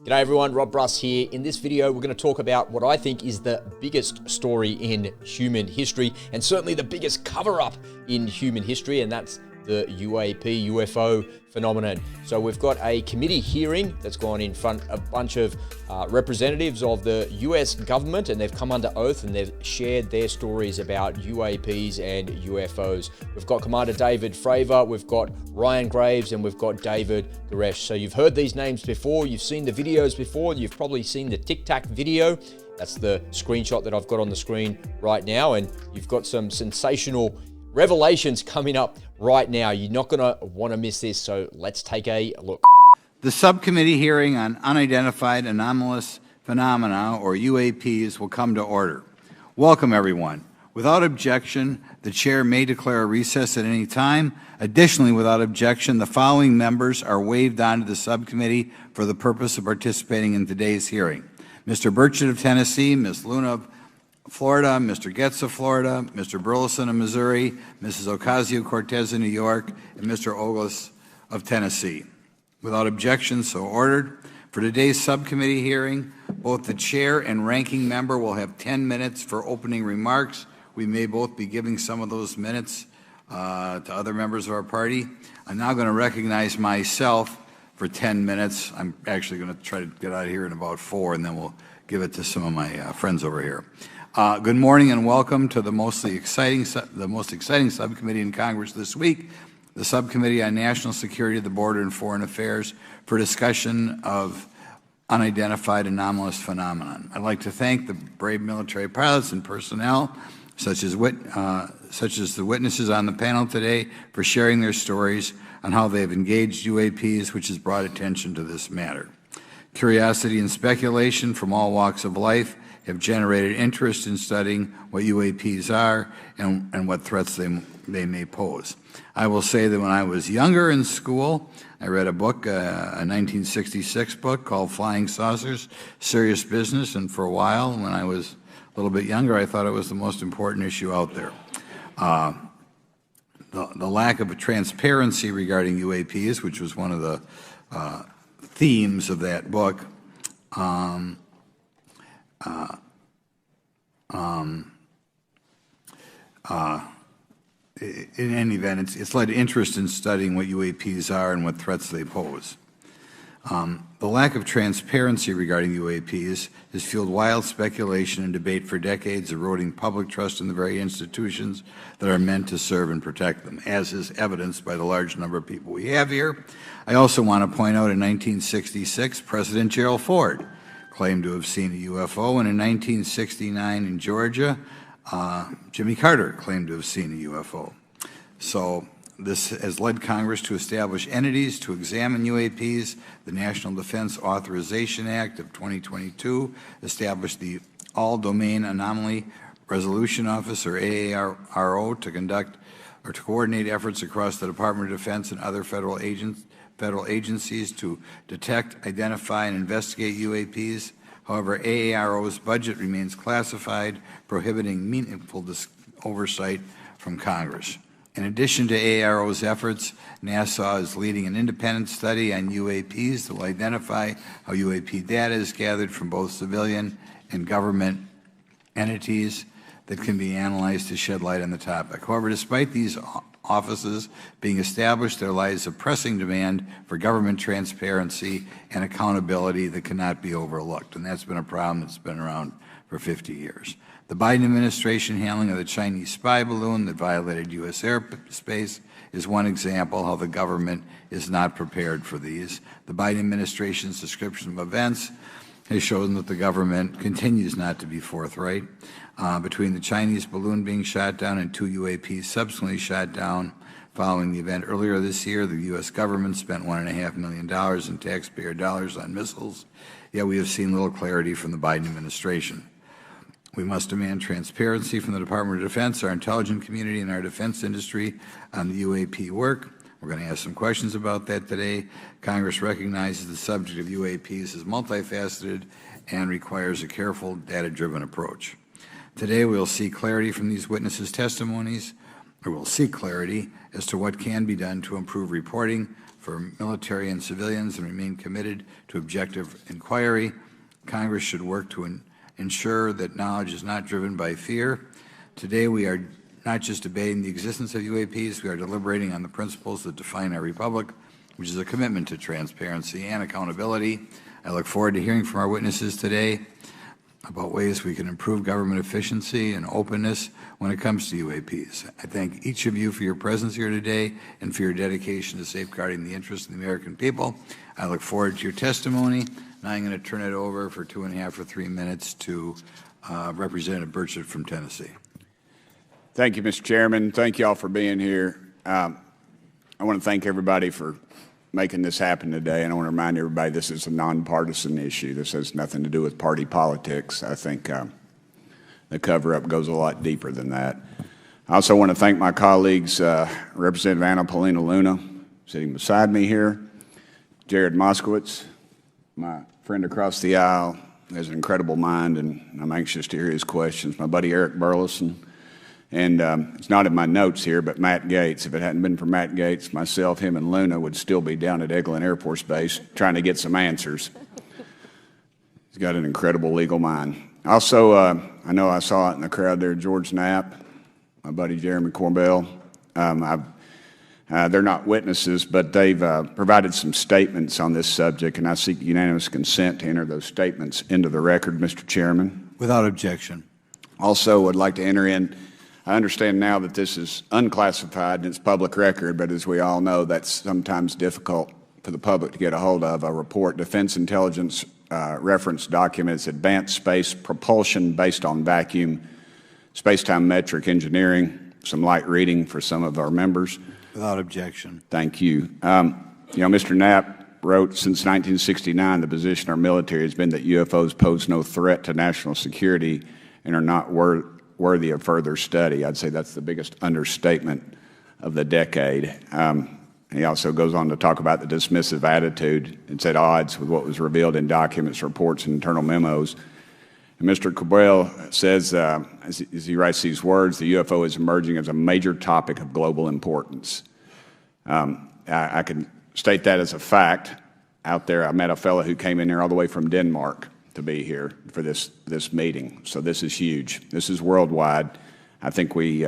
G'day everyone, Rob Bruss here. In this video, we're going to talk about what I think is the biggest story in human history, and certainly the biggest cover-up in human history, and that's the UAP, UFO phenomenon. So we've got a committee hearing that's gone in front of a bunch of representatives of the US government, and they've come under oath and they've shared their stories about UAPs and UFOs. We've got Commander David Fravor, we've got Ryan Graves, and we've got David Grusch. So you've heard these names before, you've seen the videos before, you've probably seen the Tic Tac video. That's the screenshot that I've got on the screen right now, and you've got some sensational revelations coming up right now. You're not going to want to miss this, so let's take a look. The subcommittee hearing on Unidentified Anomalous Phenomena, or UAPs, will come to order. Welcome, everyone. Without objection, the chair may declare a recess at any time. Additionally, without objection, the following members are waived onto the subcommittee for the purpose of participating in today's hearing: Mr. Burchett of Tennessee, Ms. Luna of Florida, Mr. Getz of Florida, Mr. Burleson of Missouri, Mrs. Ocasio-Cortez of New York, and Mr. Ogles of Tennessee. Without objection, so ordered. For today's subcommittee hearing, both the chair and ranking member will have 10 minutes for opening remarks. We may both be giving some of those minutes to other members of our party. I'm now going to recognize myself for 10 minutes. I'm actually going to try to get out of here in about 4, and then we'll give it to some of my friends over here. Good morning and welcome to the most exciting subcommittee in Congress this week, the Subcommittee on National Security, the Border, and Foreign Affairs, for discussion of unidentified anomalous phenomenon. I'd like to thank the brave military pilots and personnel, such as the witnesses on the panel today, for sharing their stories on how they have engaged UAPs, which has brought attention to this matter. Curiosity and speculation from all walks of life have generated interest in studying what UAPs are and what threats they may pose. I will say that when I was younger in school, I read a book, a 1966 book called Flying Saucers, Serious Business, and for a while, when I was a little bit younger, I thought it was the most important issue out there. The lack of transparency regarding UAPs, which was one of the themes of that book, in any event, it's led to interest in studying what UAPs are and what threats they pose. The lack of transparency regarding UAPs has fueled wild speculation and debate for decades, eroding public trust in the very institutions that are meant to serve and protect them, as is evidenced by the large number of people we have here. I also want to point out in 1966, President Gerald Ford claimed to have seen a UFO, and in 1969 in Georgia, Jimmy Carter claimed to have seen a UFO. So this has led Congress to establish entities to examine UAPs. The National Defense Authorization Act of 2022 established the All-Domain Anomaly Resolution Office, or AARO, to conduct or to coordinate efforts across the Department of Defense and other federal agencies to detect, identify, and investigate UAPs. However, AARO's budget remains classified, prohibiting meaningful oversight from Congress. In addition to AARO's efforts, NASA is leading an independent study on UAPs that will identify how UAP data is gathered from both civilian and government entities that can be analyzed to shed light on the topic. However, despite these offices being established, there lies a pressing demand for government transparency and accountability that cannot be overlooked, and that's been a problem that's been around for 50 years. The Biden administration handling of the Chinese spy balloon that violated U.S. airspace is one example how the government is not prepared for these. The Biden administration's description of events has shown that the government continues not to be forthright. Between the Chinese balloon being shot down and 2 UAPs subsequently shot down following the event earlier this year, the U.S. government spent $1.5 million in taxpayer dollars on missiles, yet we have seen little clarity from the Biden administration. We must demand transparency from the Department of Defense, our intelligence community, and our defense industry on the UAP work. We're going to ask some questions about that today. Congress recognizes the subject of UAPs is multifaceted and requires a careful, data-driven approach. Today, we'll see clarity from these witnesses' testimonies, or we'll seek clarity as to what can be done to improve reporting, for military and civilians and remain committed to objective inquiry. Congress should work to ensure that knowledge is not driven by fear. Today, we are not just debating the existence of UAPs, we are deliberating on the principles that define our republic, which is a commitment to transparency and accountability. I look forward to hearing from our witnesses today about ways we can improve government efficiency and openness when it comes to UAPs. I thank each of you for your presence here today and for your dedication to safeguarding the interests of the American people. I look forward to your testimony. Now I'm going to turn it over for 2.5 or 3 minutes to Representative Burchett from Tennessee. Thank you, Mr. Chairman. Thank you all for being here. I want to thank everybody for making this happen today, and I want to remind everybody this is a nonpartisan issue. This has nothing to do with party politics. I think the cover-up goes a lot deeper than that. I also want to thank my colleagues, Representative Anna Paulina Luna, sitting beside me here, Jared Moskowitz, my friend across the aisle, who has an incredible mind, and I'm anxious to hear his questions, my buddy Eric Burleson, and it's not in my notes here, but Matt Gates. If it hadn't been for Matt Gates, myself, him, and Luna would still be down at Eglin Air Force Base trying to get some answers. He's got an incredible legal mind. Also, I know I saw it in the crowd there, George Knapp, my buddy Jeremy Corbell. They're not witnesses, but they've provided some statements on this subject, and I seek unanimous consent to enter those statements into the record, Mr. Chairman. Without objection. Also, would like to enter in, I understand now that this is unclassified and it's public record, but as we all know, that's sometimes difficult for the public to get a hold of. A report, Defense Intelligence Reference Documents, Advanced Space Propulsion Based on Vacuum, Space-Time Metric Engineering, some light reading for some of our members. Without objection. Thank you. Mr. Knapp wrote, since 1969, the position of our military has been that UFOs pose no threat to national security and are not worthy of further study. I'd say that's the biggest understatement of the decade. He also goes on to talk about the dismissive attitude. It's at odds with what was revealed in documents, reports, and internal memos. And Mr. Cabral says, as he writes these words, the UFO is emerging as a major topic of global importance. I can state that as a fact. Out there, I met a fellow who came in here all the way from Denmark to be here for this meeting. So this is huge. This is worldwide. I think we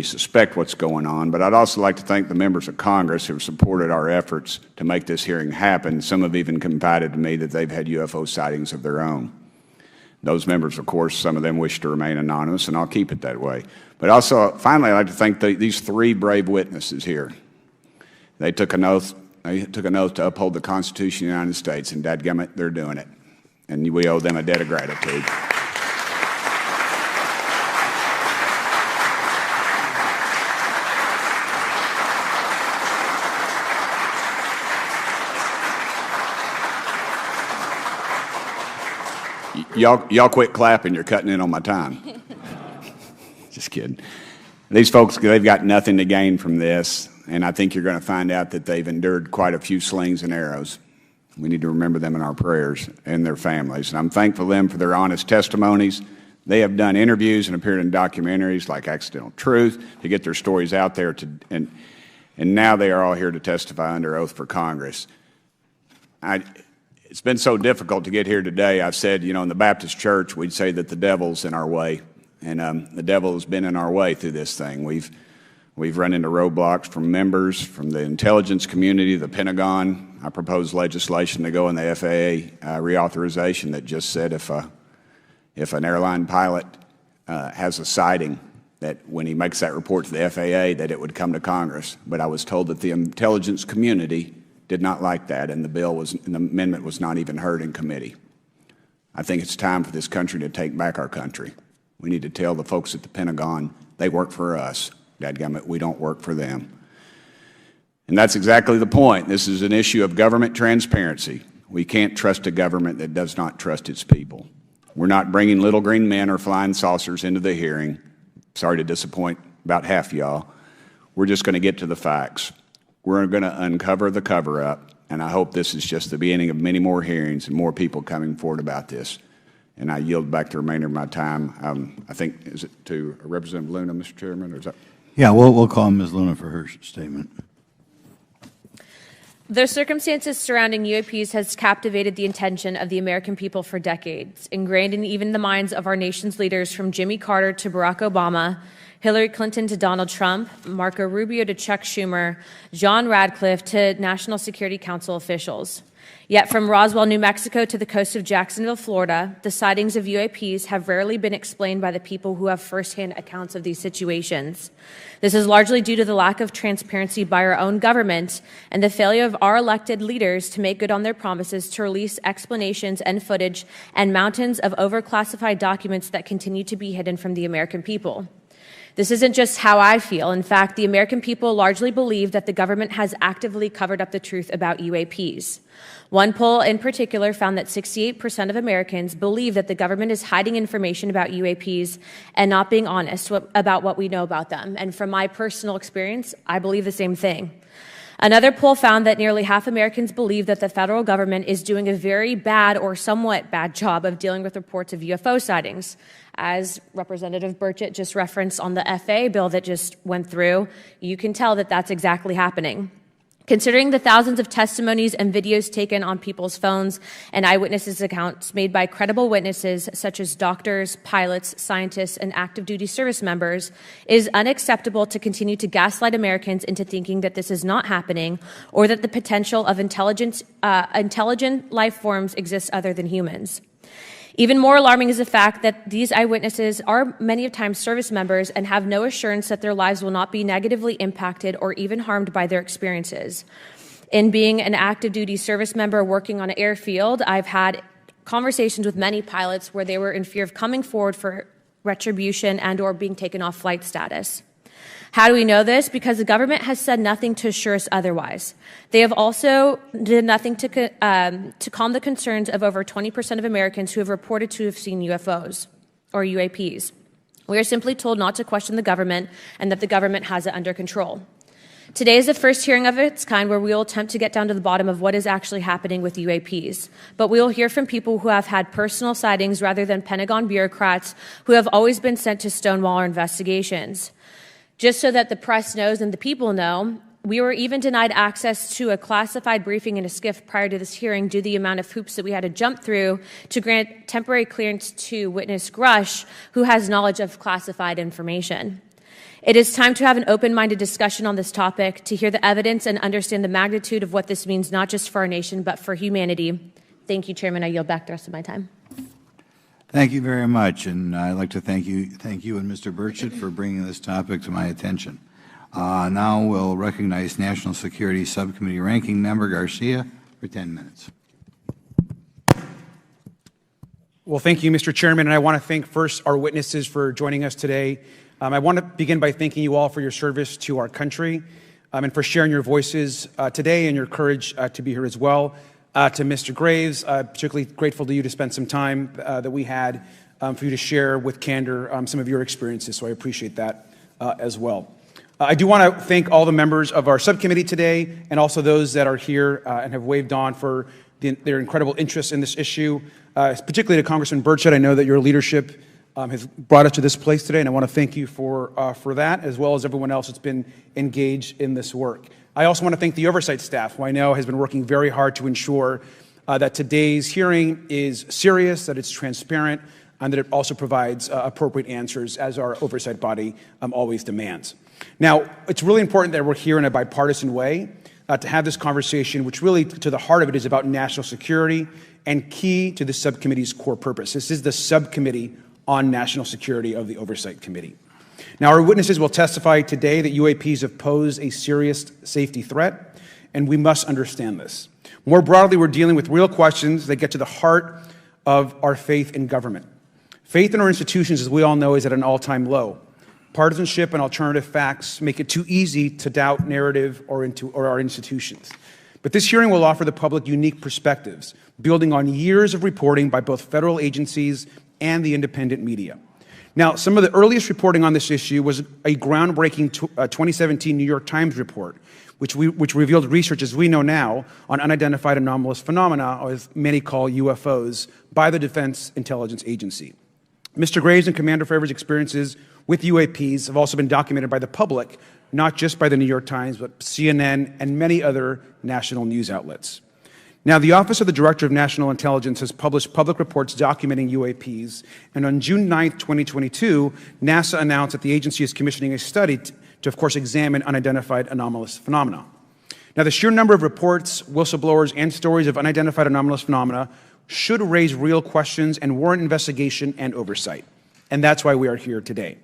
suspect what's going on, but I'd also like to thank the members of Congress who have supported our efforts to make this hearing happen. Some have even confided to me that they've had UFO sightings of their own. Those members, of course, some of them wish to remain anonymous, and I'll keep it that way. But also, finally, I'd like to thank these three brave witnesses here. They took an oath. They took an oath to uphold the Constitution of the United States, and dadgummit, they're doing it. And we owe them a debt of gratitude. Y'all quit clapping. You're cutting in on my time. Just kidding. These folks, they've got nothing to gain from this, and I think you're going to find out that they've endured quite a few slings and arrows. We need to remember them in our prayers and their families. And I'm thankful to them for their honest testimonies. They have done interviews and appeared in documentaries like Accidental Truth to get their stories out there, and now they are all here to testify under oath for Congress. It's been so difficult to get here today. I've said, in the Baptist church, we'd say that the devil's in our way. And the devil has been in our way through this thing. We've run into roadblocks from members, from the intelligence community, the Pentagon. I proposed legislation to go in the FAA reauthorization that just said if an airline pilot has a sighting, that when he makes that report to the FAA, that it would come to Congress. But I was told that the intelligence community did not like that, and the amendment was not even heard in committee. I think it's time for this country to take back our country. We need to tell the folks at the Pentagon they work for us. Dadgummit, we don't work for them. And that's exactly the point. This is an issue of government transparency. We can't trust a government that does not trust its people. We're not bringing little green men or flying saucers into the hearing. Sorry to disappoint about half y'all. We're just going to get to the facts. We're going to uncover the cover-up, and I hope this is just the beginning of many more hearings and more people coming forward about this. And I yield back the remainder of my time. I think, is it to Representative Luna, Mr. Chairman, or is that? Yeah, we'll call Ms. Luna for her statement. The circumstances surrounding UAPs has captivated the attention of the American people for decades, ingrained in even the minds of our nation's leaders from Jimmy Carter to Barack Obama, Hillary Clinton to Donald Trump, Marco Rubio to Chuck Schumer, John Radcliffe to National Security Council officials. Yet from Roswell, New Mexico to the coast of Jacksonville, Florida, the sightings of UAPs have rarely been explained by the people who have firsthand accounts of these situations. This is largely due to the lack of transparency by our own government and the failure of our elected leaders to make good on their promises to release explanations and footage and mountains of overclassified documents that continue to be hidden from the American people. This isn't just how I feel. In fact, the American people largely believe that the government has actively covered up the truth about UAPs. One poll in particular found that 68% of Americans believe that the government is hiding information about UAPs and not being honest about what we know about them. And from my personal experience, I believe the same thing. Another poll found that nearly half Americans believe that the federal government is doing a very bad or somewhat bad job of dealing with reports of UFO sightings. As Representative Burchett just referenced on the FAA bill that just went through, you can tell that that's exactly happening. Considering the thousands of testimonies and videos taken on people's phones and eyewitnesses' accounts made by credible witnesses such as doctors, pilots, scientists, and active duty service members, it is unacceptable to continue to gaslight Americans into thinking that this is not happening or that the potential of intelligent life forms exists other than humans. Even more alarming is the fact that these eyewitnesses are many times service members and have no assurance that their lives will not be negatively impacted or even harmed by their experiences. In being an active duty service member working on an airfield, I've had conversations with many pilots where they were in fear of coming forward for retribution and or being taken off flight status. How do we know this? Because the government has said nothing to assure us otherwise. They have also did nothing to calm the concerns of over 20% of Americans who have reported to have seen UFOs or UAPs. We are simply told not to question the government and that the government has it under control. Today is the first hearing of its kind where we will attempt to get down to the bottom of what is actually happening with UAPs. But we will hear from people who have had personal sightings rather than Pentagon bureaucrats who have always been sent to stonewall our investigations. Just so that the press knows and the people know, we were even denied access to a classified briefing in a SCIF prior to this hearing due to the amount of hoops that we had to jump through to grant temporary clearance to witness Grusch, who has knowledge of classified information. It is time to have an open-minded discussion on this topic, to hear the evidence and understand the magnitude of what this means, not just for our nation, but for humanity. Thank you, Chairman. I yield back the rest of my time. Thank you very much, and I'd like to thank you and Mr. Burchett for bringing this topic to my attention. Now we'll recognize National Security Subcommittee Ranking Member Garcia for 10 minutes. Well, thank you, Mr. Chairman, and I want to thank first our witnesses for joining us today. I want to begin by thanking you all for your service to our country and for sharing your voices today and your courage to be here as well. To Mr. Graves, particularly grateful to you to spend some time that we had for you to share with candor some of your experiences, so I appreciate that as well. I do want to thank all the members of our subcommittee today and also those that are here and have waved on for their incredible interest in this issue, particularly to Congressman Burchett. I know that your leadership has brought us to this place today, and I want to thank you for that, as well as everyone else that's been engaged in this work. I also want to thank the oversight staff, who I know has been working very hard to ensure that today's hearing is serious, that it's transparent, and that it also provides appropriate answers, as our oversight body always demands. Now, it's really important that we're here in a bipartisan way to have this conversation, which really, to the heart of it, is about national security and key to the subcommittee's core purpose. This is the Subcommittee on National Security of the Oversight Committee. Now, our witnesses will testify today that UAPs have posed a serious safety threat, and we must understand this. More broadly, we're dealing with real questions that get to the heart of our faith in government. Faith in our institutions, as we all know, is at an all-time low. Partisanship and alternative facts make it too easy to doubt narrative or our institutions. But this hearing will offer the public unique perspectives, building on years of reporting by both federal agencies and the independent media. Now, some of the earliest reporting on this issue was a groundbreaking 2017 New York Times report, which revealed research, as we know now, on unidentified anomalous phenomena, or as many call UFOs, by the Defense Intelligence Agency. Mr. Graves and Commander Fravor's experiences with UAPs have also been documented by the public, not just by the New York Times, but CNN and many other national news outlets. Now, the Office of the Director of National Intelligence has published public reports documenting UAPs, and on June 9, 2022, NASA announced that the agency is commissioning a study to, of course, examine unidentified anomalous phenomena. Now, the sheer number of reports, whistleblowers, and stories of unidentified anomalous phenomena should raise real questions and warrant investigation and oversight, and that's why we are here today.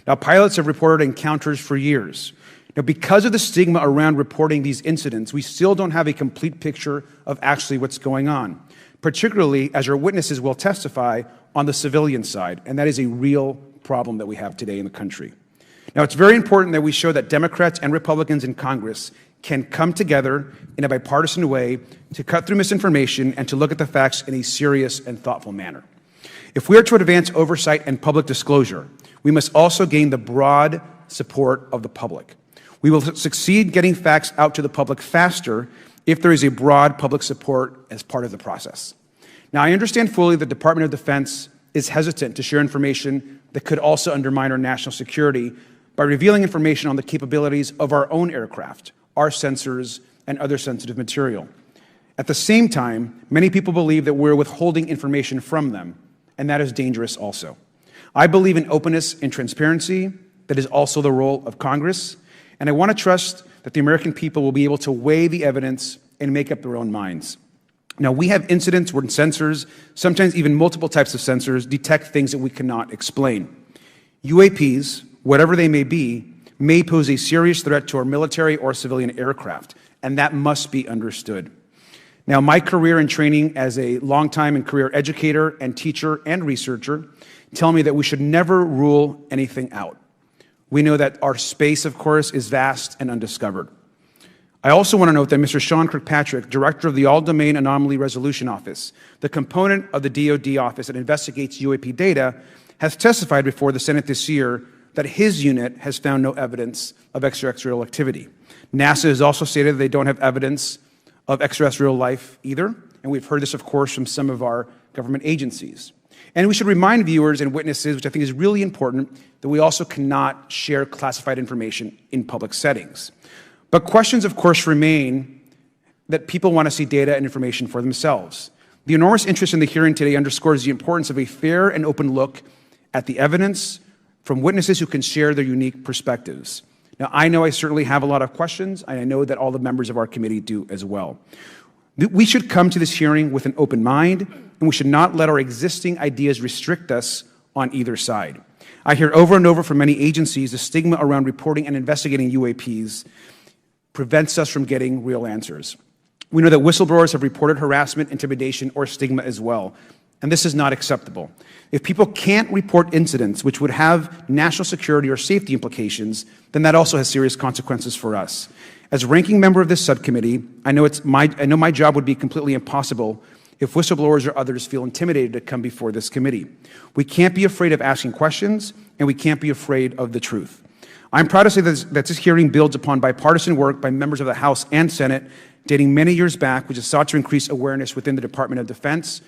Now, pilots have reported encounters for years. Now, because of the stigma around reporting these incidents, we still don't have a complete picture of actually what's going on, particularly as our witnesses will testify on the civilian side, and that is a real problem that we have today in the country. Now, it's very important that we show that Democrats and Republicans in Congress can come together in a bipartisan way to cut through misinformation and to look at the facts in a serious and thoughtful manner. If we are to advance oversight and public disclosure, we must also gain the broad support of the public. We will succeed getting facts out to the public faster if there is a broad public support as part of the process. Now, I understand fully the Department of Defense is hesitant to share information that could also undermine our national security by revealing information on the capabilities of our own aircraft, our sensors, and other sensitive material. At the same time, many people believe that we're withholding information from them, and that is dangerous also. I believe in openness and transparency. That is also the role of Congress. And I want to trust that the American people will be able to weigh the evidence and make up their own minds. Now, we have incidents where sensors, sometimes even multiple types of sensors, detect things that we cannot explain. UAPs, whatever they may be, may pose a serious threat to our military or civilian aircraft, and that must be understood. Now, my career and training as a longtime and career educator and teacher and researcher tell me that we should never rule anything out. We know that our space, of course, is vast and undiscovered. I also want to note that Mr. Sean Kirkpatrick, director of the All-Domain Anomaly Resolution Office, the component of the DoD office that investigates UAP data, has testified before the Senate this year that his unit has found no evidence of extraterrestrial activity. NASA has also stated that they don't have evidence of extraterrestrial life either, and we've heard this, of course, from some of our government agencies. And we should remind viewers and witnesses, which I think is really important, that we also cannot share classified information in public settings. But questions, of course, remain that people want to see data and information for themselves. The enormous interest in the hearing today underscores the importance of a fair and open look at the evidence from witnesses who can share their unique perspectives. Now, I know I certainly have a lot of questions, and I know that all the members of our committee do as well. We should come to this hearing with an open mind, and we should not let our existing ideas restrict us on either side. I hear over and over from many agencies the stigma around reporting and investigating UAPs prevents us from getting real answers. We know that whistleblowers have reported harassment, intimidation, or stigma as well, and this is not acceptable. If people can't report incidents which would have national security or safety implications, then that also has serious consequences for us. As ranking member of this subcommittee, I know my job would be completely impossible if whistleblowers or others feel intimidated to come before this committee. We can't be afraid of asking questions, and we can't be afraid of the truth. I'm proud to say that this hearing builds upon bipartisan work by members of the House and Senate dating many years back, which has sought to increase awareness within the Department of Defense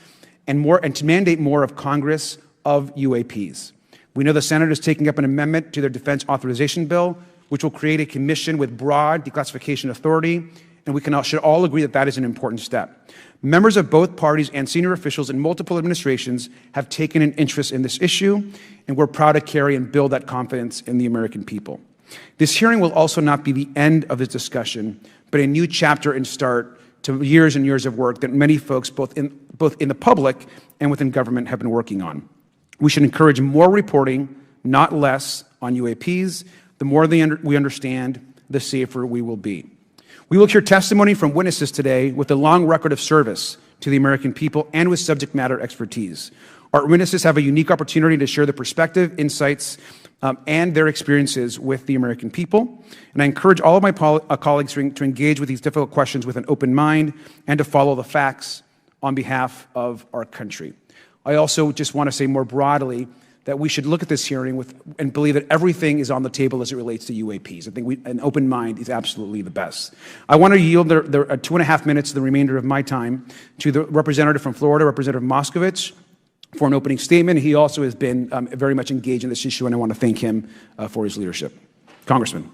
and to mandate more of Congress of UAPs. We know the Senate is taking up an amendment to their defense authorization bill, which will create a commission with broad declassification authority, and we should all agree that that is an important step. Members of both parties and senior officials in multiple administrations have taken an interest in this issue, and we're proud to carry and build that confidence in the American people. This hearing will also not be the end of this discussion, but a new chapter and start to years and years of work that many folks, both in the public and within government, have been working on. We should encourage more reporting, not less, on UAPs. The more we understand, the safer we will be. We will hear testimony from witnesses today with a long record of service to the American people and with subject matter expertise. Our witnesses have a unique opportunity to share their perspective, insights, and their experiences with the American people. And I encourage all of my colleagues to engage with these difficult questions with an open mind and to follow the facts on behalf of our country. I also just want to say more broadly that we should look at this hearing and believe that everything is on the table as it relates to UAPs. I think an open mind is absolutely the best. I want to yield the 2.5 minutes, the remainder of my time, to the representative from Florida, Representative Moskowitz, for an opening statement. He also has been very much engaged in this issue, and I want to thank him for his leadership. Congressman.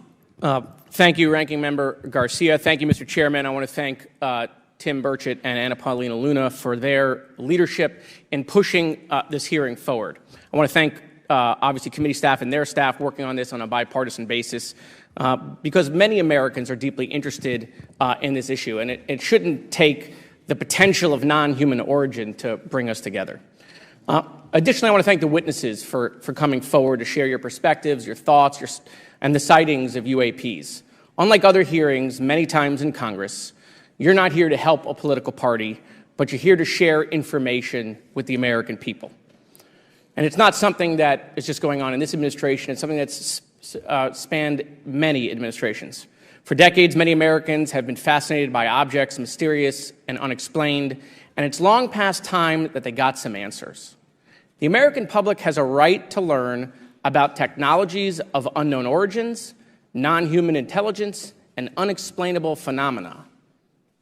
Thank you, Ranking Member Garcia. Thank you, Mr. Chairman. I want to thank Tim Burchett and Anna Paulina Luna for their leadership in pushing this hearing forward. I want to thank, obviously, committee staff and their staff working on this on a bipartisan basis because many Americans are deeply interested in this issue, and it shouldn't take the potential of non-human origin to bring us together. Additionally, I want to thank the witnesses for coming forward to share your perspectives, your thoughts, and the sightings of UAPs. Unlike other hearings many times in Congress, you're not here to help a political party, but you're here to share information with the American people. And it's not something that is just going on in this administration. It's something that's spanned many administrations. For decades, many Americans have been fascinated by objects mysterious and unexplained, and it's long past time that they got some answers. The American public has a right to learn about technologies of unknown origins, non-human intelligence, and unexplainable phenomena.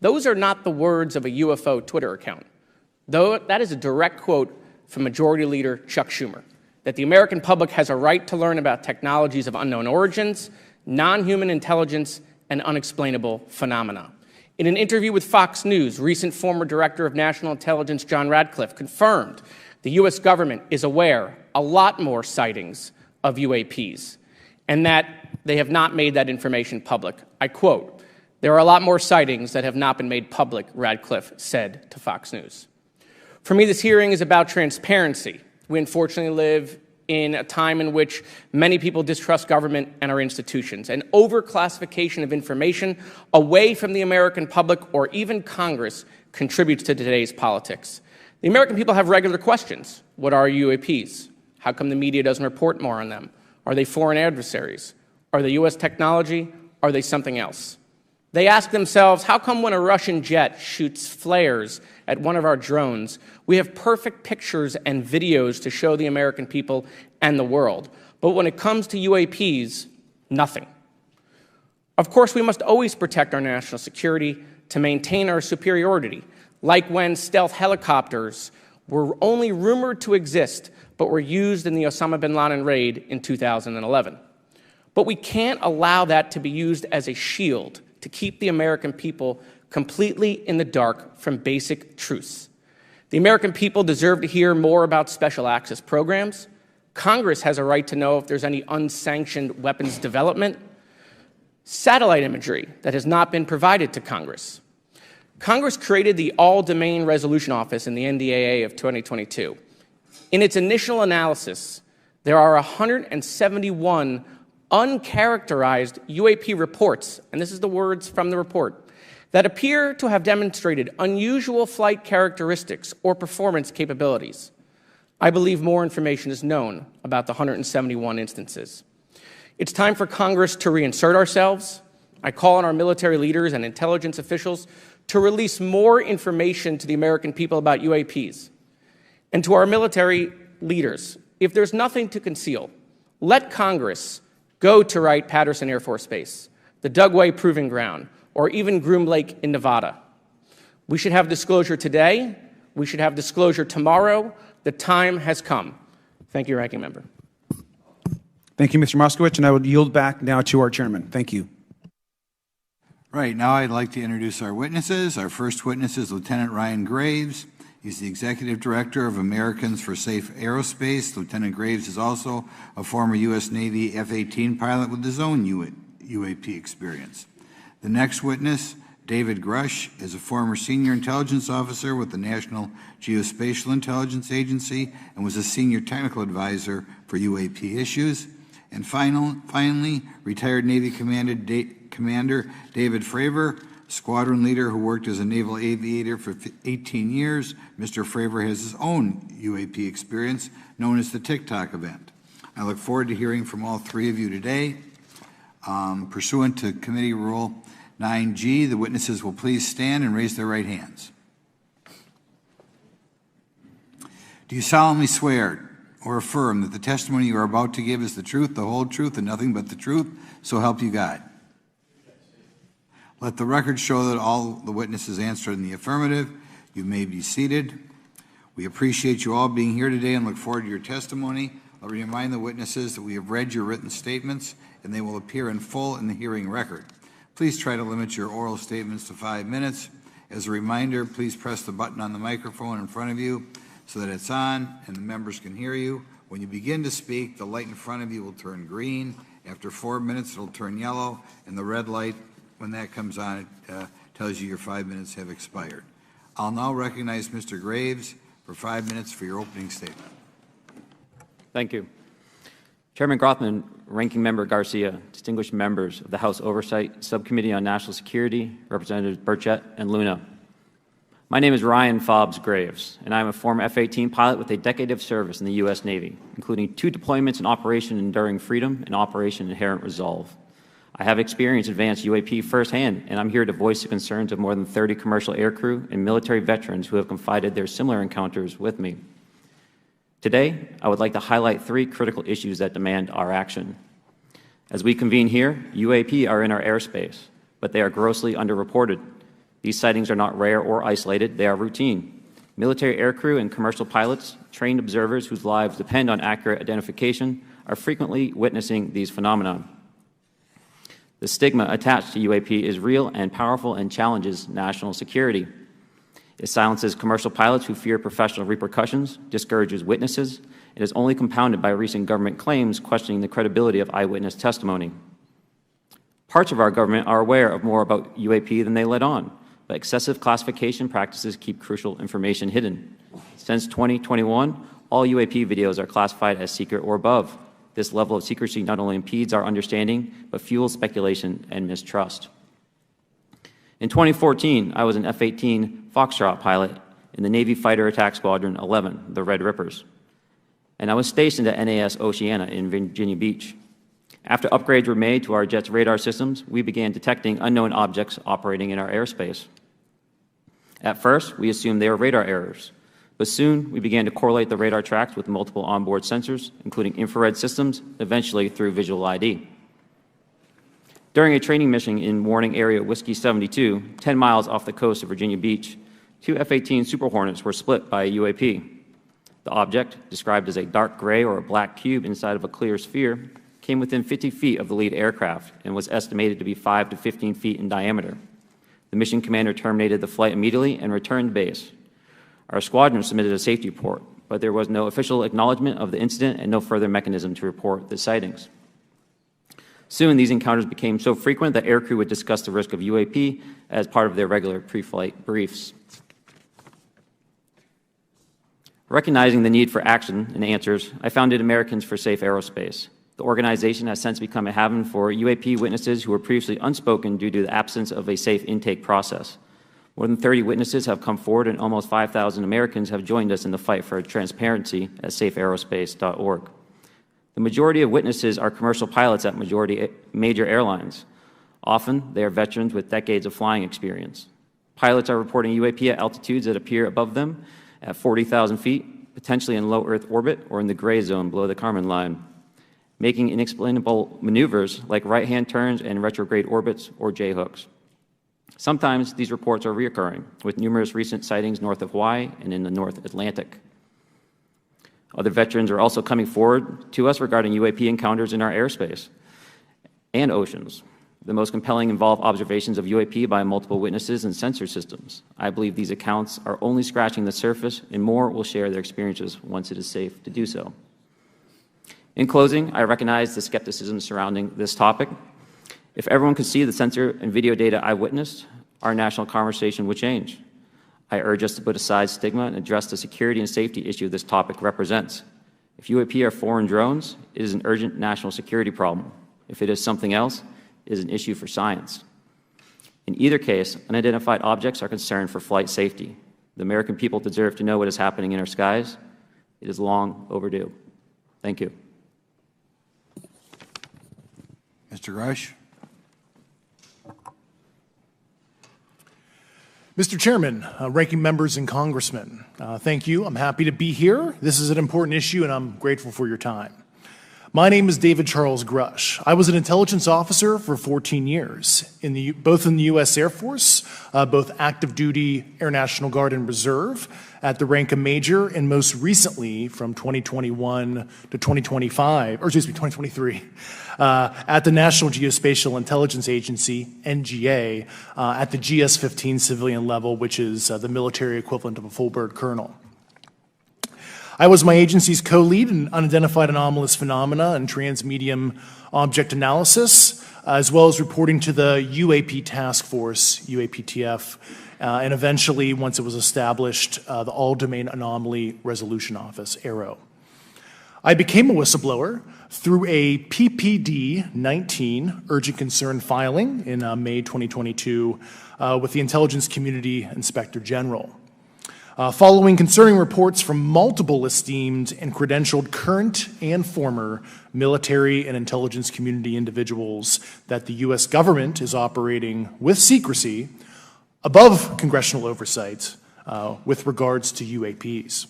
Those are not the words of a UFO Twitter account. Though that is a direct quote from Majority Leader Chuck Schumer, that the American public has a right to learn about technologies of unknown origins, non-human intelligence, and unexplainable phenomena. In an interview with Fox News, recent former Director of National Intelligence John Radcliffe confirmed the U.S. government is aware a lot more sightings of UAPs, and that they have not made that information public. I quote, "There are a lot more sightings that have not been made public," Radcliffe said to Fox News. For me, this hearing is about transparency. We unfortunately live in a time in which many people distrust government and our institutions, and overclassification of information away from the American public or even Congress contributes to today's politics. The American people have regular questions. What are UAPs? How come the media doesn't report more on them? Are they foreign adversaries? Are they U.S. technology? Are they something else? They ask themselves, how come when a Russian jet shoots flares at one of our drones, we have perfect pictures and videos to show the American people and the world, but when it comes to UAPs, nothing? Of course, we must always protect our national security to maintain our superiority, like when stealth helicopters were only rumored to exist but were used in the Osama bin Laden raid in 2011. But we can't allow that to be used as a shield to keep the American people completely in the dark from basic truths. The American people deserve to hear more about special access programs. Congress has a right to know if there's any unsanctioned weapons development. Satellite imagery that has not been provided to Congress. Congress created the All-Domain Resolution Office in the NDAA of 2022. In its initial analysis, there are 171 uncharacterized UAP reports, and this is the words from the report, that appear to have demonstrated unusual flight characteristics or performance capabilities. I believe more information is known about the 171 instances. It's time for Congress to reinsert ourselves. I call on our military leaders and intelligence officials to release more information to the American people about UAPs. And to our military leaders, if there's nothing to conceal, let Congress go to Wright-Patterson Air Force Base, the Dugway Proving Ground, or even Groom Lake in Nevada. We should have disclosure today. We should have disclosure tomorrow. The time has come. Thank you, Ranking Member. Thank you, Mr. Moskowitz, and I would yield back now to our chairman. Thank you. Right, now I'd like to introduce our witnesses. Our first witness is Lieutenant Ryan Graves. He's the Executive Director of Americans for Safe Aerospace. Lieutenant Graves is also a former U.S. Navy F-18 pilot with his own UAP experience. The next witness, David Grusch, is a former senior intelligence officer with the National Geospatial Intelligence Agency and was a senior technical advisor for UAP issues. And finally, retired Navy Commander David Fravor, squadron leader who worked as a naval aviator for 18 years. Mr. Fravor has his own UAP experience, known as the TikTok event. I look forward to hearing from all three of you today. Pursuant to Committee Rule 9G, the witnesses will please stand and raise their right hands. Do you solemnly swear or affirm that the testimony you are about to give is the truth, the whole truth, and nothing but the truth, so help you God? Let the record show that all the witnesses answered in the affirmative. You may be seated. We appreciate you all being here today and look forward to your testimony. I'll remind the witnesses that we have read your written statements and they will appear in full in the hearing record. Please try to limit your oral statements to 5 minutes. As a reminder, please press the button on the microphone in front of you so that it's on and the members can hear you. When you begin to speak, the light in front of you will turn green. After 4 minutes, it'll turn yellow, and the red light, when that comes on, it tells you your 5 minutes have expired. I'll now recognize Mr. Graves for 5 minutes for your opening statement. Thank you. Chairman Grothman, Ranking Member Garcia, distinguished members of the House Oversight Subcommittee on National Security, Representatives Burchett and Luna. My name is Ryan Fobbs Graves, and I am a former F-18 pilot with a decade of service in the U.S. Navy, including 2 deployments in Operation Enduring Freedom and Operation Inherent Resolve. I have experienced advanced UAP firsthand, and I'm here to voice the concerns of more than 30 commercial aircrew and military veterans who have confided their similar encounters with me. Today, I would like to highlight 3 critical issues that demand our action. As we convene here, UAP are in our airspace, but they are grossly underreported. These sightings are not rare or isolated, they are routine. Military aircrew and commercial pilots, trained observers whose lives depend on accurate identification, are frequently witnessing these phenomena. The stigma attached to UAP is real and powerful and challenges national security. It silences commercial pilots who fear professional repercussions, discourages witnesses, and is only compounded by recent government claims questioning the credibility of eyewitness testimony. Parts of our government are aware of more about UAP than they let on, but excessive classification practices keep crucial information hidden. Since 2021, all UAP videos are classified as secret or above. This level of secrecy not only impedes our understanding, but fuels speculation and mistrust. In 2014, I was an F-18 Foxtrot pilot in the Navy Fighter Attack Squadron 11, the Red Rippers, and I was stationed at NAS Oceana in Virginia Beach. After upgrades were made to our jet's radar systems, we began detecting unknown objects operating in our airspace. At first, we assumed they were radar errors, but soon we began to correlate the radar tracks with multiple onboard sensors, including infrared systems, eventually through visual ID. During a training mission in Warning Area Whiskey 72, 10 miles off the coast of Virginia Beach, 2 F-18 Super Hornets were split by a UAP. The object, described as a dark gray or a black cube inside of a clear sphere, came within 50 feet of the lead aircraft and was estimated to be 5 to 15 feet in diameter. The mission commander terminated the flight immediately and returned to base. Our squadron submitted a safety report, but there was no official acknowledgement of the incident and no further mechanism to report the sightings. Soon, these encounters became so frequent that aircrew would discuss the risk of UAP as part of their regular pre-flight briefs. Recognizing the need for action and answers, I founded Americans for Safe Aerospace. The organization has since become a haven for UAP witnesses who were previously unspoken due to the absence of a safe intake process. More than 30 witnesses have come forward, and almost 5,000 Americans have joined us in the fight for transparency at safeaerospace.org. The majority of witnesses are commercial pilots at major airlines. Often, they are veterans with decades of flying experience. Pilots are reporting UAP at altitudes that appear above them at 40,000 feet, potentially in low Earth orbit or in the gray zone below the Kármán line, making inexplainable maneuvers like right-hand turns and retrograde orbits or J-hooks. Sometimes these reports are reoccurring, with numerous recent sightings north of Hawaii and in the North Atlantic. Other veterans are also coming forward to us regarding UAP encounters in our airspace and oceans. The most compelling involve observations of UAP by multiple witnesses and sensor systems. I believe these accounts are only scratching the surface, and more will share their experiences once it is safe to do so. In closing, I recognize the skepticism surrounding this topic. If everyone could see the sensor and video data I witnessed, our national conversation would change. I urge us to put aside stigma and address the security and safety issue this topic represents. If UAP are foreign drones, it is an urgent national security problem. If it is something else, it is an issue for science. In either case, unidentified objects are concerned for flight safety. The American people deserve to know what is happening in our skies. It is long overdue. Thank you. Mr. Grusch. Mr. Chairman, ranking members and congressmen, thank you. I'm happy to be here. This is an important issue, and I'm grateful for your time. My name is David Charles Grusch. I was an intelligence officer for 14 years, both in the U.S. Air Force, both active duty, Air National Guard, and Reserve, at the rank of major, and most recently from 2021 to 2023, at the National Geospatial Intelligence Agency, NGA, at the GS-15 civilian level, which is the military equivalent of a full bird colonel. I was my agency's co-lead in Unidentified Anomalous Phenomena and Transmedium Object Analysis, as well as reporting to the UAP Task Force, UAPTF, and eventually, once it was established, the All-Domain Anomaly Resolution Office, AARO. I became a whistleblower through a PPD-19 urgent concern filing in May 2022 with the Intelligence Community Inspector General. Following concerning reports from multiple esteemed and credentialed current and former military and intelligence community individuals that the U.S. government is operating with secrecy above congressional oversight with regards to UAPs.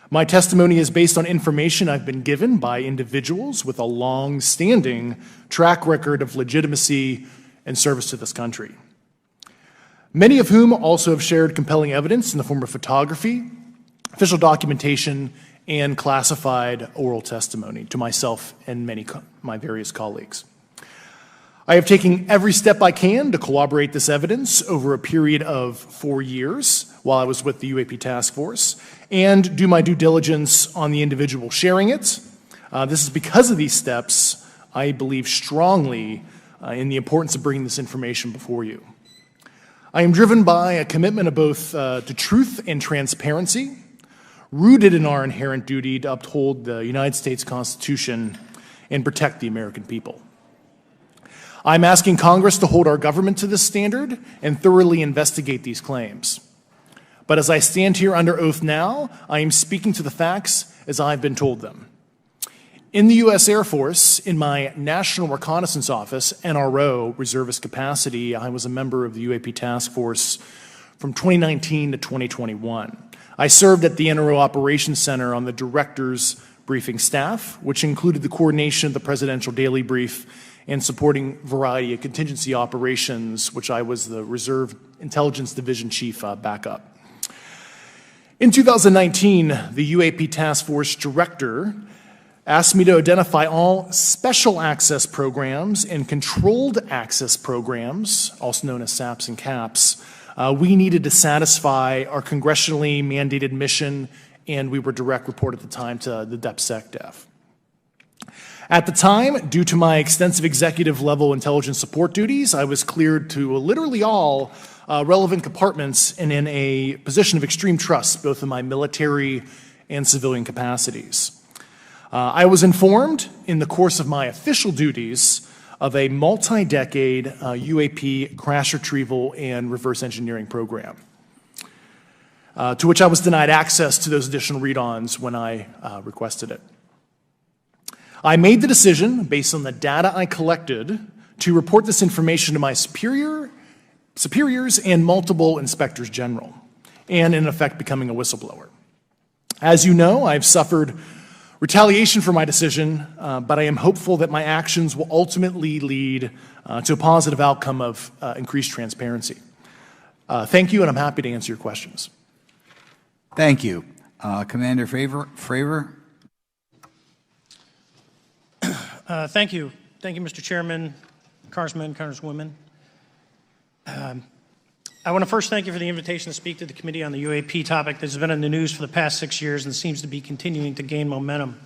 My testimony is based on information I've been given by individuals with a long-standing track record of legitimacy and service to this country, many of whom also have shared compelling evidence in the form of photography, official documentation, and classified oral testimony to myself and my various colleagues. I have taken every step I can to corroborate this evidence over a period of 4 years while I was with the UAP Task Force and do my due diligence on the individual sharing it. This is because of these steps, I believe strongly in the importance of bringing this information before you. I am driven by a commitment of both to truth and transparency, rooted in our inherent duty to uphold the United States Constitution and protect the American people. I'm asking Congress to hold our government to this standard and thoroughly investigate these claims. But as I stand here under oath now, I am speaking to the facts as I've been told them. In the U.S. Air Force, in my National Reconnaissance Office, NRO, reservist capacity, I was a member of the UAP Task Force from 2019 to 2021. I served at the NRO Operations Center on the Director's Briefing staff, which included the coordination of the Presidential Daily Brief and supporting a variety of contingency operations, which I was the Reserve Intelligence Division Chief backup. In 2019, the UAP Task Force Director asked me to identify all special access programs and controlled access programs, also known as SAPs and CAPs, we needed to satisfy our congressionally mandated mission, and we were direct report at the time to the DepSecDef. At the time, due to my extensive executive level intelligence support duties, I was cleared to literally all relevant compartments and in a position of extreme trust, both in my military and civilian capacities. I was informed in the course of my official duties of a multi-decade UAP crash retrieval and reverse engineering program, to which I was denied access to those additional read-ons when I requested it. I made the decision, based on the data I collected, to report this information to my superiors and multiple inspectors general, and in effect becoming a whistleblower. As you know, I've suffered retaliation for my decision, but I am hopeful that my actions will ultimately lead to a positive outcome of increased transparency. Thank you, and I'm happy to answer your questions. Thank you. Commander Fravor? Thank you. Thank you, Mr. Chairman, Congressmen, Congresswomen. I want to first thank you for the invitation to speak to the committee on the UAP topic that has been in the news for the past 6 years and seems to be continuing to gain momentum.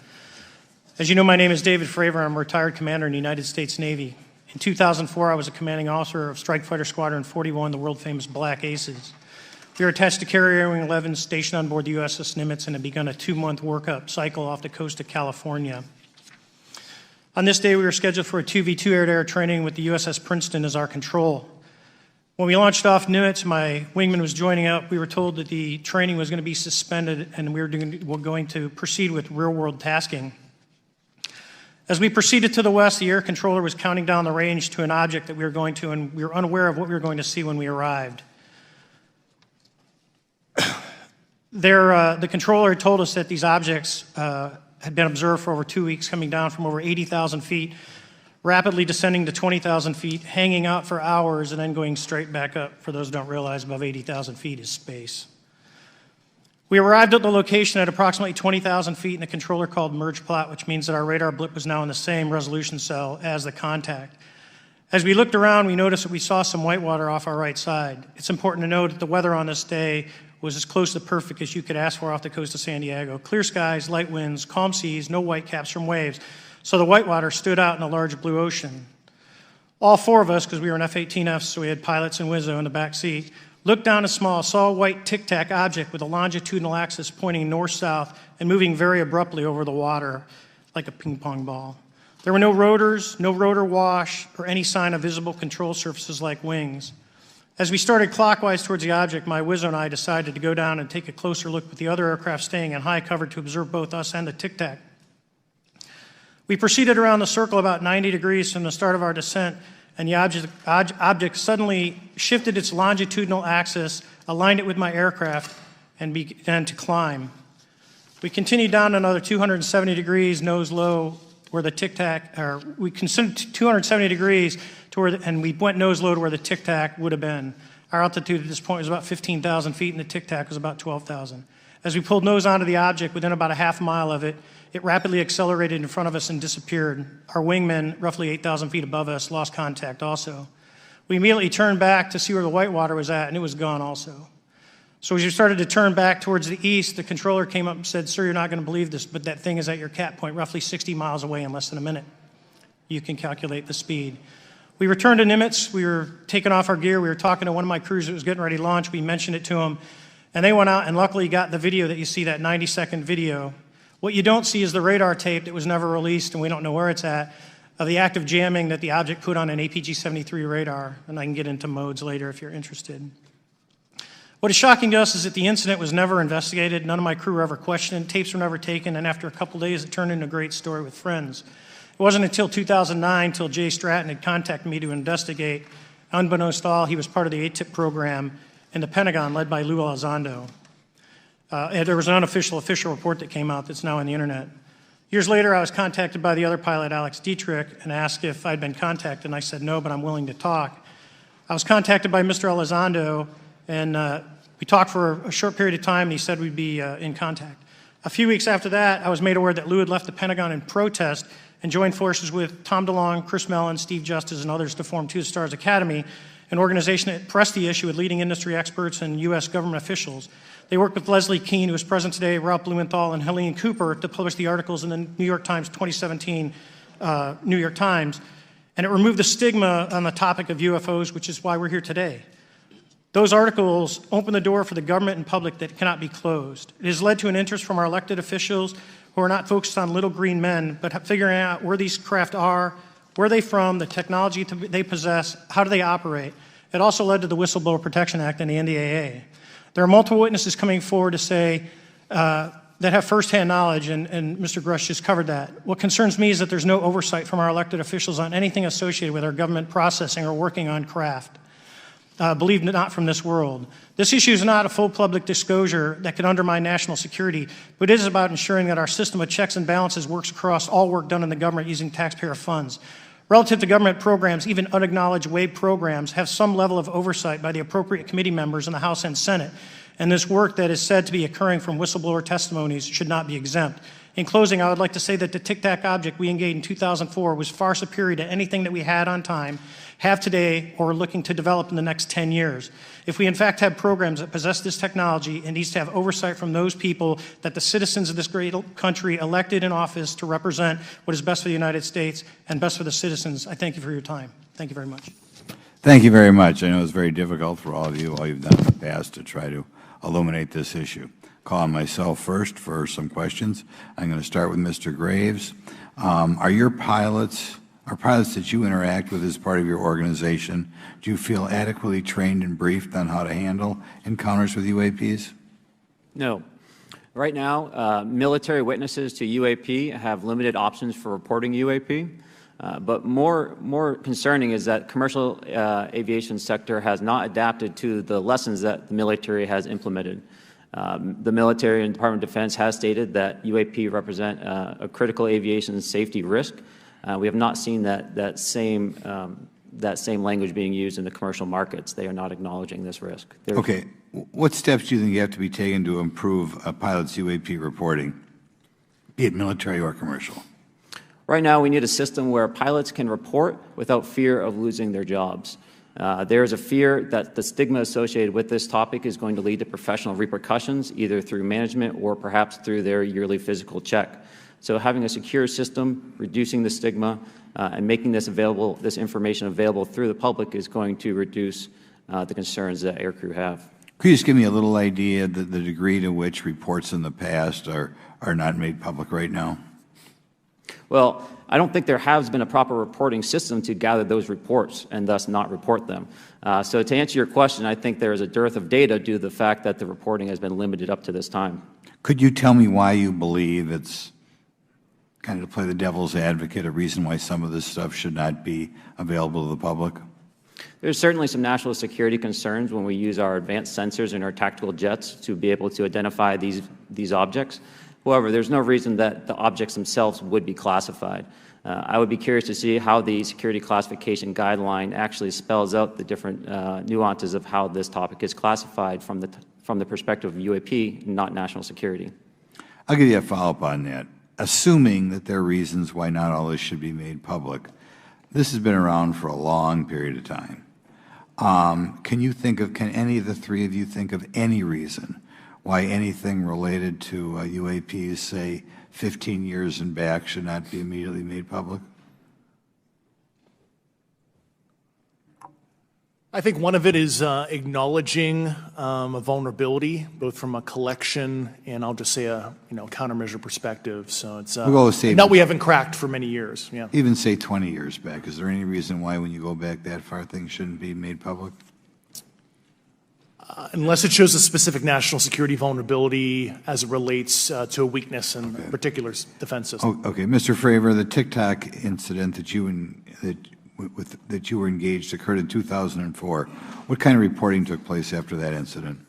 As you know, my name is David Fravor. I'm a retired commander in the United States Navy. In 2004, I was a commanding officer of Strike Fighter Squadron 41, the world-famous Black Aces. We were attached to Carrier Wing 11, stationed on board the USS Nimitz, and had begun a 2-month workup cycle off the coast of California. On this day, we were scheduled for a 2v2 air-to-air training with the USS Princeton as our control. When we launched off Nimitz, my wingman was joining up. We were told that the training was going to be suspended and we were going to proceed with real-world tasking. As we proceeded to the west, the air controller was counting down the range to an object that we were going to, and we were unaware of what we were going to see when we arrived. The controller had told us that these objects had been observed for over 2 weeks, coming down from over 80,000 feet, rapidly descending to 20,000 feet, hanging out for hours, and then going straight back up. For those who don't realize, above 80,000 feet is space. We arrived at the location at approximately 20,000 feet, and the controller called merge plot, which means that our radar blip was now in the same resolution cell as the contact. As we looked around, we noticed that we saw some whitewater off our right side. It's important to note that the weather on this day was as close to perfect as you could ask for off the coast of San Diego. Clear skies, light winds, calm seas, no whitecaps from waves. So the whitewater stood out in a large blue ocean. All four of us, because we were in F-18Fs, so we had pilots and Wizzo in the back seat, looked down and saw a white tic-tac object with a longitudinal axis pointing north-south and moving very abruptly over the water like a ping-pong ball. There were no rotors, no rotor wash, or any sign of visible control surfaces like wings. As we started clockwise towards the object, my Wizzo and I decided to go down and take a closer look with the other aircraft staying in high cover to observe both us and the tic-tac. We proceeded around the circle about 90 degrees from the start of our descent, and the object suddenly shifted its longitudinal axis, aligned it with my aircraft, and began to climb. We continued down another 270 degrees, nose low, where the tic-tac, or we considered 270 degrees to where, and we went nose low to where the tic-tac would have been. Our altitude at this point was about 15,000 feet, and the tic-tac was about 12,000. As we pulled nose onto the object, within about a half mile of it, it rapidly accelerated in front of us and disappeared. Our wingmen, roughly 8,000 feet above us, lost contact also. We immediately turned back to see where the whitewater was at, and it was gone also. So as we started to turn back towards the east, the controller came up and said, "Sir, you're not going to believe this, but that thing is at your cap point, roughly 60 miles away in less than a minute. You can calculate the speed." We returned to Nimitz. We were taking off our gear. We were talking to one of my crews that was getting ready to launch. We mentioned it to them, and they went out and luckily got the video that you see, that 90-second video. What you don't see is the radar tape that was never released, and we don't know where it's at, of the active jamming that the object put on an APG-73 radar, and I can get into modes later if you're interested. What is shocking to us is that the incident was never investigated. None of my crew were ever questioned. Tapes were never taken, and after a couple days, it turned into a great story with friends. It wasn't until 2009 until Jay Stratton had contacted me to investigate. Unbeknownst to all, he was part of the ATIP program in the Pentagon led by Lou Elizondo. There was an unofficial official report that came out that's now on the internet. Years later, I was contacted by the other pilot, Alex Dietrich, and asked if I'd been contacted, and I said no, but I'm willing to talk. I was contacted by Mr. Elizondo, and we talked for a short period of time, and he said we'd be in contact. A few weeks after that, I was made aware that Lou had left the Pentagon in protest and joined forces with Tom DeLonge, Chris Mellon, Steve Justice, and others to form Two Stars Academy, an organization that pressed the issue with leading industry experts and U.S. government officials. They worked with Leslie Kean, who is present today, Ralph Blumenthal, and Helene Cooper to publish the articles in the New York Times 2017 New York Times, and it removed the stigma on the topic of UFOs, which is why we're here today. Those articles open the door for the government and public that cannot be closed. It has led to an interest from our elected officials who are not focused on little green men, but figuring out where these craft are, where they're from, the technology they possess, how do they operate. It also led to the Whistleblower Protection Act and the NDAA. There are multiple witnesses coming forward to say that have firsthand knowledge, and Mr. Grusch just covered that. What concerns me is that there's no oversight from our elected officials on anything associated with our government processing or working on craft. Believe it not from this world. This issue is not a full public disclosure that could undermine national security, but it is about ensuring that our system of checks and balances works across all work done in the government using taxpayer funds. Relative to government programs, even unacknowledged WAVE programs have some level of oversight by the appropriate committee members in the House and Senate, and this work that is said to be occurring from whistleblower testimonies should not be exempt. In closing, I would like to say that the tic-tac object we engaged in 2004 was far superior to anything that we had on time, have today, or are looking to develop in the next 10 years. If we in fact have programs that possess this technology, it needs to have oversight from those people that the citizens of this great country elected in office to represent what is best for the United States and best for the citizens. I thank you for your time. Thank you very much. Thank you very much. I know it's very difficult for all of you, all you've done in the past to try to illuminate this issue. Call on myself first for some questions. I'm going to start with Mr. Graves. Are pilots that you interact with as part of your organization, do you feel adequately trained and briefed on how to handle encounters with UAPs? No. Right now, military witnesses to UAP have limited options for reporting UAP, but more concerning is that commercial aviation sector has not adapted to the lessons that the military has implemented. The military and Department of Defense has stated that UAP represent a critical aviation safety risk. We have not seen that same language being used in the commercial markets. They are not acknowledging this risk. Okay. What steps do you think you have to be taken to improve a pilot's UAP reporting, be it military or commercial? Right now, we need a system where pilots can report without fear of losing their jobs. There is a fear that the stigma associated with this topic is going to lead to professional repercussions, either through management or perhaps through their yearly physical check. So having a secure system, reducing the stigma, and making this information available through the public is going to reduce the concerns that aircrew have. Could you just give me a little idea of the degree to which reports in the past are not made public right now? Well, I don't think there has been a proper reporting system to gather those reports and thus not report them. So to answer your question, I think there is a dearth of data due to the fact that the reporting has been limited up to this time. Could you tell me why you believe it's, kind of to play the devil's advocate, a reason why some of this stuff should not be available to the public? There's certainly some national security concerns when we use our advanced sensors in our tactical jets to be able to identify these objects. However, there's no reason that the objects themselves would be classified. I would be curious to see how the security classification guideline actually spells out the different nuances of how this topic is classified from the perspective of UAP, not national security. I'll give you a follow-up on that. Assuming that there are reasons why not all this should be made public, this has been around for a long period of time. Can any of the three of you think of any reason why anything related to UAPs, say 15 years and back, should not be immediately made public? I think one of it is acknowledging a vulnerability, both from a collection and I'll just say a countermeasure perspective. So it's not we haven't cracked for many years. Yeah. Even say 20 years back. Is there any reason why, when you go back that far, things shouldn't be made public? Unless it shows a specific national security vulnerability as it relates to a weakness in a particular defense system. Okay, Mr. Fravor, the TikTok incident that you were engaged occurred in 2004. What kind of reporting took place after that incident?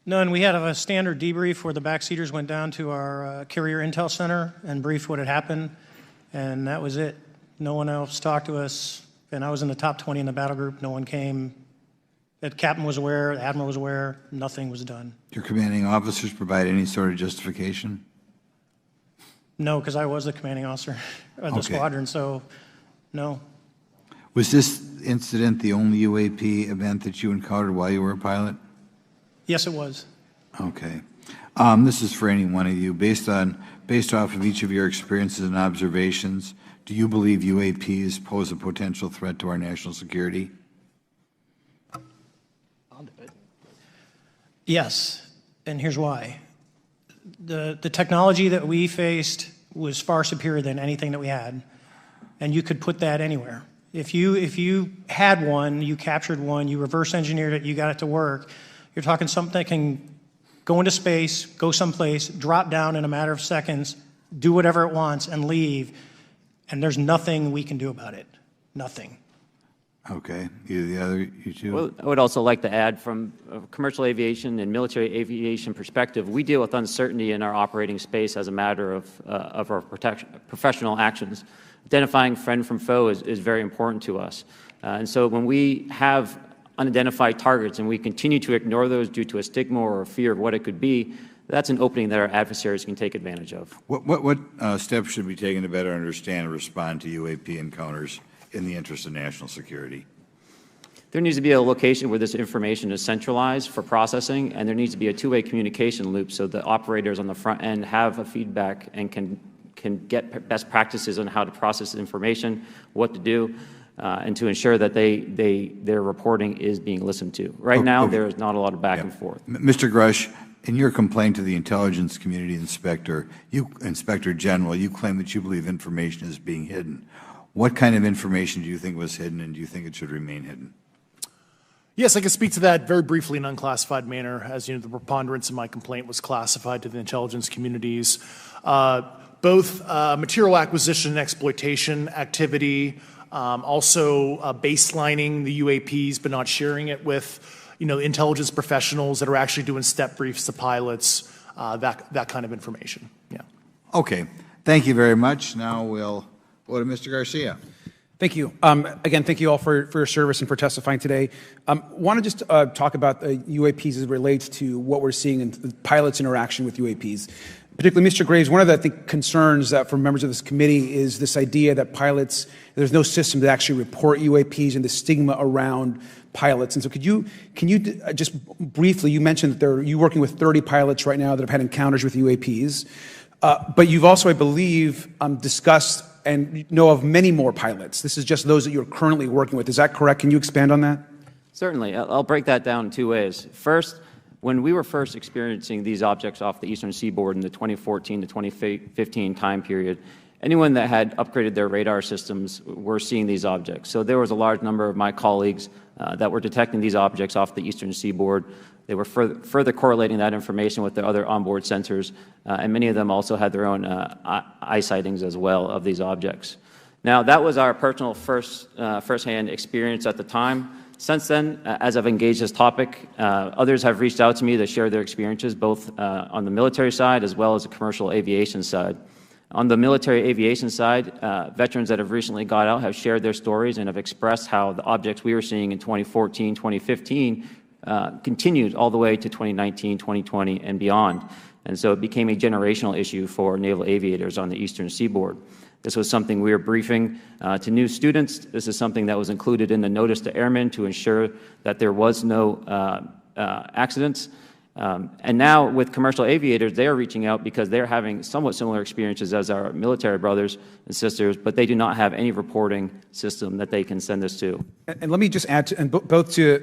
None. We had a standard debrief where the backseaters went down to our carrier intel center and briefed what had happened, and that was it. No one else talked to us, and I was in the top 20 in the battle group. No one came. The captain was aware, the admiral was aware, nothing was done. Your commanding officers provide any sort of justification? No, because I was the commanding officer of the squadron, so no. Was this incident the only UAP event that you encountered while you were a pilot? Yes, it was. Okay. This is for any one of you. Based off of each of your experiences and observations, do you believe UAPs pose a potential threat to our national security? Yes, and here's why. The technology that we faced was far superior than anything that we had, and you could put that anywhere. If you had one, you captured one, you reverse engineered it, you got it to work, you're talking something that can go into space, go someplace, drop down in a matter of seconds, do whatever it wants, and leave, and there's nothing we can do about it. Nothing. Okay. You two? Well, I would also like to add, from a commercial aviation and military aviation perspective, we deal with uncertainty in our operating space as a matter of our professional actions. Identifying friend from foe is very important to us. And so when we have unidentified targets and we continue to ignore those due to a stigma or a fear of what it could be, that's an opening that our adversaries can take advantage of. What steps should be taken to better understand and respond to UAP encounters in the interest of national security? There needs to be a location where this information is centralized for processing, and there needs to be a two-way communication loop so that operators on the front end have a feedback and can get best practices on how to process information, what to do, and to ensure that their reporting is being listened to. Right now, there is not a lot of back and forth. Mr. Grusch, in your complaint to the Intelligence Community Inspector General, you claim that you believe information is being hidden. What kind of information do you think was hidden, and do you think it should remain hidden? Yes, I can speak to that very briefly in an unclassified manner. As you know, the preponderance of my complaint was classified to the intelligence communities. Both material acquisition and exploitation activity, also baselining the UAPs but not sharing it with intelligence professionals that are actually doing step briefs to pilots, that kind of information. Yeah. Okay. Thank you very much. Now we'll go to Mr. Garcia. Thank you. Again, thank you all for your service and for testifying today. Want to just talk about UAPs as it relates to what we're seeing in the pilots' interaction with UAPs. Particularly, Mr. Graves, one of the I think, concerns for members of this committee is this idea that pilots, there's no system to actually report UAPs and the stigma around pilots. And so can you just briefly, you mentioned that you're working with 30 pilots right now that have had encounters with UAPs, but you've also, I believe, discussed and know of many more pilots. This is just those that you're currently working with. Is that correct? Can you expand on that? Certainly. I'll break that down in two ways. First, when we were first experiencing these objects off the eastern seaboard in the 2014 to 2015 time period, anyone that had upgraded their radar systems were seeing these objects. So there was a large number of my colleagues that were detecting these objects off the eastern seaboard. They were further correlating that information with their other onboard sensors, and many of them also had their own eye sightings as well of these objects. Now, that was our personal firsthand experience at the time. Since then, as I've engaged this topic, others have reached out to me to share their experiences, both on the military side as well as the commercial aviation side. On the military aviation side, veterans that have recently got out have shared their stories and have expressed how the objects we were seeing in 2014, 2015 continued all the way to 2019, 2020, and beyond. And so it became a generational issue for naval aviators on the eastern seaboard. This was something we were briefing to new students. This is something that was included in the notice to airmen to ensure that there was no accidents. And now with commercial aviators, they are reaching out because they're having somewhat similar experiences as our military brothers and sisters, but they do not have any reporting system that they can send us to. And let me just add, both to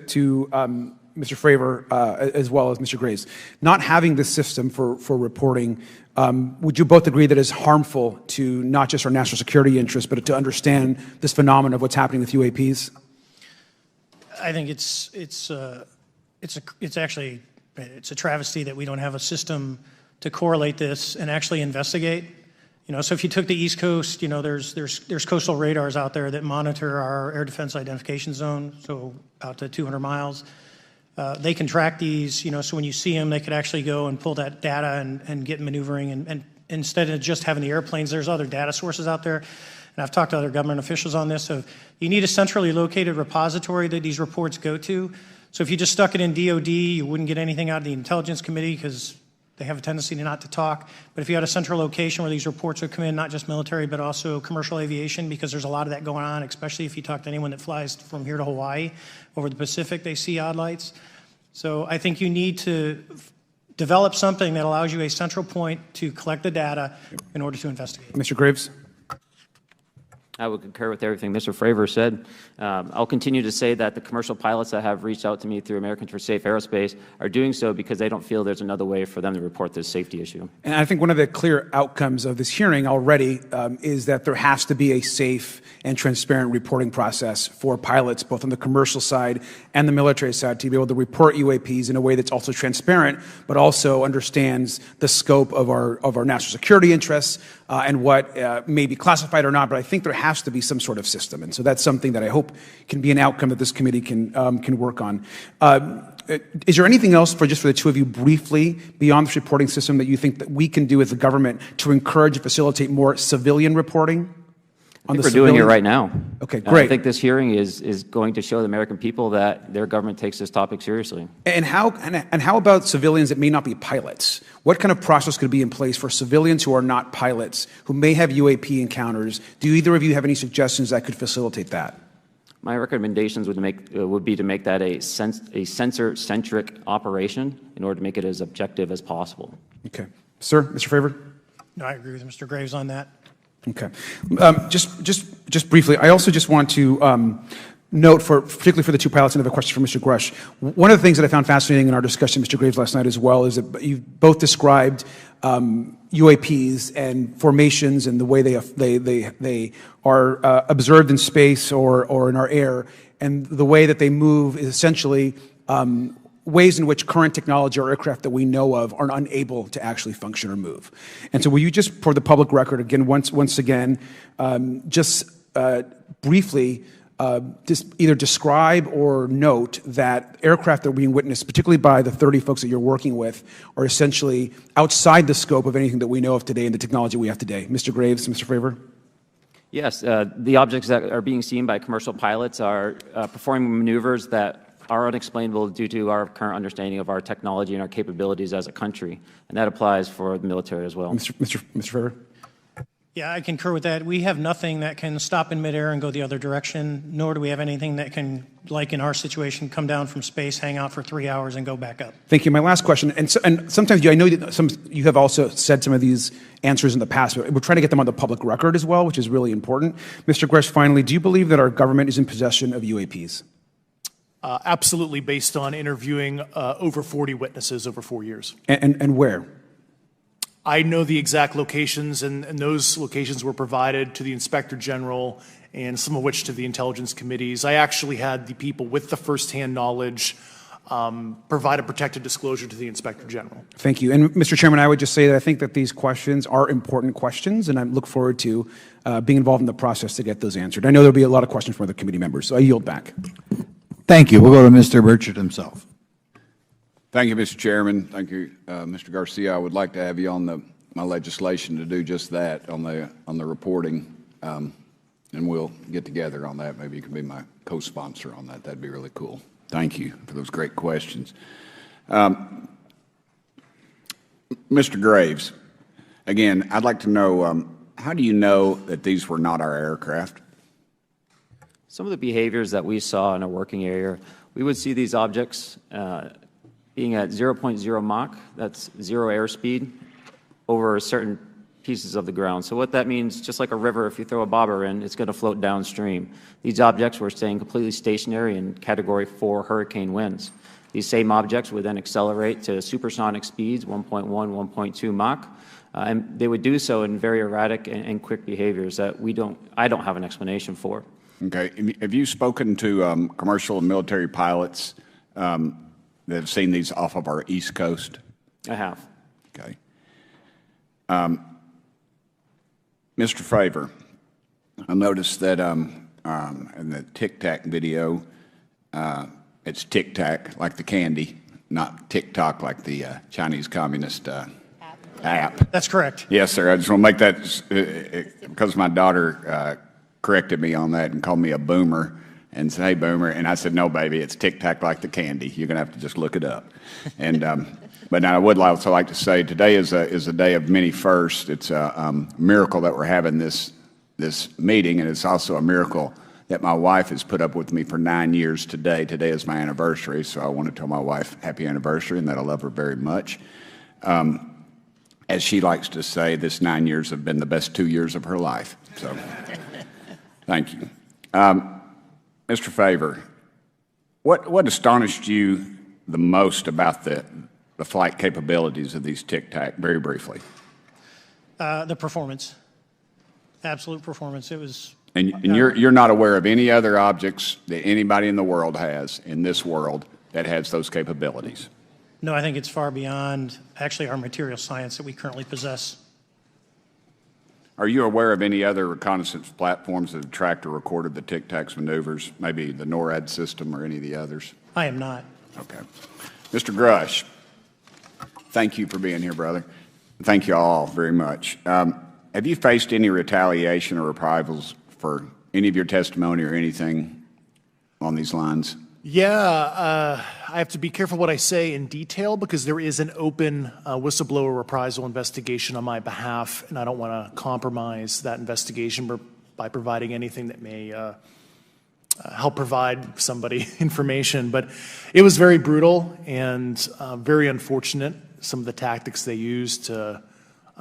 Mr. Fravor as well as Mr. Graves, not having this system for reporting, would you both agree that it's harmful to not just our national security interests, but to understand this phenomenon of what's happening with UAPs? I think it's actually a travesty that we don't have a system to correlate this and actually investigate. So if you took the East Coast, there's coastal radars out there that monitor our air defense identification zone, so out to 200 miles. They can track these, so when you see them, they could actually go and pull that data and get maneuvering. And instead of just having the airplanes, there's other data sources out there. And I've talked to other government officials on this. So you need a centrally located repository that these reports go to. So if you just stuck it in DOD, you wouldn't get anything out of the Intelligence Committee because they have a tendency to not to talk. But if you had a central location where these reports would come in, not just military, but also commercial aviation, because there's a lot of that going on, especially if you talk to anyone that flies from here to Hawaii, over the Pacific, they see odd lights. So I think you need to develop something that allows you a central point to collect the data in order to investigate. Mr. Graves? I would concur with everything Mr. Fravor said. I'll continue to say that the commercial pilots that have reached out to me through Americans for Safe Aerospace are doing so because they don't feel there's another way for them to report this safety issue. And I think one of the clear outcomes of this hearing already is that there has to be a safe and transparent reporting process for pilots, both on the commercial side and the military side, to be able to report UAPs in a way that's also transparent, but also understands the scope of our national security interests and what may be classified or not. But I think there has to be some sort of system. And so that's something that I hope can be an outcome that this committee can work on. Is there anything else for the two of you briefly beyond this reporting system that you think that we can do as a government to encourage and facilitate more civilian reporting? I think we're doing it right now. Okay, great. I think this hearing is going to show the American people that their government takes this topic seriously. And how about civilians that may not be pilots? What kind of process could be in place for civilians who are not pilots, who may have UAP encounters? Do either of you have any suggestions that could facilitate that? My recommendations would be to make that a sensor-centric operation in order to make it as objective as possible. Okay. Sir, Mr. Fravor? No, I agree with Mr. Graves on that. Okay. Just briefly, I also just want to note, particularly for the two pilots, and I have a question for Mr. Grusch. One of the things that I found fascinating in our discussion, Mr. Graves, last night as well, is that you both described UAPs and formations and the way they are observed in space or in our air, and the way that they move is essentially ways in which current technology or aircraft that we know of are unable to actually function or move. And so will you just, for the public record, again, once again, just briefly either describe or note that aircraft that are being witnessed, particularly by the 30 folks that you're working with, are essentially outside the scope of anything that we know of today and the technology we have today. Mr. Graves, Mr. Fravor? Yes, the objects that are being seen by commercial pilots are performing maneuvers that are unexplainable due to our current understanding of our technology and our capabilities as a country, and that applies for the military as well. Mr. Fravor? Yeah, I concur with that. We have nothing that can stop in midair and go the other direction, nor do we have anything that can, like in our situation, come down from space, hang out for 3 hours, and go back up. Thank you. My last question, and sometimes I know that you have also said some of these answers in the past, but we're trying to get them on the public record as well, which is really important. Mr. Grusch, finally, do you believe that our government is in possession of UAPs? Absolutely, based on interviewing over 40 witnesses over 4 years. And where? I know the exact locations, and those locations were provided to the Inspector General and some of which to the intelligence committees. I actually had the people with the firsthand knowledge provide a protected disclosure to the Inspector General. Thank you. And Mr. Chairman, I would just say that I think that these questions are important questions, and I look forward to being involved in the process to get those answered. I know there'll be a lot of questions from other committee members, so I yield back. Thank you. We'll go to Mr. Burchett himself. Thank you, Mr. Chairman. Thank you, Mr. Garcia. I would like to have you on my legislation to do just that on the reporting, and we'll get together on that. Maybe you can be my co-sponsor on that. That'd be really cool. Thank you for those great questions. Mr. Graves, again, I'd like to know, how do you know that these were not our aircraft? Some of the behaviors that we saw in a working area, we would see these objects being at 0.0 Mach, that's 0 airspeed, over certain pieces of the ground. So what that means, just like a river, if you throw a bobber in, it's going to float downstream. These objects were staying completely stationary in Category 4 hurricane winds. These same objects would then accelerate to supersonic speeds, 1.1, 1.2 Mach, and they would do so in very erratic and quick behaviors that I don't have an explanation for. Okay. Have you spoken to commercial and military pilots that have seen these off of our East Coast? I have. Okay. Mr. Fravor, I noticed that in the Tic Tac video, it's Tic Tac like the candy, not TikTok like the Chinese Communist app. That's correct. Yes, sir. I just want to make that because my daughter corrected me on that and called me a boomer and said, "Hey, boomer," and I said, "No, baby, it's Tic Tac like the candy. You're going to have to just look it up." And but now I would also like to say today is a day of many firsts. It's a miracle that we're having this meeting, and it's also a miracle that my wife has put up with me for 9 years today. Today is my anniversary, so I want to tell my wife happy anniversary and that I love her very much. As she likes to say, this 9 years have been the best 2 years of her life. So thank you. Mr. Fravor, what astonished you the most about the flight capabilities of these Tic Tac, very briefly? The performance, absolute performance. It was. And you're not aware of any other objects that anybody in the world has, in this world, that has those capabilities? No, I think it's far beyond actually our material science that we currently possess. Are you aware of any other reconnaissance platforms that have tracked or recorded the Tic Tac's maneuvers, maybe the NORAD system or any of the others? I am not. Okay. Mr. Grusch, thank you for being here, brother. Thank you all very much. Have you faced any retaliation or reprisals for any of your testimony or anything on these lines? Yeah, I have to be careful what I say in detail because there is an open whistleblower reprisal investigation on my behalf, and I don't want to compromise that investigation by providing anything that may help provide somebody information. But it was very brutal and very unfortunate, some of the tactics they used to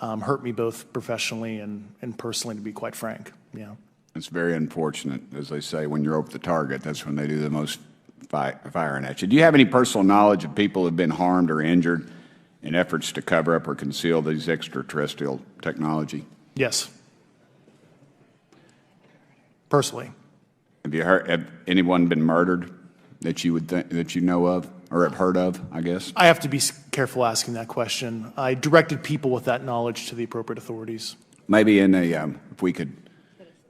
hurt me both professionally and personally, to be quite frank. Yeah. It's very unfortunate. As they say, when you're over the target, that's when they do the most firing at you. Do you have any personal knowledge of people who have been harmed or injured in efforts to cover up or conceal these extraterrestrial technology? Yes. Personally. Have anyone been murdered that you would that you know of or have heard of, I guess? I have to be careful asking that question. I directed people with that knowledge to the appropriate authorities. Maybe in a if we could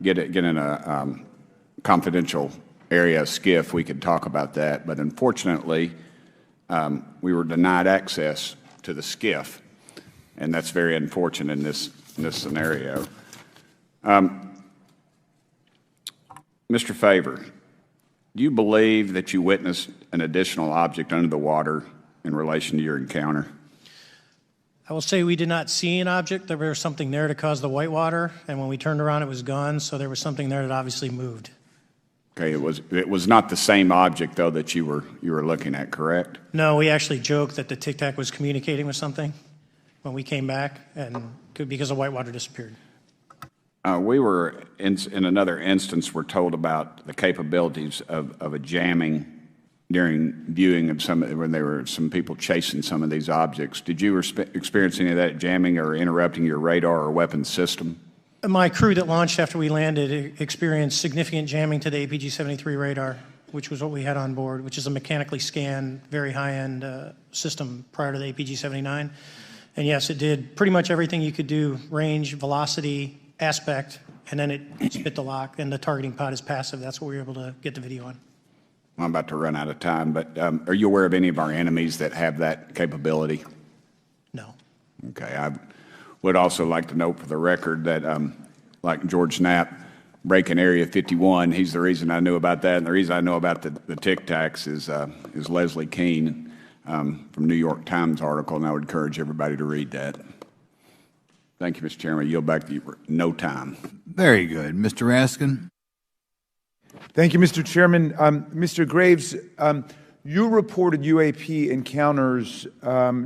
get in a confidential area, SCIF, we could talk about that. But unfortunately, we were denied access to the SCIF, and that's very unfortunate in this scenario. Mr. Fravor, do you believe that you witnessed an additional object under the water in relation to your encounter? I will say we did not see an object. There was something there to cause the whitewater, and when we turned around, it was gone, so there was something there that obviously moved. Okay, it was not the same object, though, that you were looking at, correct? No, we actually joked that the Tic Tac was communicating with something when we came back, and because the whitewater disappeared. We were, in another instance, we're told about the capabilities of a jamming during viewing of when there were some people chasing some of these objects. Did you experience any of that jamming or interrupting your radar or weapons system? My crew that launched after we landed experienced significant jamming to the APG-73 radar, which was what we had on board, which is a mechanically scanned, very high-end system prior to the APG-79. And yes, it did pretty much everything you could do, range, velocity, aspect, and then it spit the lock, and the targeting pod is passive. That's what we were able to get the video on. I'm about to run out of time, but are you aware of any of our enemies that have that capability? No. Okay. I would also like to note for the record that, like George Knapp, breaking Area 51, he's the reason I knew about that, and the reason I know about the Tic Tacs is Leslie Keene from New York Times article, and I would encourage everybody to read that. Thank you, Mr. Chairman. I yield back to you. No time. Very good. Mr. Raskin? Thank you, Mr. Chairman. Mr. Graves, you reported UAP encounters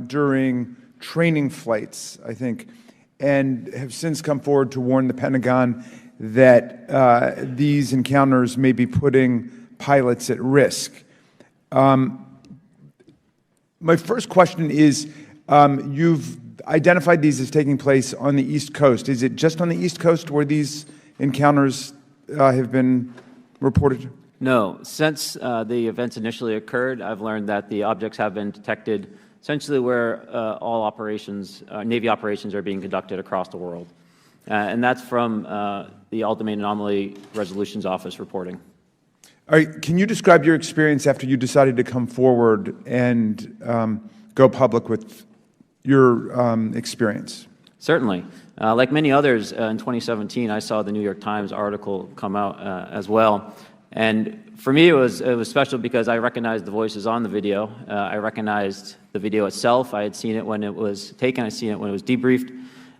during training flights, I think, and have since come forward to warn the Pentagon that these encounters may be putting pilots at risk. My first question is, you've identified these as taking place on the East Coast. Is it just on the East Coast where these encounters have been reported? No. Since the events initially occurred, I've learned that the objects have been detected essentially where all operations, Navy operations are being conducted across the world. And that's from the Ultimate Anomaly Resolutions Office reporting. All right. Can you describe your experience after you decided to come forward and go public with your experience? Certainly. Like many others, in 2017, I saw the New York Times article come out as well. And for me, it was special because I recognized the voices on the video. I recognized the video itself. I had seen it when it was taken. I'd seen it when it was debriefed.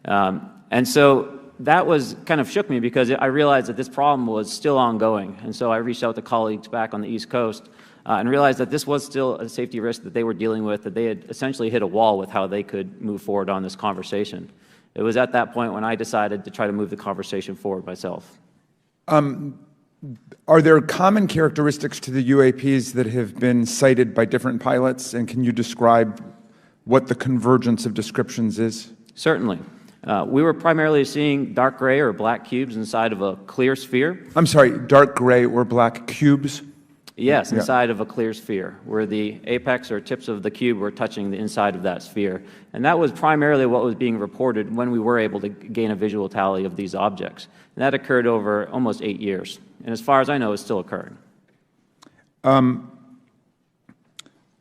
And so that was kind of shook me because I realized that this problem was still ongoing. And so I reached out to colleagues back on the East Coast and realized that this was still a safety risk that they were dealing with, that they had essentially hit a wall with how they could move forward on this conversation. It was at that point when I decided to try to move the conversation forward myself. Are there common characteristics to the UAPs that have been cited by different pilots, and can you describe what the convergence of descriptions is? Certainly. We were primarily seeing dark gray or black cubes inside of a clear sphere. I'm sorry, dark gray or black cubes? Yes, inside of a clear sphere, where the apex or tips of the cube were touching the inside of that sphere. And that was primarily what was being reported when we were able to gain a visual tally of these objects. And that occurred over almost 8 years. And as far as I know, it's still occurring.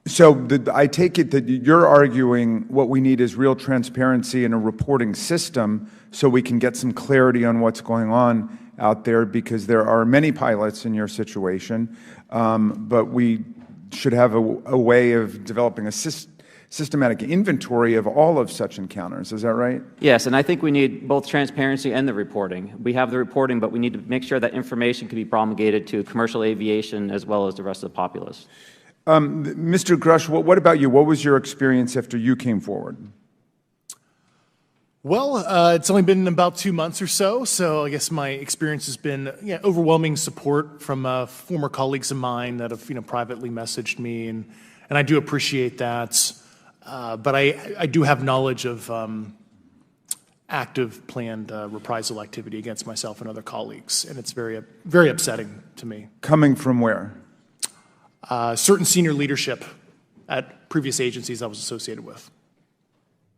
So I take it that you're arguing what we need is real transparency in a reporting system so we can get some clarity on what's going on out there, because there are many pilots in your situation, but we should have a way of developing a systematic inventory of all of such encounters. Is that right? Yes, and I think we need both transparency and the reporting. We have the reporting, but we need to make sure that information can be promulgated to commercial aviation as well as the rest of the populace. Mr. Grusch, what about you? What was your experience after you came forward? Well, it's only been about 2 months or so, so I guess my experience has been overwhelming support from former colleagues of mine that have privately messaged me, and I do appreciate that. But I do have knowledge of active planned reprisal activity against myself and other colleagues, and it's very, very upsetting to me. Coming from where? Certain senior leadership at previous agencies I was associated with.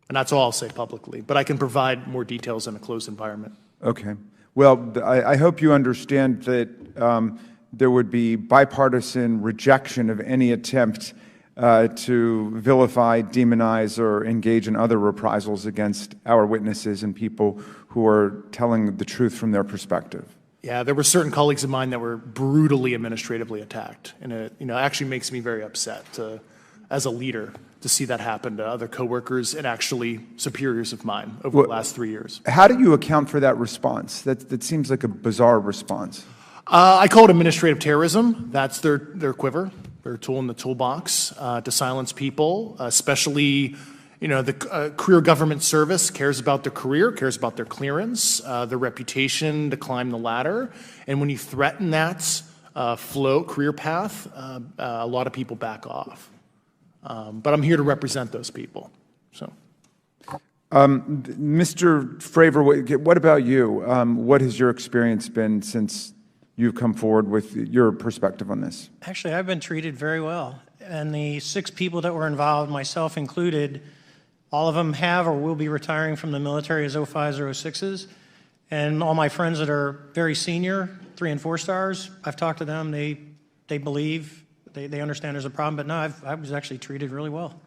And that's all I'll say publicly, but I can provide more details in a closed environment. Okay. Well, I hope you understand that there would be bipartisan rejection of any attempt to vilify, demonize, or engage in other reprisals against our witnesses and people who are telling the truth from their perspective. Yeah, there were certain colleagues of mine that were brutally administratively attacked, and it actually makes me very upset as a leader to see that happen to other coworkers and actually superiors of mine over the last 3 years. How do you account for that response? That seems like a bizarre response. I call it administrative terrorism. That's their quiver, their tool in the toolbox to silence people, especially the career government service cares about their career, cares about their clearance, their reputation to climb the ladder. And when you threaten that career path, a lot of people back off. But I'm here to represent those people. So, Mr. Fravor, what about you? What has your experience been since you've come forward with your perspective on this? Actually, I've been treated very well. And the 6 people that were involved, myself included, all of them have or will be retiring from the military as 05s or 06s. And all my friends that are very senior, 3 and 4 stars, I've talked to them. They believe, they understand there's a problem. But no, I was actually treated really well.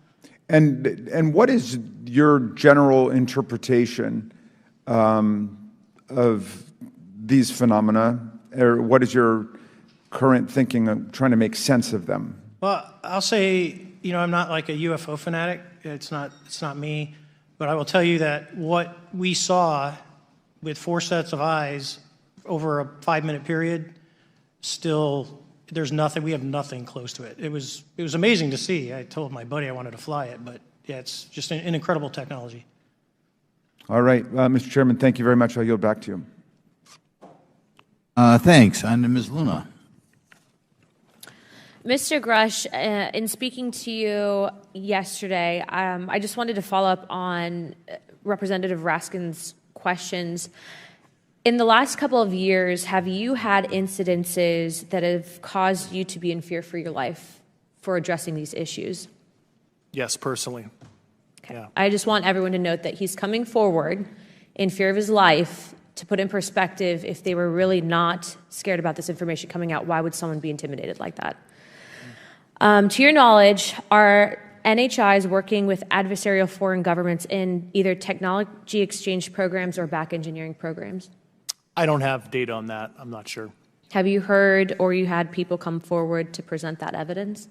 And what is your general interpretation of these phenomena? Or what is your current thinking of trying to make sense of them? Well, I'll say, I'm not like a UFO fanatic. It's not me. But I will tell you that what we saw with 4 sets of eyes over a 5-minute period, still, there's nothing, we have nothing close to it. It was amazing to see. I told my buddy I wanted to fly it, but yeah, it's just an incredible technology. All right, Mr. Chairman, thank you very much. I'll yield back to you. Thanks. And Ms. Luna. Mr. Grusch, in speaking to you yesterday, I just wanted to follow up on Representative Raskin's questions. In the last couple of years, have you had incidences that have caused you to be in fear for your life for addressing these issues? Yes, personally. Okay. Yeah. I just want everyone to note that he's coming forward in fear of his life. To put in perspective, if they were really not scared about this information coming out, why would someone be intimidated like that? To your knowledge, are NHIs working with adversarial foreign governments in either technology exchange programs or back engineering programs? I don't have data on that. I'm not sure. Have you heard or you had people come forward to present that evidence?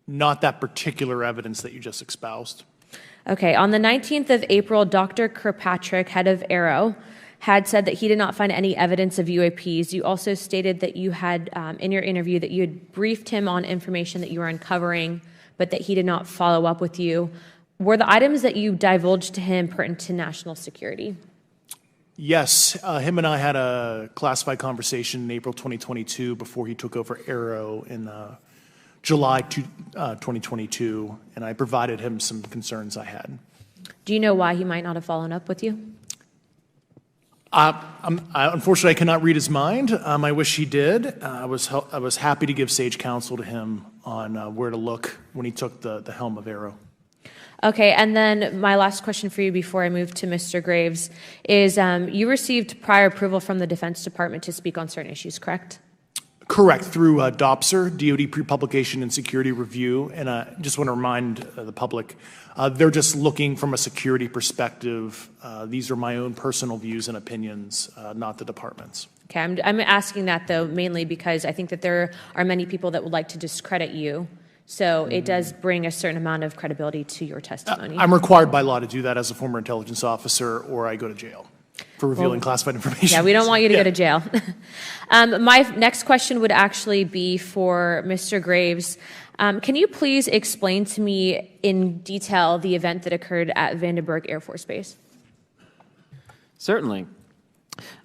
Not that particular evidence that you just espoused. Okay. On the 19th of April, Dr. Kirkpatrick, head of Aero, had said that he did not find any evidence of UAPs. You also stated that you had, in your interview, that you had briefed him on information that you were uncovering, but that he did not follow up with you. Were the items that you divulged to him pertinent to national security? Yes. Him and I had a classified conversation in April 2022 before he took over Aero in July 2022, and I provided him some concerns I had. Do you know why he might not have followed up with you? Unfortunately, I cannot read his mind. I wish he did. I was happy to give sage counsel to him on where to look when he took the helm of Aero. Okay, and then my last question for you before I move to Mr. Graves is you received prior approval from the Defense Department to speak on certain issues, correct? Correct, through DOPSR, DoD Pre-Publication and Security Review, and I just want to remind the public, they're just looking from a security perspective. These are my own personal views and opinions, not the department's. Okay, I'm asking that, though, mainly because I think that there are many people that would like to discredit you, so it does bring a certain amount of credibility to your testimony. I'm required by law to do that as a former intelligence officer, or I go to jail for revealing classified information. Yeah, we don't want you to go to jail. My next question would actually be for Mr. Graves. Can you please explain to me in detail the event that occurred at Vandenberg Air Force Base? Certainly.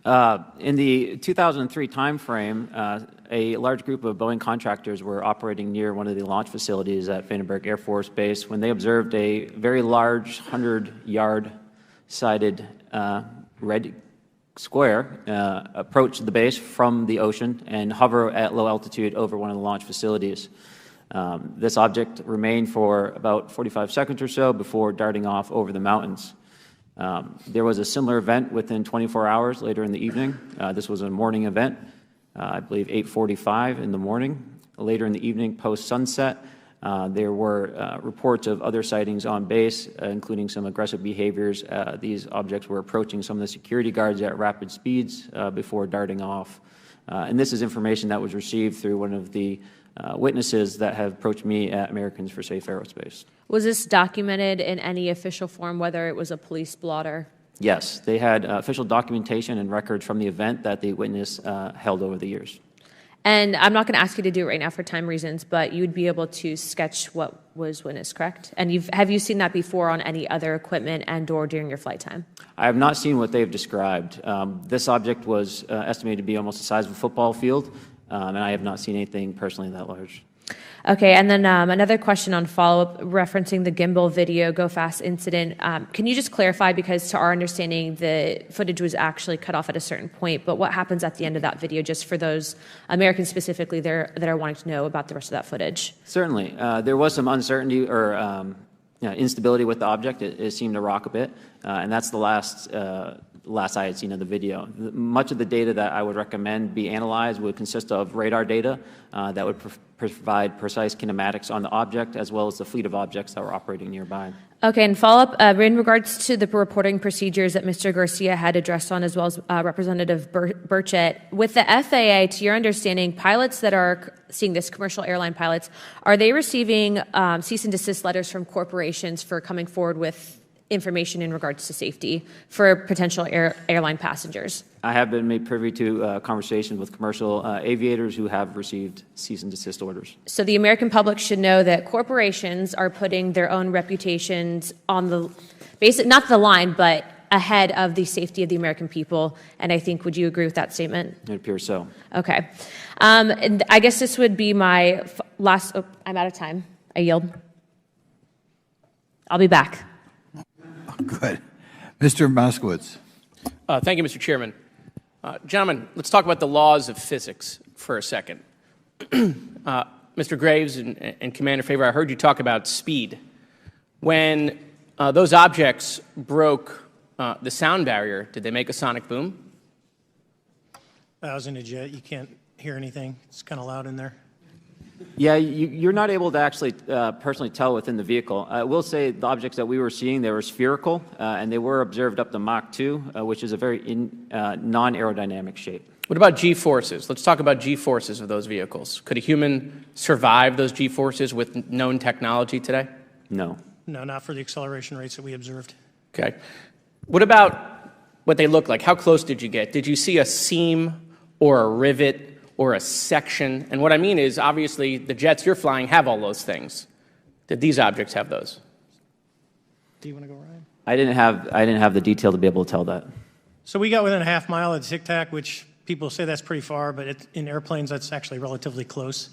In the 2003 timeframe, a large group of Boeing contractors were operating near one of the launch facilities at Vandenberg Air Force Base when they observed a very large 100-yard sided red square approach the base from the ocean and hover at low altitude over one of the launch facilities. This object remained for about 45 seconds or so before darting off over the mountains. There was a similar event within 24 hours later in the evening. This was a morning event, I believe 8:45 in the morning. Later in the evening, post-sunset, there were reports of other sightings on base, including some aggressive behaviors. These objects were approaching some of the security guards at rapid speeds before darting off. And this is information that was received through one of the witnesses that have approached me at Americans for Safe Aerospace. Was this documented in any official form, whether it was a police blotter? Yes, they had official documentation and records from the event that the witness held over the years. And I'm not going to ask you to do it right now for time reasons, but you'd be able to sketch what was witnessed, correct? And have you seen that before on any other equipment and or during your flight time? I have not seen what they've described. This object was estimated to be almost the size of a football field, and I have not seen anything personally that large. Okay, and then another question on follow-up referencing the gimbal video Go Fast incident. Can you just clarify, because to our understanding, the footage was actually cut off at a certain point, but what happens at the end of that video, just for those Americans specifically that are wanting to know about the rest of that footage? Certainly. There was some uncertainty or instability with the object. It seemed to rock a bit, and that's the last I had seen of the video. Much of the data that I would recommend be analyzed would consist of radar data that would provide precise kinematics on the object, as well as the fleet of objects that were operating nearby. Okay, and follow-up, in regards to the reporting procedures that Mr. Garcia had addressed on, as well as Representative Burchett, with the FAA, to your understanding, pilots that are seeing this, commercial airline pilots, are they receiving cease and desist letters from corporations for coming forward with information in regards to safety for potential airline passengers? I have been made privy to conversations with commercial aviators who have received cease and desist orders. So the American public should know that corporations are putting their own reputations on the not the line, but ahead of the safety of the American people. And I think, would you agree with that statement? It appears so. Okay. And I guess this would be my last, I'm out of time. I yield. I'll be back. Good. Mr. Moskowitz. Thank you, Mr. Chairman. Gentlemen, let's talk about the laws of physics for a second. Mr. Graves and Commander Fravor, I heard you talk about speed. When those objects broke the sound barrier, did they make a sonic boom? I was in a jet. You can't hear anything. It's kind of loud in there. Yeah, you're not able to actually personally tell within the vehicle. I will say the objects that we were seeing, they were spherical, and they were observed up to Mach 2, which is a very non-aerodynamic shape. What about G-forces? Let's talk about G-forces of those vehicles. Could a human survive those G-forces with known technology today? No. No, not for the acceleration rates that we observed. Okay. What about what they look like? How close did you get? Did you see a seam or a rivet or a section? And what I mean is, obviously, the jets you're flying have all those things. Did these objects have those? Do you want to go, Ryan? I didn't have the detail to be able to tell that. So we got within a half mile of Tic Tac, which people say that's pretty far, but in airplanes, that's actually relatively close.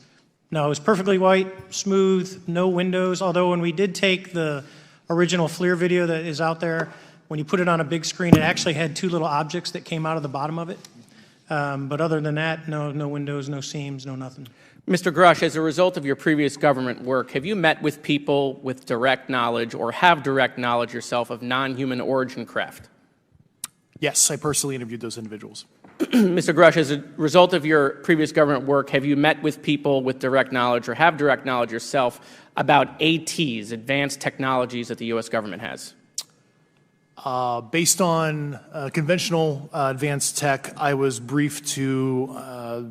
No, it was perfectly white, smooth, no windows, although when we did take the original FLIR video that is out there, when you put it on a big screen, it actually had two little objects that came out of the bottom of it. But other than that, no windows, no seams, no nothing. Mr. Grusch, as a result of your previous government work, have you met with people with direct knowledge or have direct knowledge yourself of non-human origin craft? Yes, I personally interviewed those individuals. Mr. Grusch, as a result of your previous government work, have you met with people with direct knowledge or have direct knowledge yourself about ATs, advanced technologies that the U.S. government has? Based on conventional advanced tech, I was briefed to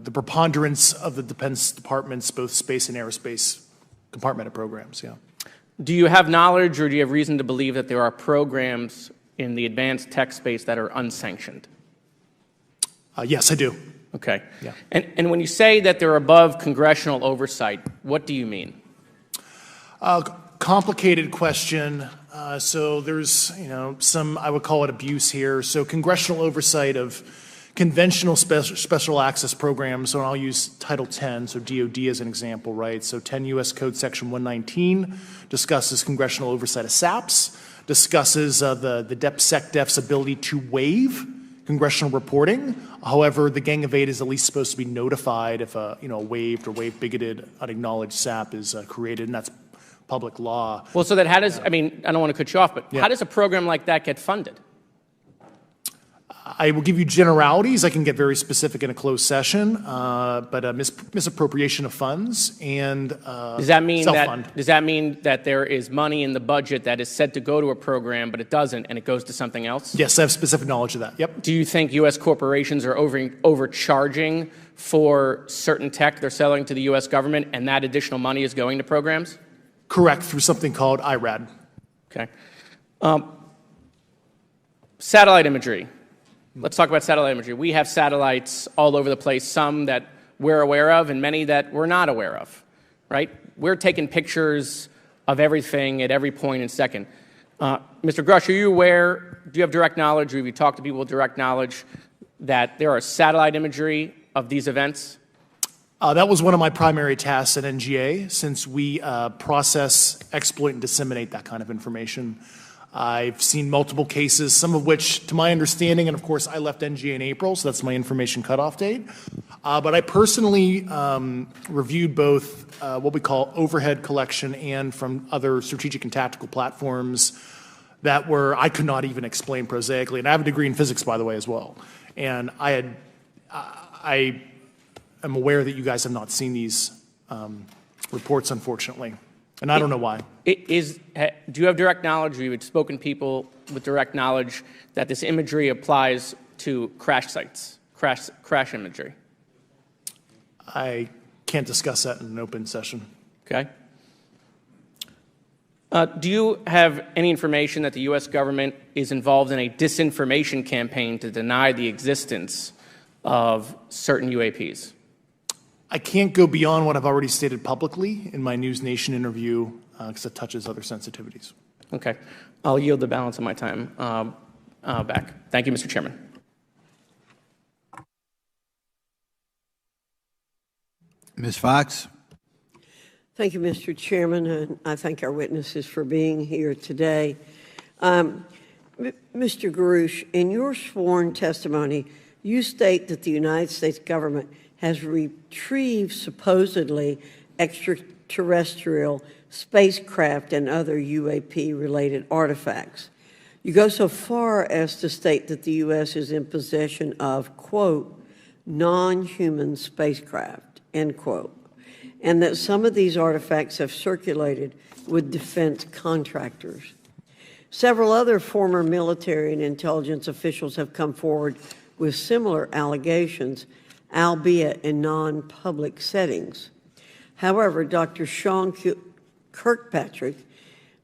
the preponderance of the Defense Department's both space and aerospace compartmented programs, yeah. Do you have knowledge or do you have reason to believe that there are programs in the advanced tech space that are unsanctioned? Yes, I do. Okay. Yeah. And when you say that they're above congressional oversight, what do you mean? Complicated question. So there's, some, I would call it abuse here. So congressional oversight of conventional special access programs, so I'll use Title 10, so DOD as an example, right? So 10 U.S. Code Section 119 discusses congressional oversight of SAPs, discusses the DepSecDef's ability to waive congressional reporting. However, the Gang of Eight is at least supposed to be notified if a waived or waive bigoted unacknowledged SAP is created, and that's public law. Well, so that how does, I don't want to cut you off, but how does a program like that get funded? I will give you generalities. I can get very specific in a closed session, but misappropriation of funds and does that mean self-fund. does that mean that there is money in the budget that is said to go to a program, but it doesn't, and it goes to something else? Yes, I have specific knowledge of that. Yep. Do you think U.S. corporations are overcharging for certain tech they're selling to the U.S. government, and that additional money is going to programs? Correct, through something called IRAD. Okay. Satellite imagery. Let's talk about satellite imagery. We have satellites all over the place, some that we're aware of and many that we're not aware of, right? We're taking pictures of everything at every point and second. Mr. Grusch, are you aware, do you have direct knowledge, or have you talked to people with direct knowledge that there are satellite imagery of these events? That was one of my primary tasks at NGA, since we process, exploit, and disseminate that kind of information. I've seen multiple cases, some of which, to my understanding, and of course I left NGA in April, so that's my information cutoff date. But I personally reviewed both what we call overhead collection and from other strategic and tactical platforms that I could not even explain prosaically. And I have a degree in physics, by the way, as well. And I am aware that you guys have not seen these reports, unfortunately. And I don't know why. Do you have direct knowledge, or you've spoken to people with direct knowledge that this imagery applies to crash sites, crash imagery? I can't discuss that in an open session. Okay. Do you have any information that the U.S. government is involved in a disinformation campaign to deny the existence of certain UAPs? I can't go beyond what I've already stated publicly in my News Nation interview because it touches other sensitivities. Okay. I'll yield the balance of my time back. Thank you, Mr. Chairman. Ms. Fox. Thank you, Mr. Chairman, and I thank our witnesses for being here today. Mr. Grusch, in your sworn testimony, you state that the United States government has retrieved supposedly extraterrestrial spacecraft and other UAP-related artifacts. You go so far as to state that the U.S. is in possession of, quote, non-human spacecraft, end quote, and that some of these artifacts have circulated with defense contractors. Several other former military and intelligence officials have come forward with similar allegations, albeit in non-public settings. However, Dr. Sean Kirkpatrick,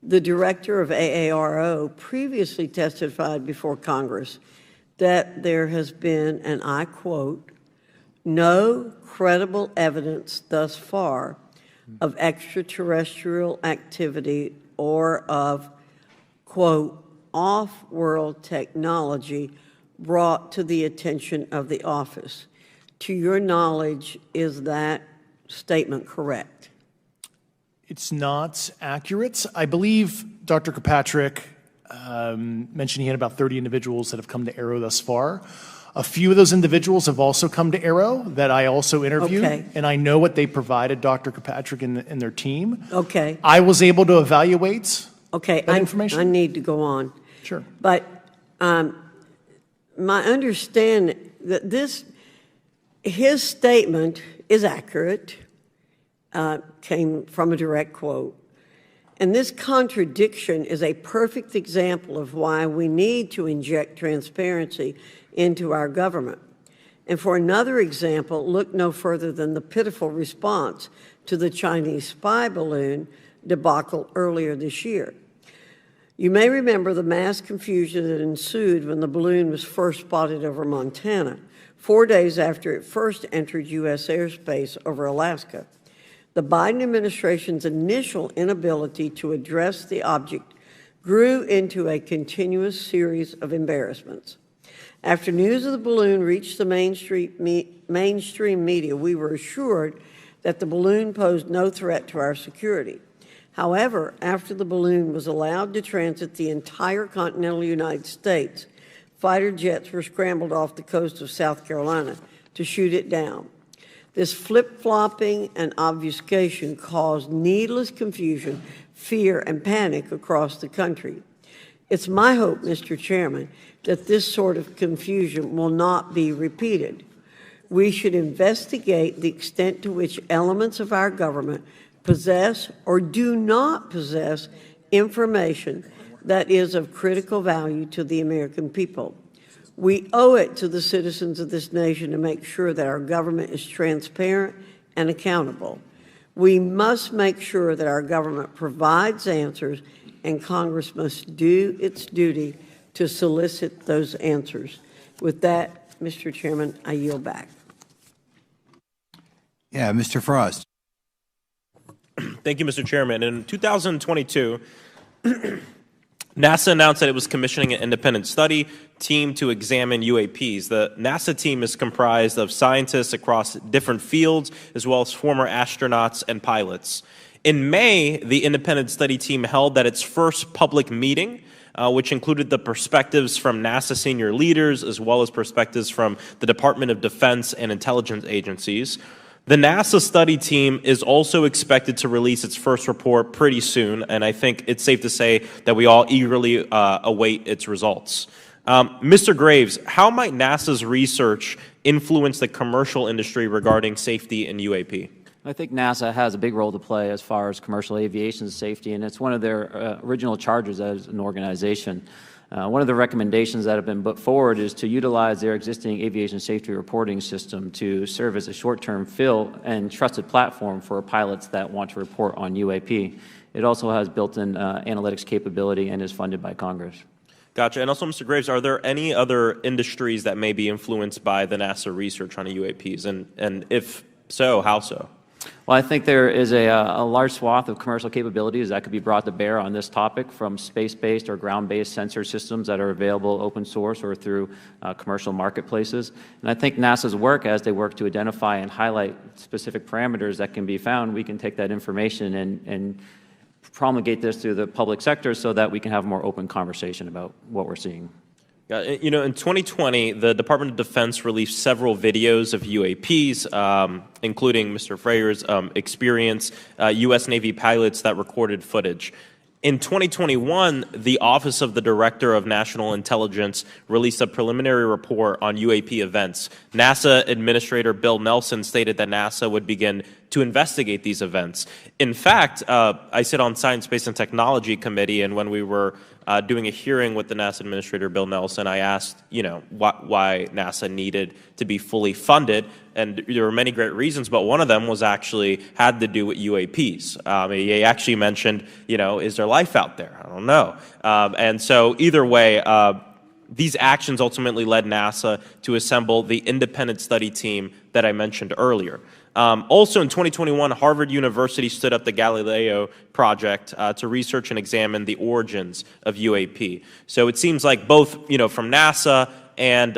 the director of AARO, previously testified before Congress that there has been, and I quote, no credible evidence thus far of extraterrestrial activity or of, quote, off-world technology brought to the attention of the office. To your knowledge, is that statement correct? It's not accurate. I believe Dr. Kirkpatrick mentioned he had about 30 individuals that have come to AARO thus far. A few of those individuals have also come to AARO that I also interviewed, okay, and I know what they provided Dr. Kirkpatrick and their team. Okay. I was able to evaluate that information. I need to go on. Sure. But my understanding that his statement is accurate, came from a direct quote. And this contradiction is a perfect example of why we need to inject transparency into our government. And for another example, look no further than the pitiful response to the Chinese spy balloon debacle earlier this year. You may remember the mass confusion that ensued when the balloon was first spotted over Montana, 4 days after it first entered U.S. airspace over Alaska. The Biden administration's initial inability to address the object grew into a continuous series of embarrassments. After news of the balloon reached the mainstream media, we were assured that the balloon posed no threat to our security. However, after the balloon was allowed to transit the entire continental United States, fighter jets were scrambled off the coast of South Carolina to shoot it down. This flip-flopping and obfuscation caused needless confusion, fear, and panic across the country. It's my hope, Mr. Chairman, that this sort of confusion will not be repeated. We should investigate the extent to which elements of our government possess or do not possess information that is of critical value to the American people. We owe it to the citizens of this nation to make sure that our government is transparent and accountable. We must make sure that our government provides answers, and Congress must do its duty to solicit those answers. With that, Mr. Chairman, I yield back. Yeah, Mr. Frost. Thank you, Mr. Chairman. In 2022, NASA announced that it was commissioning an independent study team to examine UAPs. The NASA team is comprised of scientists across different fields, as well as former astronauts and pilots. In May, the independent study team held its first public meeting, which included the perspectives from NASA senior leaders, as well as perspectives from the Department of Defense and intelligence agencies. The NASA study team is also expected to release its first report pretty soon, and I think it's safe to say that we all eagerly await its results. Mr. Graves, how might NASA's research influence the commercial industry regarding safety in UAP? I think NASA has a big role to play as far as commercial aviation safety, and it's one of their original charges as an organization. One of the recommendations that have been put forward is to utilize their existing aviation safety reporting system to serve as a short-term fill and trusted platform for pilots that want to report on UAP. It also has built-in analytics capability and is funded by Congress. Gotcha. And also, Mr. Graves, are there any other industries that may be influenced by the NASA research on UAPs? And if so, how so? Well, I think there is a large swath of commercial capabilities that could be brought to bear on this topic, from space-based or ground-based sensor systems that are available open source or through commercial marketplaces. And I think NASA's work, as they work to identify and highlight specific parameters that can be found, we can take that information and promulgate this through the public sector so that we can have a more open conversation about what we're seeing. You know, in 2020, the Department of Defense released several videos of UAPs, including Mr. Fravor's experience, U.S. Navy pilots that recorded footage. In 2021, the Office of the Director of National Intelligence released a preliminary report on UAP events. NASA Administrator Bill Nelson stated that NASA would begin to investigate these events. In fact, I sit on Science, Space, and Technology Committee, and when we were doing a hearing with the NASA Administrator Bill Nelson, I asked, why NASA needed to be fully funded, and there were many great reasons, but one of them was actually had to do with UAPs. He actually mentioned, is there life out there? I don't know. And so either way, these actions ultimately led NASA to assemble the independent study team that I mentioned earlier. Also in 2021, Harvard University stood up the Galileo project to research and examine the origins of UAP. So it seems like both, from NASA and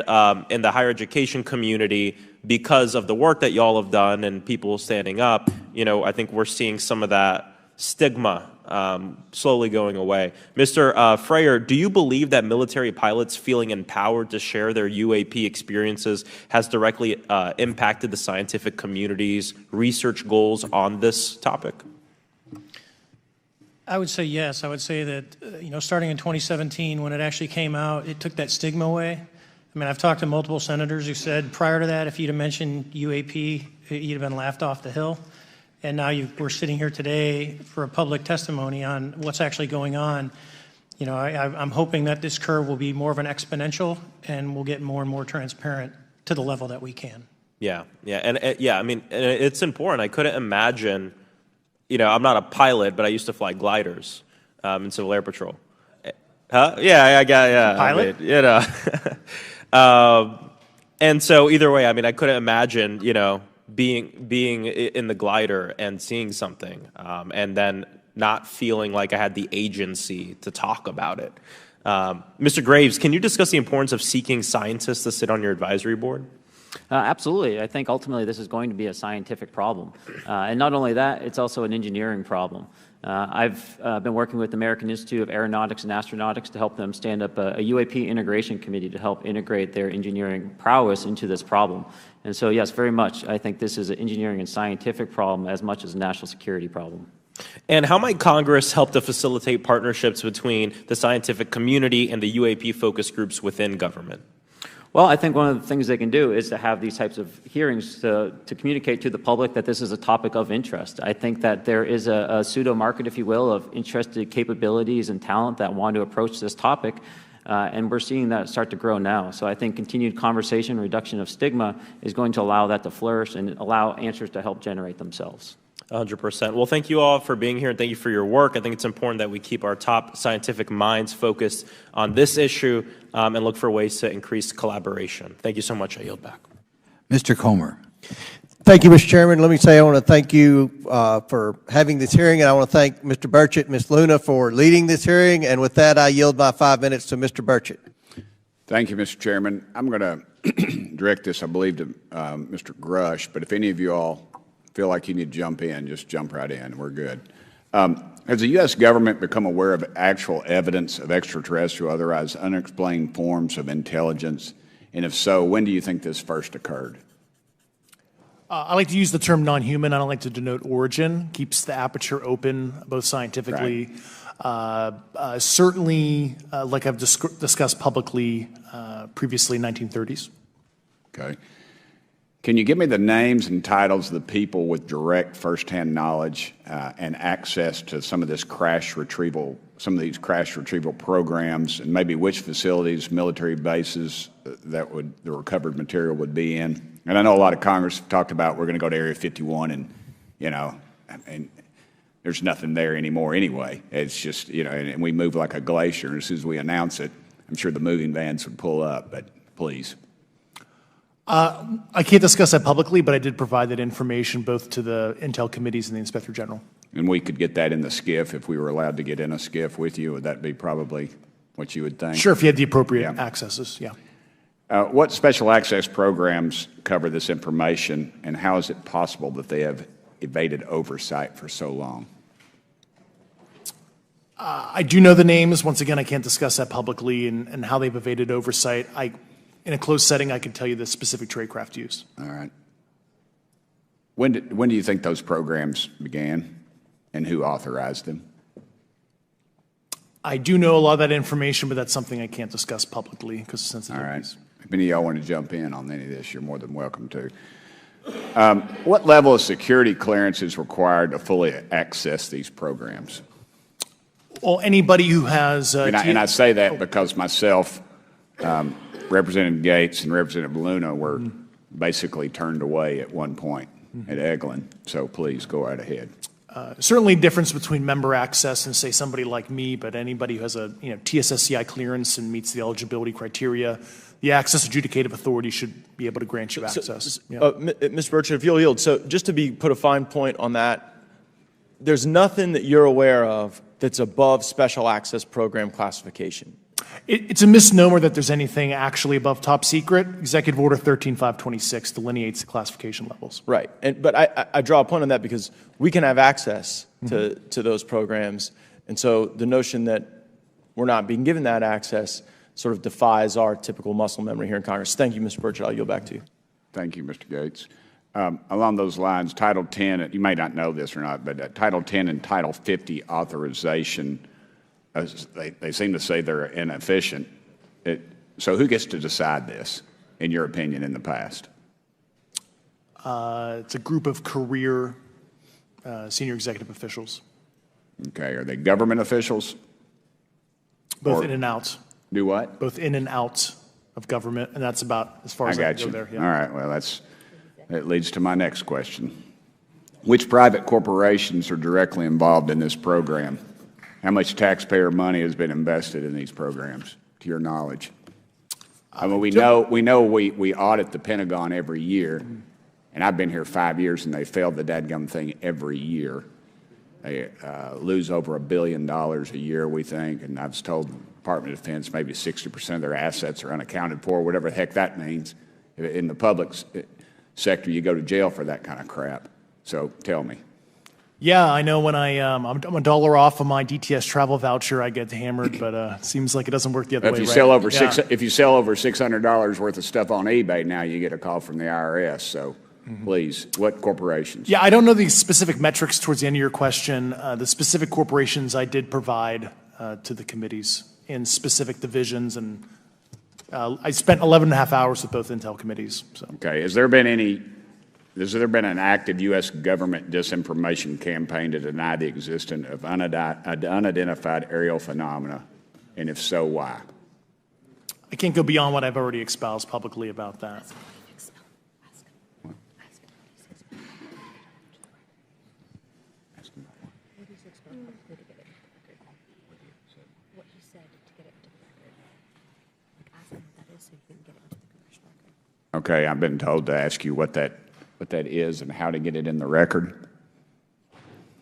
in the higher education community, because of the work that y'all have done and people standing up, I think we're seeing some of that stigma slowly going away. Mr. Fravor, do you believe that military pilots feeling empowered to share their UAP experiences has directly impacted the scientific community's research goals on this topic? I would say yes. I would say that, starting in 2017, when it actually came out, it took that stigma away. I mean, I've talked to multiple senators who said prior to that, if you'd have mentioned UAP, you'd have been laughed off the hill. And now we're sitting here today for a public testimony on what's actually going on. I'm hoping that this curve will be more of an exponential, and we'll get more and more transparent to the level that we can. Yeah. And it's important. I couldn't imagine, I'm not a pilot, but I used to fly gliders in Civil Air Patrol. Huh? Yeah. Pilot? And so either way, I couldn't imagine, being in the glider and seeing something, and then not feeling like I had the agency to talk about it. Mr. Graves, can you discuss the importance of seeking scientists to sit on your advisory board? Absolutely. I think ultimately this is going to be a scientific problem. And not only that, it's also an engineering problem. I've been working with the American Institute of Aeronautics and Astronautics to help them stand up a UAP integration committee to help integrate their engineering prowess into this problem. And so, yes, very much, I think this is an engineering and scientific problem as much as a national security problem. And how might Congress help to facilitate partnerships between the scientific community and the UAP focus groups within government? Well, I think one of the things they can do is to have these types of hearings to communicate to the public that this is a topic of interest. I think that there is a pseudo-market, if you will, of interested capabilities and talent that want to approach this topic, and we're seeing that start to grow now. So I think continued conversation, reduction of stigma is going to allow that to flourish and allow answers to help generate themselves. 100%. Well, thank you all for being here, and thank you for your work. I think it's important that we keep our top scientific minds focused on this issue and look for ways to increase collaboration. Thank you so much. I yield back. Mr. Comer. Thank you, Mr. Chairman. Let me say I want to thank you for having this hearing, and I want to thank Mr. Burchett and Ms. Luna for leading this hearing. And with that, I yield my 5 minutes to Mr. Burchett. Thank you, Mr. Chairman. I'm going to direct this, I believe, to Mr. Grusch, but if any of you all feel like you need to jump in, just jump right in. We're good. Has the U.S. government become aware of actual evidence of extraterrestrial, otherwise unexplained forms of intelligence? And if so, when do you think this first occurred? I like to use the term non-human. I don't like to denote origin. Keeps the aperture open, both scientifically. Right. Certainly, like I've discussed publicly previously, 1930s. Okay. Can you give me the names and titles of the people with direct firsthand knowledge and access to some of these crash retrieval programs, and maybe which facilities, military bases that the recovered material would be in? And I know a lot of Congress have talked about we're going to go to Area 51, and and there's nothing there anymore anyway. It's just and we move like a glacier. And as soon as we announce it, I'm sure the moving vans would pull up. But please. I can't discuss that publicly, but I did provide that information both to the Intel committees and the Inspector General. And we could get that in the SCIF if we were allowed to get in a SCIF with you. Would that be probably what you would think? Sure, if you had the appropriate accesses, yeah. What special access programs cover this information, and how is it possible that they have evaded oversight for so long? I do know the names. Once again, I can't discuss that publicly and how they've evaded oversight. In a closed setting, I can tell you the specific tradecraft used. All right. When do you think those programs began, and who authorized them? I do know a lot of that information, but that's something I can't discuss publicly because of sensitivities. All right. If any of y'all want to jump in on any of this, you're more than welcome to. What level of security clearance is required to fully access these programs? Well, anybody who has... and I say that because myself... Representative Gates and Representative Luna were basically turned away at one point at Eglin. So please go right ahead. Certainly difference between member access and, say, somebody like me, but anybody who has a TSSCI clearance and meets the eligibility criteria, the access adjudicative authority should be able to grant you access. Mr. Burchett, if you'll yield. So just to put a fine point on that, there's nothing that you're aware of that's above special access program classification. It's a misnomer that there's anything actually above top secret. Executive Order 13526 delineates the classification levels. Right. But I draw a point on that because we can have access to those programs. And so the notion that we're not being given that access sort of defies our typical muscle memory here in Congress. Thank you, Mr. Burchett. I'll yield back to you. Thank you, Mr. Gates. Along those lines, Title 10, you may not know this or not, but Title 10 and Title 50 authorization, they seem to say they're inefficient. So who gets to decide this, in your opinion, in the past? It's a group of career senior executive officials. Okay. Are they government officials? Both in and out. Do what? Both in and out of government, and that's about as far as I can go there. Yeah. All right. Well, that leads to my next question. Which private corporations are directly involved in this program? How much taxpayer money has been invested in these programs, to your knowledge? I mean, we know we audit the Pentagon every year, and I've been here 5 years, and they failed the dadgum thing every year. They lose over $1 billion a year, we think, and I was told the Department of Defense maybe 60% of their assets are unaccounted for, whatever the heck that means. In the public sector, you go to jail for that kind of crap. So tell me. Yeah, I know when I'm $1 off of my DTS travel voucher, I get hammered, but it seems like it doesn't work the other way. If you sell over $600 worth of stuff on eBay now, you get a call from the IRS. So please. What corporations? Yeah, I don't know the specific metrics towards the end of your question. The specific corporations I did provide to the committees in specific divisions, and I spent 11 and a half hours with both Intel committees. So. Okay. Has there been an active U.S. government disinformation campaign to deny the existence of unidentified aerial phenomena? And if so, why? I can't go beyond what I've already espoused publicly about that. Okay, I've been told to ask you what that is and how to get it in the record.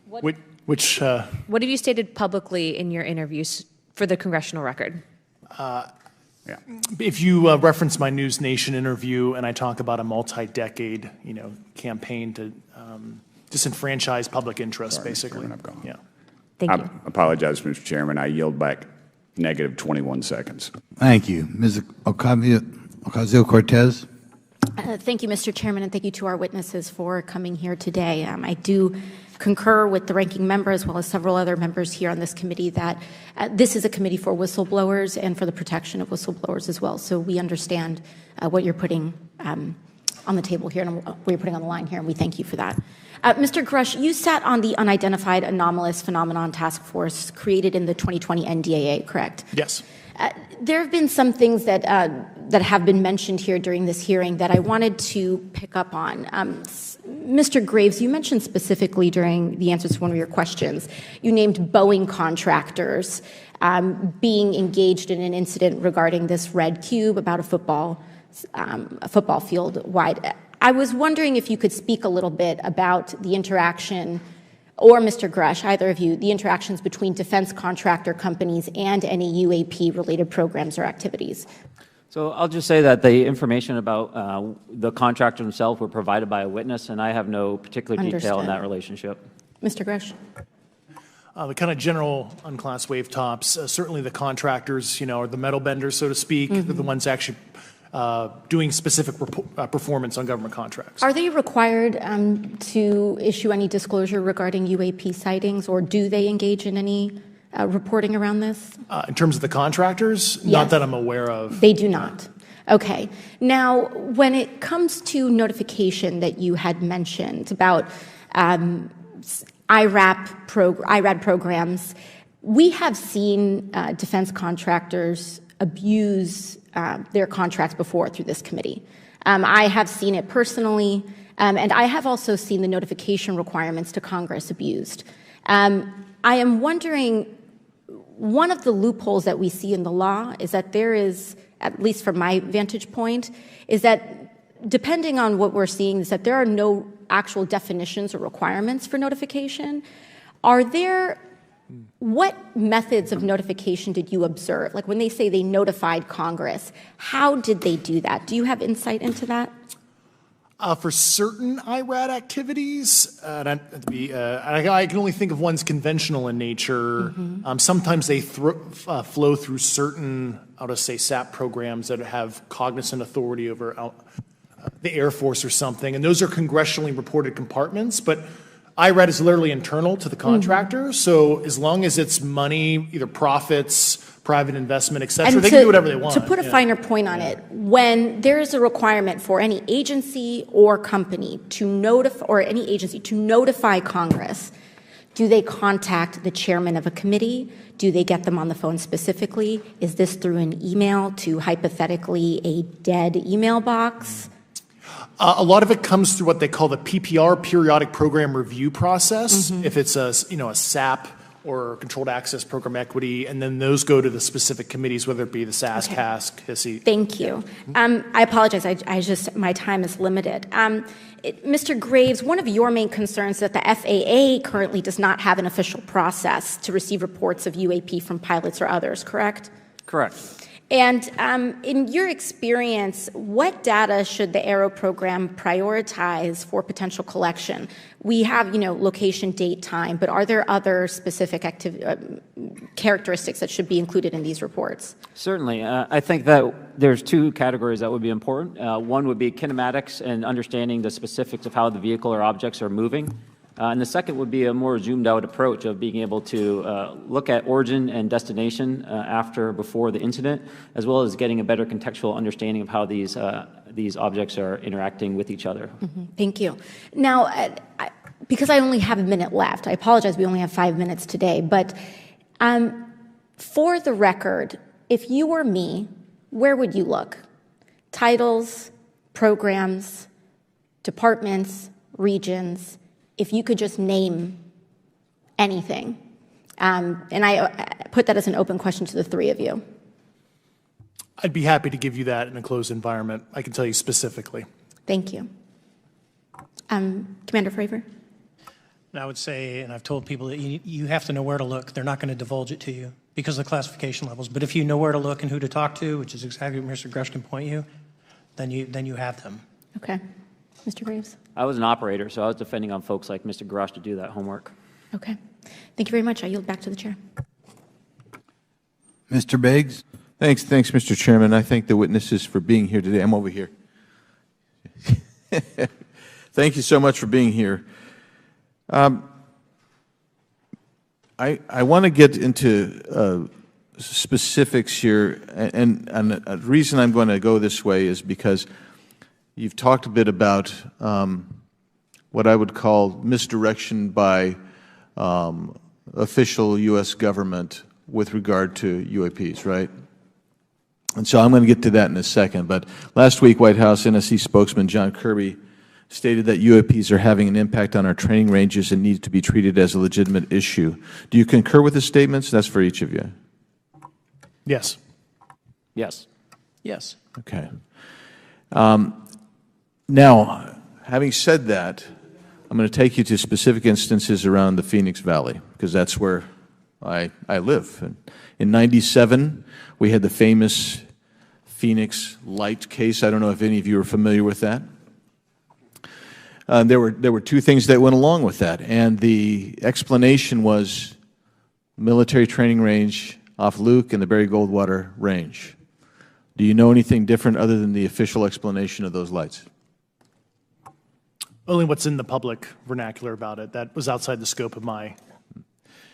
What have you stated publicly in your interviews for the congressional record? If you reference my News Nation interview, and I talk about a multi-decade, campaign to disenfranchise public interest, Sorry, basically. Mr. Chairman, I've gone. Yeah. Thank you. I apologize, Mr. Chairman. I yield back negative 21 seconds. Thank you. Ms. Ocasio-Cortez. Thank you, Mr. Chairman, and thank you to our witnesses for coming here today. I do concur with the ranking member as well as several other members here on this committee that this is a committee for whistleblowers and for the protection of whistleblowers as well. So we understand what you're putting on the table here and what you're putting on the line here, and we thank you for that. Mr. Grusch, you sat on the Unidentified Anomalous Phenomenon Task Force created in the 2020 NDAA, correct? Yes. There have been some things that have been mentioned here during this hearing that I wanted to pick up on. Mr. Graves, you mentioned specifically during the answers to one of your questions, you named Boeing contractors being engaged in an incident regarding this red cube about a football field wide. I was wondering if you could speak a little bit about the interaction, or Mr. Grusch, either of you, the interactions between defense contractor companies and any UAP-related programs or activities. So I'll just say that the information about the contractor himself were provided by a witness, and I have no particular detail in that relationship. Mr. Grusch? The kind of general unclassed wave tops, certainly the contractors, are the metal benders, so to speak. They're the ones actually doing specific performance on government contracts. Are they required to issue any disclosure regarding UAP sightings, or do they engage in any reporting around this? In terms of the contractors? Yes. Not that I'm aware of. They do not. Okay. Now, when it comes to notification that you had mentioned about IRAD programs, we have seen defense contractors abuse their contracts before through this committee. I have seen it personally, and I have also seen the notification requirements to Congress abused. I am wondering, one of the loopholes that we see in the law is that there is, at least from my vantage point, is that depending on what we're seeing, is that there are no actual definitions or requirements for notification. What methods of notification did you observe? Like when they say they notified Congress, how did they do that? Do you have insight into that? For certain IRAD activities, I can only think of ones conventional in nature. Sometimes they flow through certain, I'll just say, SAP programs that have cognizant authority over the Air Force or something, and those are congressionally reported compartments, but IRAD is literally internal to the contractor, so as long as it's money, either profits, private investment, et cetera, they can do whatever they want. To put a finer point on it, when there is a requirement for any agency or company to notify Congress, do they contact the chairman of a committee? Do they get them on the phone specifically? Is this through an email to hypothetically a dead email box? A lot of it comes through what they call the PPR, Periodic Program Review process, if it's a SAP or Controlled Access Program Equity, and then those go to the specific committees, whether it be the SAS, CASC, HISI. Thank you. I apologize. My time is limited. Mr. Graves, one of your main concerns is that the FAA currently does not have an official process to receive reports of UAP from pilots or others, correct? Correct. And in your experience, what data should the ARROW program prioritize for potential collection? We have, location, date, time, but are there other specific characteristics that should be included in these reports? Certainly. I think that there's two categories that would be important. One would be kinematics and understanding the specifics of how the vehicle or objects are moving. And the second would be a more zoomed out approach of being able to look at origin and destination before the incident, as well as getting a better contextual understanding of how these objects are interacting with each other. Mm-hmm. Thank you. Now, because I only have a minute left, I apologize, we only have 5 minutes today, but for the record, if you were me, where would you look? Titles, programs, departments, regions, if you could just name anything. And I put that as an open question to the three of you. I'd be happy to give you that in a closed environment. I can tell you specifically. Thank you. Commander Fravor? And I would say, and I've told people that you have to know where to look. They're not going to divulge it to you because of the classification levels. But if you know where to look and who to talk to, which is exactly what Mr. Grusch can point you, then you have them. Okay. Mr. Graves? I was an operator, so I was depending on folks like Mr. Grusch to do that homework. Okay. Thank you very much. I yield back to the chair. Mr. Biggs? Thanks, Mr. Chairman. I thank the witnesses for being here today. I'm over here. Thank you so much for being here. I want to get into specifics here, and the reason I'm going to go this way is because you've talked a bit about what I would call misdirection by official U.S. government with regard to UAPs, right? And so I'm going to get to that in a second. But last week, White House NSC spokesman John Kirby stated that UAPs are having an impact on our training ranges and need to be treated as a legitimate issue. Do you concur with his statements? That's for each of you. Yes. Yes. Yes. Okay. Now, having said that, I'm going to take you to specific instances around the Phoenix Valley, because that's where I live. In '97, we had the famous Phoenix Light case. I don't know if any of you are familiar with that. There were two things that went along with that, and the explanation was military training range off Luke and the Barry Goldwater Range. Do you know anything different other than the official explanation of those lights? Only what's in the public vernacular about it. That was outside the scope of my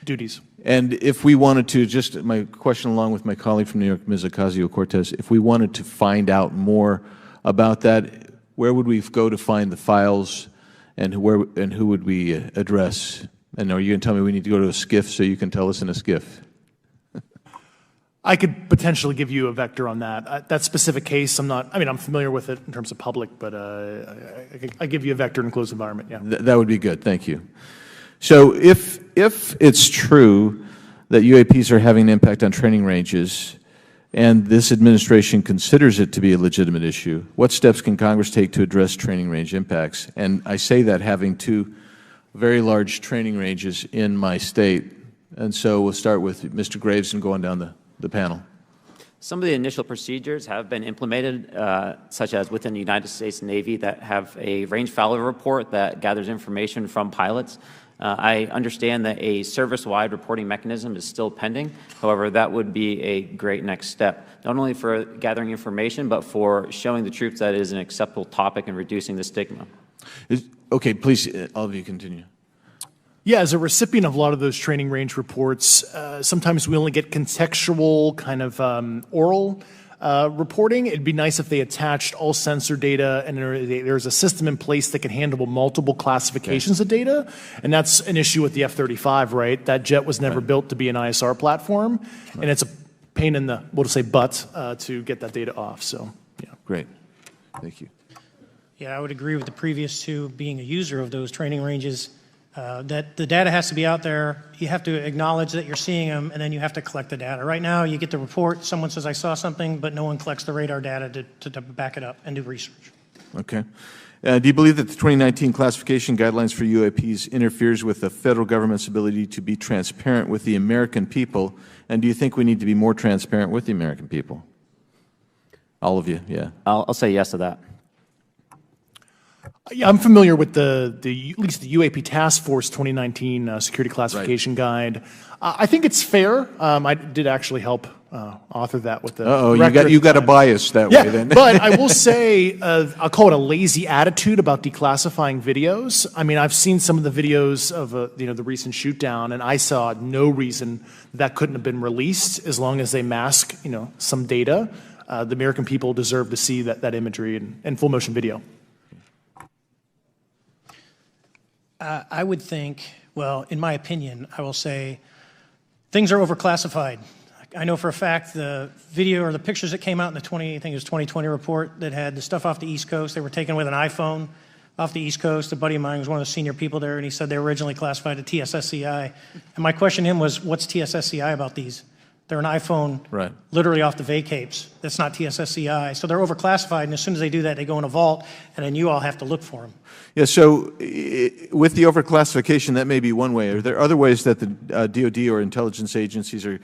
duties. And if we wanted to, just my question along with my colleague from New York, Ms. Ocasio-Cortez, if we wanted to find out more about that, where would we go to find the files, and who would we address? And are you going to tell me we need to go to a SCIF so you can tell us in a SCIF? I could potentially give you a vector on that. That specific case, I'm familiar with it in terms of public, but I give you a vector in a closed environment, yeah. That would be good, thank you. So if it's true that UAPs are having an impact on training ranges, and this administration considers it to be a legitimate issue, what steps can Congress take to address training range impacts? And I say that having two very large training ranges in my state. And so we'll start with Mr. Graves and going down the panel. Some of the initial procedures have been implemented, such as within the United States Navy, that have a range failure report that gathers information from pilots. I understand that a service-wide reporting mechanism is still pending. However, that would be a great next step, not only for gathering information, but for showing the troops that it is an acceptable topic and reducing the stigma. Okay, please, all of you continue. Yeah, as a recipient of a lot of those training range reports, sometimes we only get contextual kind of oral reporting. It'd be nice if they attached all sensor data and there's a system in place that can handle multiple classifications of data. And that's an issue with the F-35, right? That jet was never built to be an ISR platform. And it's a pain in the, we'll just say, butt to get that data off. So, yeah. Great. Thank you. Yeah, I would agree with the previous two, being a user of those training ranges. That the data has to be out there. You have to acknowledge that you're seeing them, and then you have to collect the data. Right now, you get the report, someone says, I saw something, but no one collects the radar data to back it up and do research. Okay. Do you believe that the 2019 classification guidelines for UAPs interferes with the federal government's ability to be transparent with the American people? And do you think we need to be more transparent with the American people? All of you, yeah. I'll say yes to that. Yeah, I'm familiar with at least the UAP Task Force 2019 Security Classification Guide. I think it's fair. I did actually help author that with the. You got a bias that way then. But I will say, I'll call it a lazy attitude about declassifying videos. I mean, I've seen some of the videos of the recent shoot down, and I saw no reason that couldn't have been released as long as they mask some data. The American people deserve to see that imagery and full motion video. I would think, well, in my opinion, I will say things are overclassified. I know for a fact the video or the pictures that came out in the 2020 report that had the stuff off the East Coast, they were taken with an iPhone off the East Coast. A buddy of mine was one of the senior people there, and he said they were originally classified at TSSCI. And my question to him was, what's TSSCI about these? They're an iPhone literally off the vacapes. That's not TSSCI. So they're overclassified, and as soon as they do that, they go in a vault, and then you all have to look for them. Yeah, so with the overclassification, that may be one way. Are there other ways that the DOD or intelligence agencies are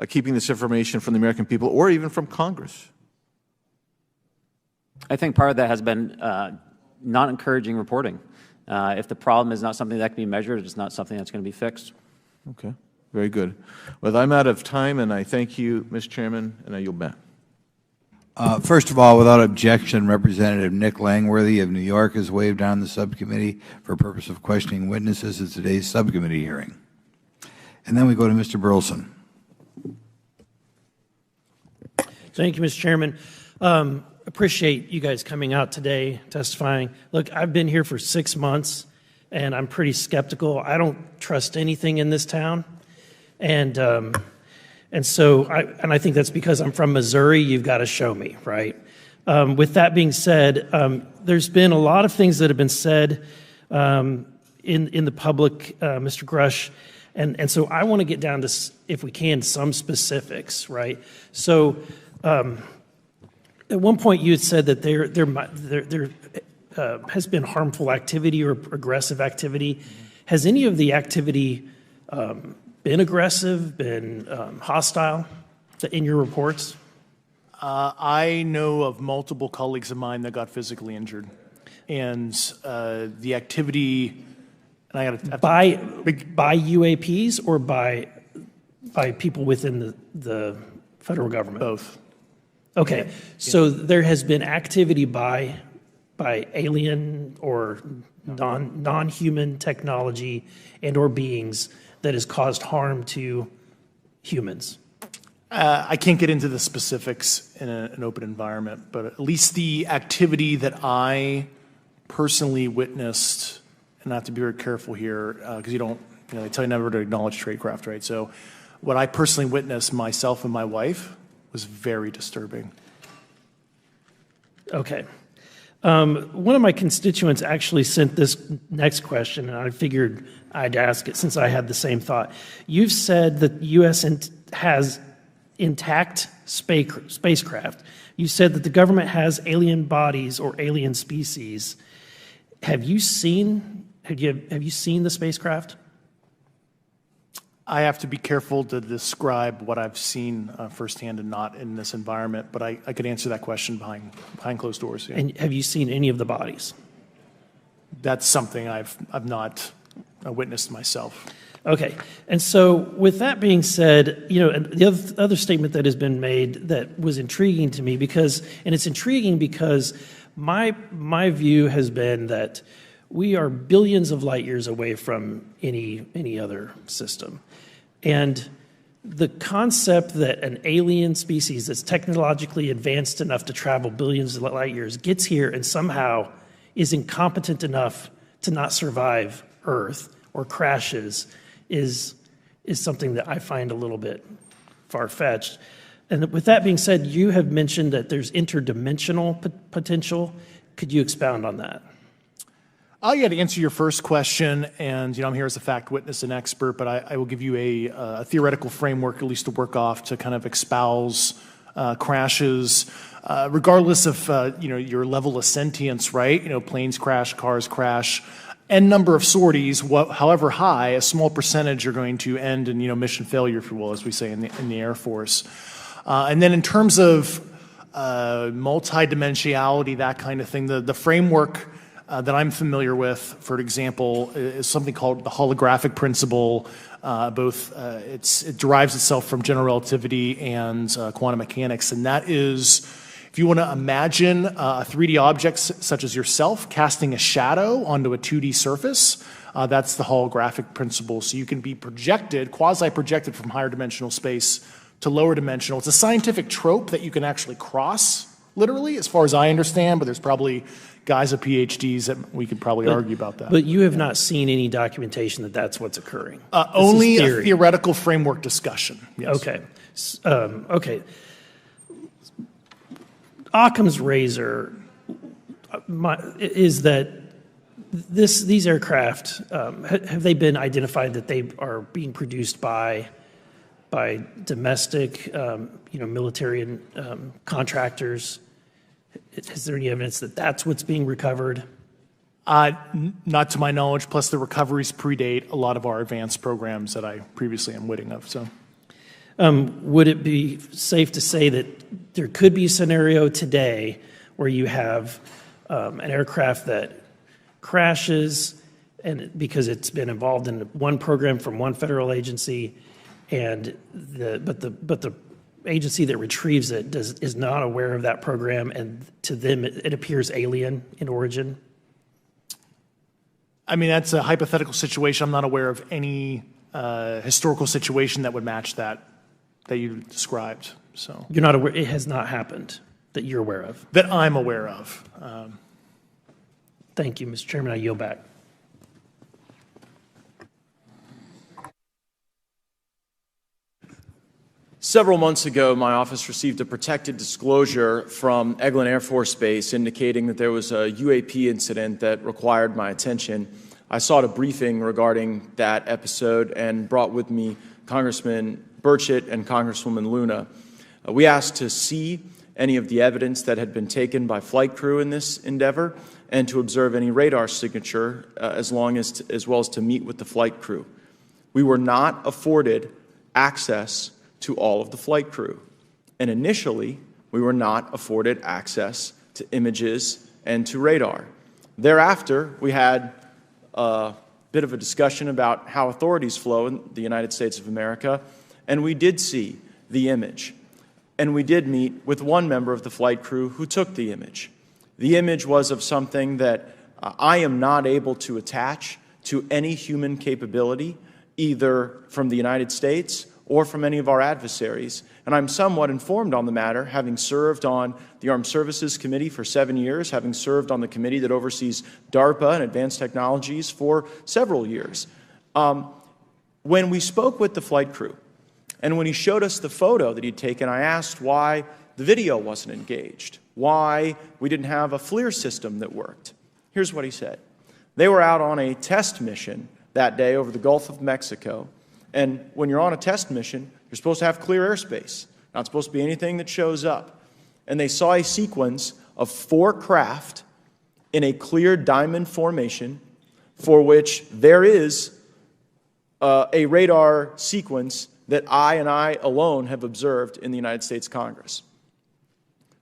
keeping this information from the American people or even from Congress? I think part of that has been not encouraging reporting. If the problem is not something that can be measured, it's not something that's going to be fixed. Okay. Very good. Well, I'm out of time, and I thank you, Mr. Chairman, and I yield back. First of all, without objection, Representative Nick Langworthy of New York has waived on the subcommittee for purpose of questioning witnesses at today's subcommittee hearing. And then we go to Mr. Burleson. Thank you, Mr. Chairman. Appreciate you guys coming out today, testifying. Look, I've been here for 6 months, and I'm pretty skeptical. I don't trust anything in this town. And so I think that's because I'm from Missouri. You've got to show me, right? With that being said, there's been a lot of things that have been said in the public, Mr. Grusch, and so I want to get down to, if we can, some specifics, right? So at one point you had said that there has been harmful activity or aggressive activity. Has any of the activity been aggressive, been hostile in your reports? I know of multiple colleagues of mine that got physically injured. And the activity, and I got by UAPs or by people within the federal government? Both. Okay, so there has been activity by alien or non-human technology and or beings that has caused harm to humans. I can't get into the specifics in an open environment, but at least the activity that I personally witnessed, and I have to be very careful here because they tell you never to acknowledge tradecraft, right? So what I personally witnessed, myself and my wife, was very disturbing. Okay. One of my constituents actually sent this next question, and I figured I'd ask it since I had the same thought. You've said that the U.S. has intact spacecraft. You said that the government has alien bodies or alien species. Have you seen the spacecraft? I have to be careful to describe what I've seen firsthand and not in this environment, but I could answer that question behind closed doors. Yeah. And have you seen any of the bodies? That's something I've not witnessed myself. Okay, and so with that being said, the other statement that has been made that was intriguing to me it's intriguing because my view has been that we are billions of light years away from any other system. And the concept that an alien species that's technologically advanced enough to travel billions of light years gets here and somehow is incompetent enough to not survive Earth or crashes is something that I find a little bit far-fetched. And with that being said, you have mentioned that there's interdimensional potential. Could you expound on that? Yeah, to answer your first question, and I'm here as a fact witness and expert, but I will give you a theoretical framework, at least to work off, to kind of espouse crashes, regardless of your level of sentience, right? Planes crash, cars crash, n number of sorties, however high, a small percentage are going to end in mission failure, if you will, as we say in the Air Force. And then in terms of multidimensionality, that kind of thing. The framework that I'm familiar with, for example, is something called the holographic principle. It derives itself from general relativity and quantum mechanics, and that is, if you want to imagine a 3D object such as yourself casting a shadow onto a 2D surface, that's the holographic principle. So you can be projected, quasi-projected from higher dimensional space to lower dimensional. It's a scientific trope that you can actually cross, literally, as far as I understand, but there's probably guys with PhDs that we could probably argue about that. But you have not seen any documentation that that's what's occurring? Only a theoretical framework discussion, yes. Okay. Okay. Occam's razor is that these aircraft, have they been identified that they are being produced by domestic, military and contractors? Is there any evidence that that's what's being recovered? Not to my knowledge, plus the recoveries predate a lot of our advanced programs that I previously am witting of. So, would it be safe to say that there could be a scenario today where you have an aircraft that crashes and because it's been involved in one program from one federal agency, but the agency that retrieves it is not aware of that program, and to them it appears alien in origin? I mean, that's a hypothetical situation. I'm not aware of any historical situation that would match that you described. So you're not aware? It has not happened that you're aware of? That I'm aware of. Thank you, Mr. Chairman. I yield back. Several months ago, my office received a protected disclosure from Eglin Air Force Base indicating that there was a UAP incident that required my attention. I sought a briefing regarding that episode and brought with me Congressman Burchett and Congresswoman Luna. We asked to see any of the evidence that had been taken by flight crew in this endeavor and to observe any radar signature as well as to meet with the flight crew. We were not afforded access to all of the flight crew. And initially, we were not afforded access to images and to radar. Thereafter, we had a bit of a discussion about how authorities flow in the United States of America, and we did see the image. And we did meet with one member of the flight crew who took the image. The image was of something that I am not able to attach to any human capability, either from the United States or from any of our adversaries. And I'm somewhat informed on the matter, having served on the Armed Services Committee for 7 years, having served on the committee that oversees DARPA and advanced technologies for several years. When we spoke with the flight crew, and when he showed us the photo that he'd taken, I asked why the video wasn't engaged, why we didn't have a FLIR system that worked. Here's what he said. They were out on a test mission that day over the Gulf of Mexico. And when you're on a test mission, you're supposed to have clear airspace. Not supposed to be anything that shows up. And they saw a sequence of 4 craft in a clear diamond formation for which there is a radar sequence that I alone have observed in the United States Congress.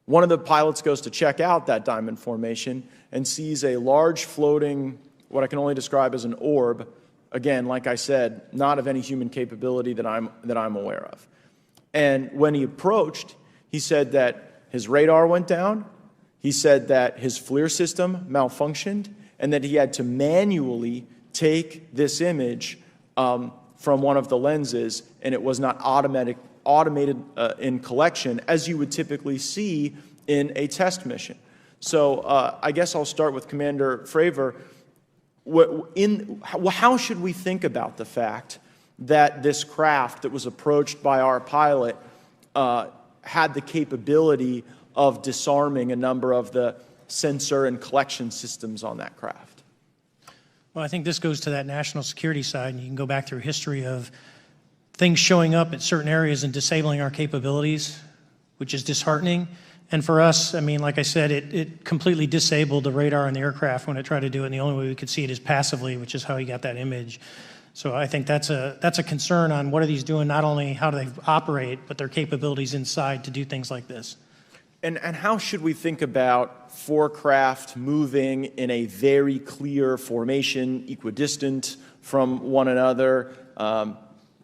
One of the pilots goes to check out that diamond formation and sees a large floating, what I can only describe as an orb. Again, like I said, not of any human capability that I'm aware of. And when he approached, he said that his radar went down, he said that his FLIR system malfunctioned, and that he had to manually take this image from one of the lenses, and it was not automated in collection as you would typically see in a test mission. So I guess I'll start with Commander Fravor. How should we think about the fact that this craft that was approached by our pilot had the capability of disarming a number of the sensor and collection systems on that craft? Well, I think this goes to that national security side, and you can go back through history of things showing up at certain areas and disabling our capabilities, which is disheartening. And for us, I mean, like I said, it completely disabled the radar on the aircraft when it tried to do it, and the only way we could see it is passively, which is how he got that image. So I think that's a concern on what are these doing, not only how do they operate, but their capabilities inside to do things like this. And how should we think about four craft moving in a very clear formation, equidistant from one another,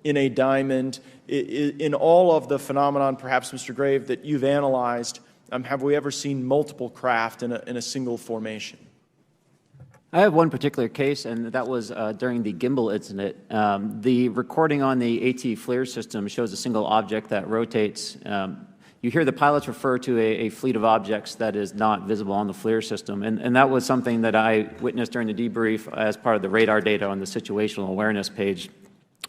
in a diamond? In all of the phenomenon, perhaps, Mr. Grave, that you've analyzed, have we ever seen multiple craft in a single formation? I have one particular case, and that was during the gimbal incident. The recording on the AT FLIR system shows a single object that rotates. You hear the pilots refer to a fleet of objects that is not visible on the FLIR system, and that was something that I witnessed during the debrief as part of the radar data on the situational awareness page.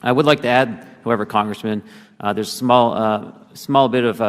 I would like to add, however, Congressman, there's a small bit of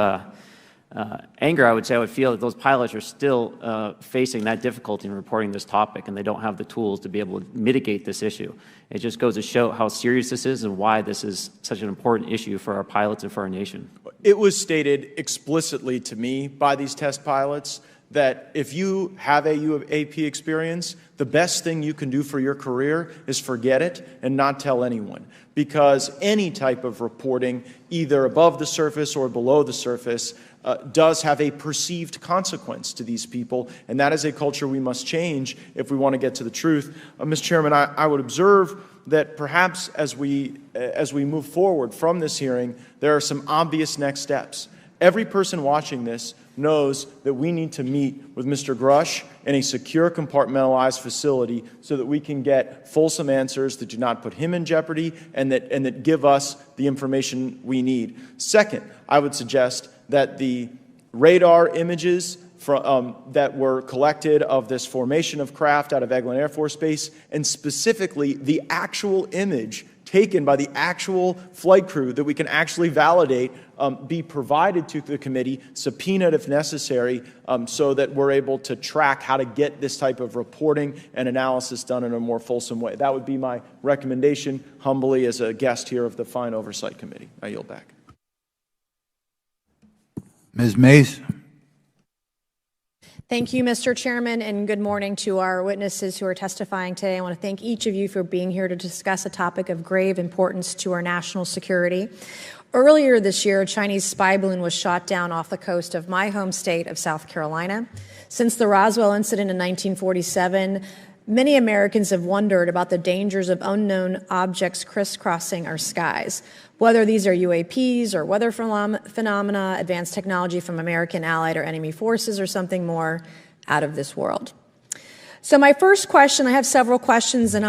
anger, I would say. I would feel that those pilots are still facing that difficulty in reporting this topic, and they don't have the tools to be able to mitigate this issue. It just goes to show how serious this is and why this is such an important issue for our pilots and for our nation. It was stated explicitly to me by these test pilots that if you have a UAP experience, the best thing you can do for your career is forget it and not tell anyone. Because any type of reporting, either above the surface or below the surface, does have a perceived consequence to these people, and that is a culture we must change if we want to get to the truth. Mr. Chairman, I would observe that perhaps as we move forward from this hearing, there are some obvious next steps. Every person watching this knows that we need to meet with Mr. Grusch in a secure, compartmentalized facility so that we can get fulsome answers that do not put him in jeopardy and that give us the information we need. Second, I would suggest that the radar images that were collected of this formation of craft out of Eglin Air Force Base, and specifically the actual image taken by the actual flight crew that we can actually validate, be provided to the committee, subpoenaed if necessary, so that we're able to track how to get this type of reporting and analysis done in a more fulsome way. That would be my recommendation, humbly, as a guest here of the Fine Oversight Committee. I yield back. Ms. Mays. Thank you, Mr. Chairman, and good morning to our witnesses who are testifying today. I want to thank each of you for being here to discuss a topic of grave importance to our national security. Earlier this year, a Chinese spy balloon was shot down off the coast of my home state of South Carolina. Since the Roswell incident in 1947, many Americans have wondered about the dangers of unknown objects crisscrossing our skies. Whether these are UAPs or weather phenomena, advanced technology from American, allied, or enemy forces, or something more out of this world. So my first question, I have several questions, and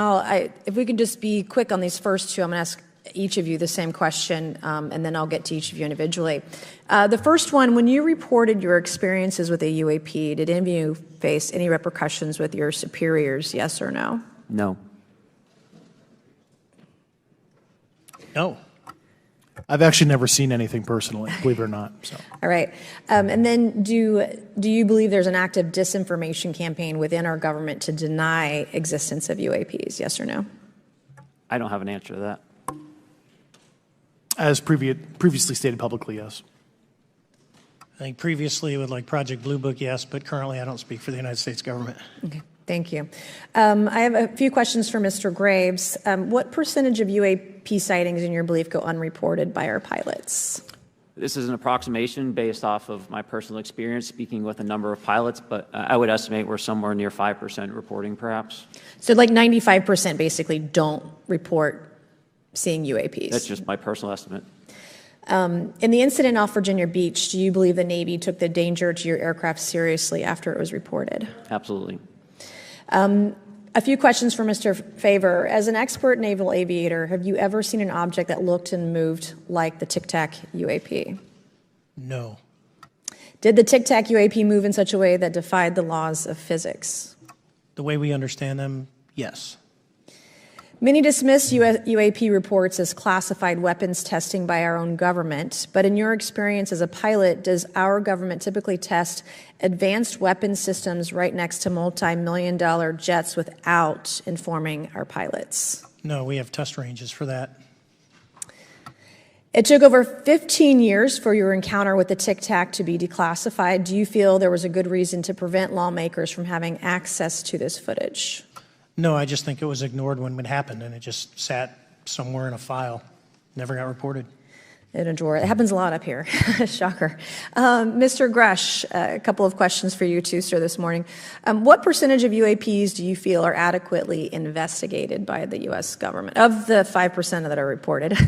if we can just be quick on these first two, I'm going to ask each of you the same question, and then I'll get to each of you individually. The first one, when you reported your experiences with a UAP, did any of you face any repercussions with your superiors, yes or no? No. No. I've actually never seen anything personally, believe it or not. So. All right. And then do you believe there's an active disinformation campaign within our government to deny existence of UAPs, yes or no? I don't have an answer to that. As previously stated publicly, yes. I think previously with like Project Blue Book, yes, but currently I don't speak for the United States government. Okay, thank you. I have a few questions for Mr. Graves. What percentage of UAP sightings, in your belief, go unreported by our pilots? This is an approximation based off of my personal experience speaking with a number of pilots, but I would estimate we're somewhere near 5% reporting, perhaps. So like 95% basically don't report seeing UAPs? That's just my personal estimate. In the incident off Virginia Beach, do you believe the Navy took the danger to your aircraft seriously after it was reported? Absolutely. A few questions for Mr. Fravor. As an expert naval aviator, have you ever seen an object that looked and moved like the Tic Tac UAP? No. Did the Tic Tac UAP move in such a way that defied the laws of physics? The way we understand them, yes. Many dismiss UAP reports as classified weapons testing by our own government, but in your experience as a pilot, does our government typically test advanced weapon systems right next to multi-million-dollar jets without informing our pilots? No, we have test ranges for that. It took over 15 years for your encounter with the Tic Tac to be declassified. Do you feel there was a good reason to prevent lawmakers from having access to this footage? No, I just think it was ignored when it happened, and it just sat somewhere in a file. Never got reported. in a drawer. It happens a lot up here. Shocker. Mr. Grusch, a couple of questions for you too, sir, this morning. What percentage of UAPs do you feel are adequately investigated by the U.S. government, of the 5% that are reported?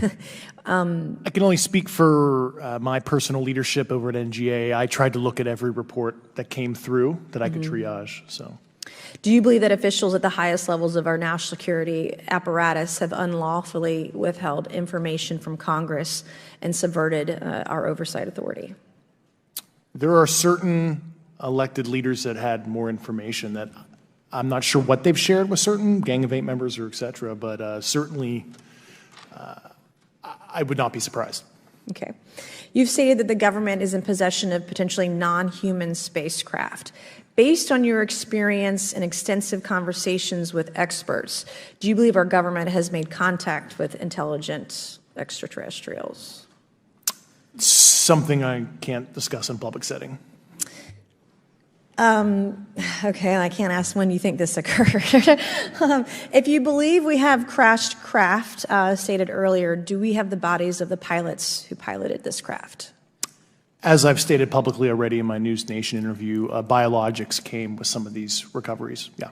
I can only speak for my personal leadership over at NGA. I tried to look at every report that came through that I could triage. So, do you believe that officials at the highest levels of our national security apparatus have unlawfully withheld information from Congress and subverted our oversight authority? There are certain elected leaders that had more information that I'm not sure what they've shared with certain Gang of Eight members or et cetera, but certainly I would not be surprised. Okay. You've stated that the government is in possession of potentially non-human spacecraft. Based on your experience and extensive conversations with experts, do you believe our government has made contact with intelligent extraterrestrials? Something I can't discuss in public setting. Okay, I can't ask when you think this occurred. If you believe we have crashed craft, stated earlier, do we have the bodies of the pilots who piloted this craft? As I've stated publicly already in my News Nation interview, biologics came with some of these recoveries. Yeah.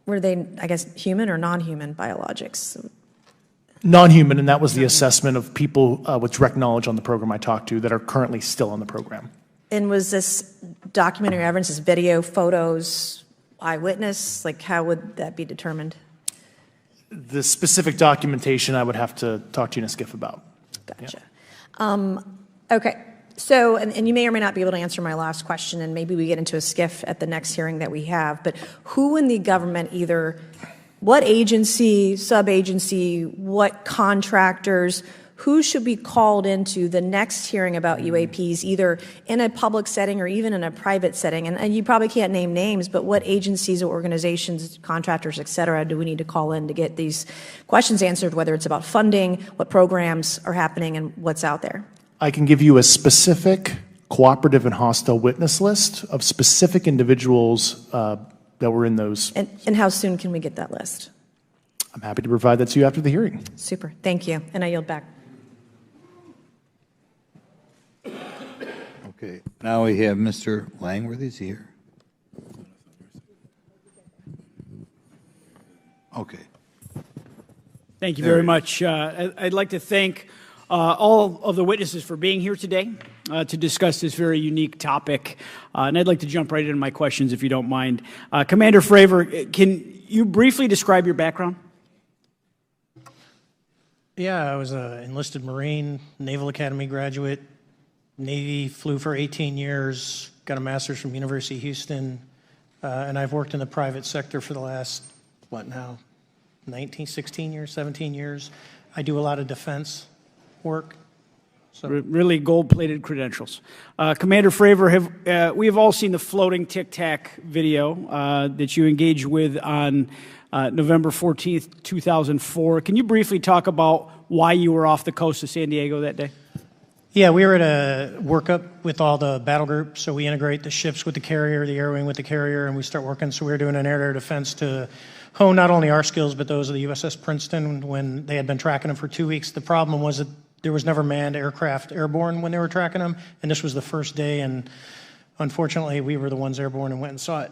Were they, I guess, human or non-human biologics? Non-human, and that was the assessment of people with direct knowledge on the program I talked to that are currently still on the program. And was this documentary evidence, this video, photos, eyewitness? Like, how would that be determined? The specific documentation I would have to talk to you in a skiff about. Gotcha. Yeah. Okay. So, and you may or may not be able to answer my last question, and maybe we get into a skiff at the next hearing that we have, but who in the government, either what agency, sub-agency, what contractors, who should be called into the next hearing about UAPs, either in a public setting or even in a private setting? And you probably can't name names, but what agencies or organizations, contractors, et cetera, do we need to call in to get these questions answered, whether it's about funding, what programs are happening, and what's out there? I can give you a specific cooperative and hostile witness list of specific individuals that were in those. And how soon can we get that list? I'm happy to provide that to you after the hearing. Super. Thank you. And I yield back. Okay, now we have Mr. Langworthy. Is he here? Okay. Thank you very much. I'd like to thank all of the witnesses for being here today to discuss this very unique topic. And I'd like to jump right into my questions, if you don't mind. Commander Fravor, can you briefly describe your background? Yeah, I was an enlisted Marine, Naval Academy graduate, Navy, flew for 18 years, got a master's from University of Houston, and I've worked in the private sector for the last, 16 years, 17 years. I do a lot of defense work. So. Really gold-plated credentials. Commander Fravor, we have all seen the floating Tic Tac video that you engaged with on November 14th, 2004. Can you briefly talk about why you were off the coast of San Diego that day? Yeah, we were at a workup with all the battle groups, so we integrate the ships with the carrier, the air wing with the carrier, and we start working. So we were doing an air-to-air defense to hone not only our skills, but those of the USS Princeton when they had been tracking them for 2 weeks. The problem was that there was never manned aircraft airborne when they were tracking them, and this was the first day, and unfortunately, we were the ones airborne and went and saw it.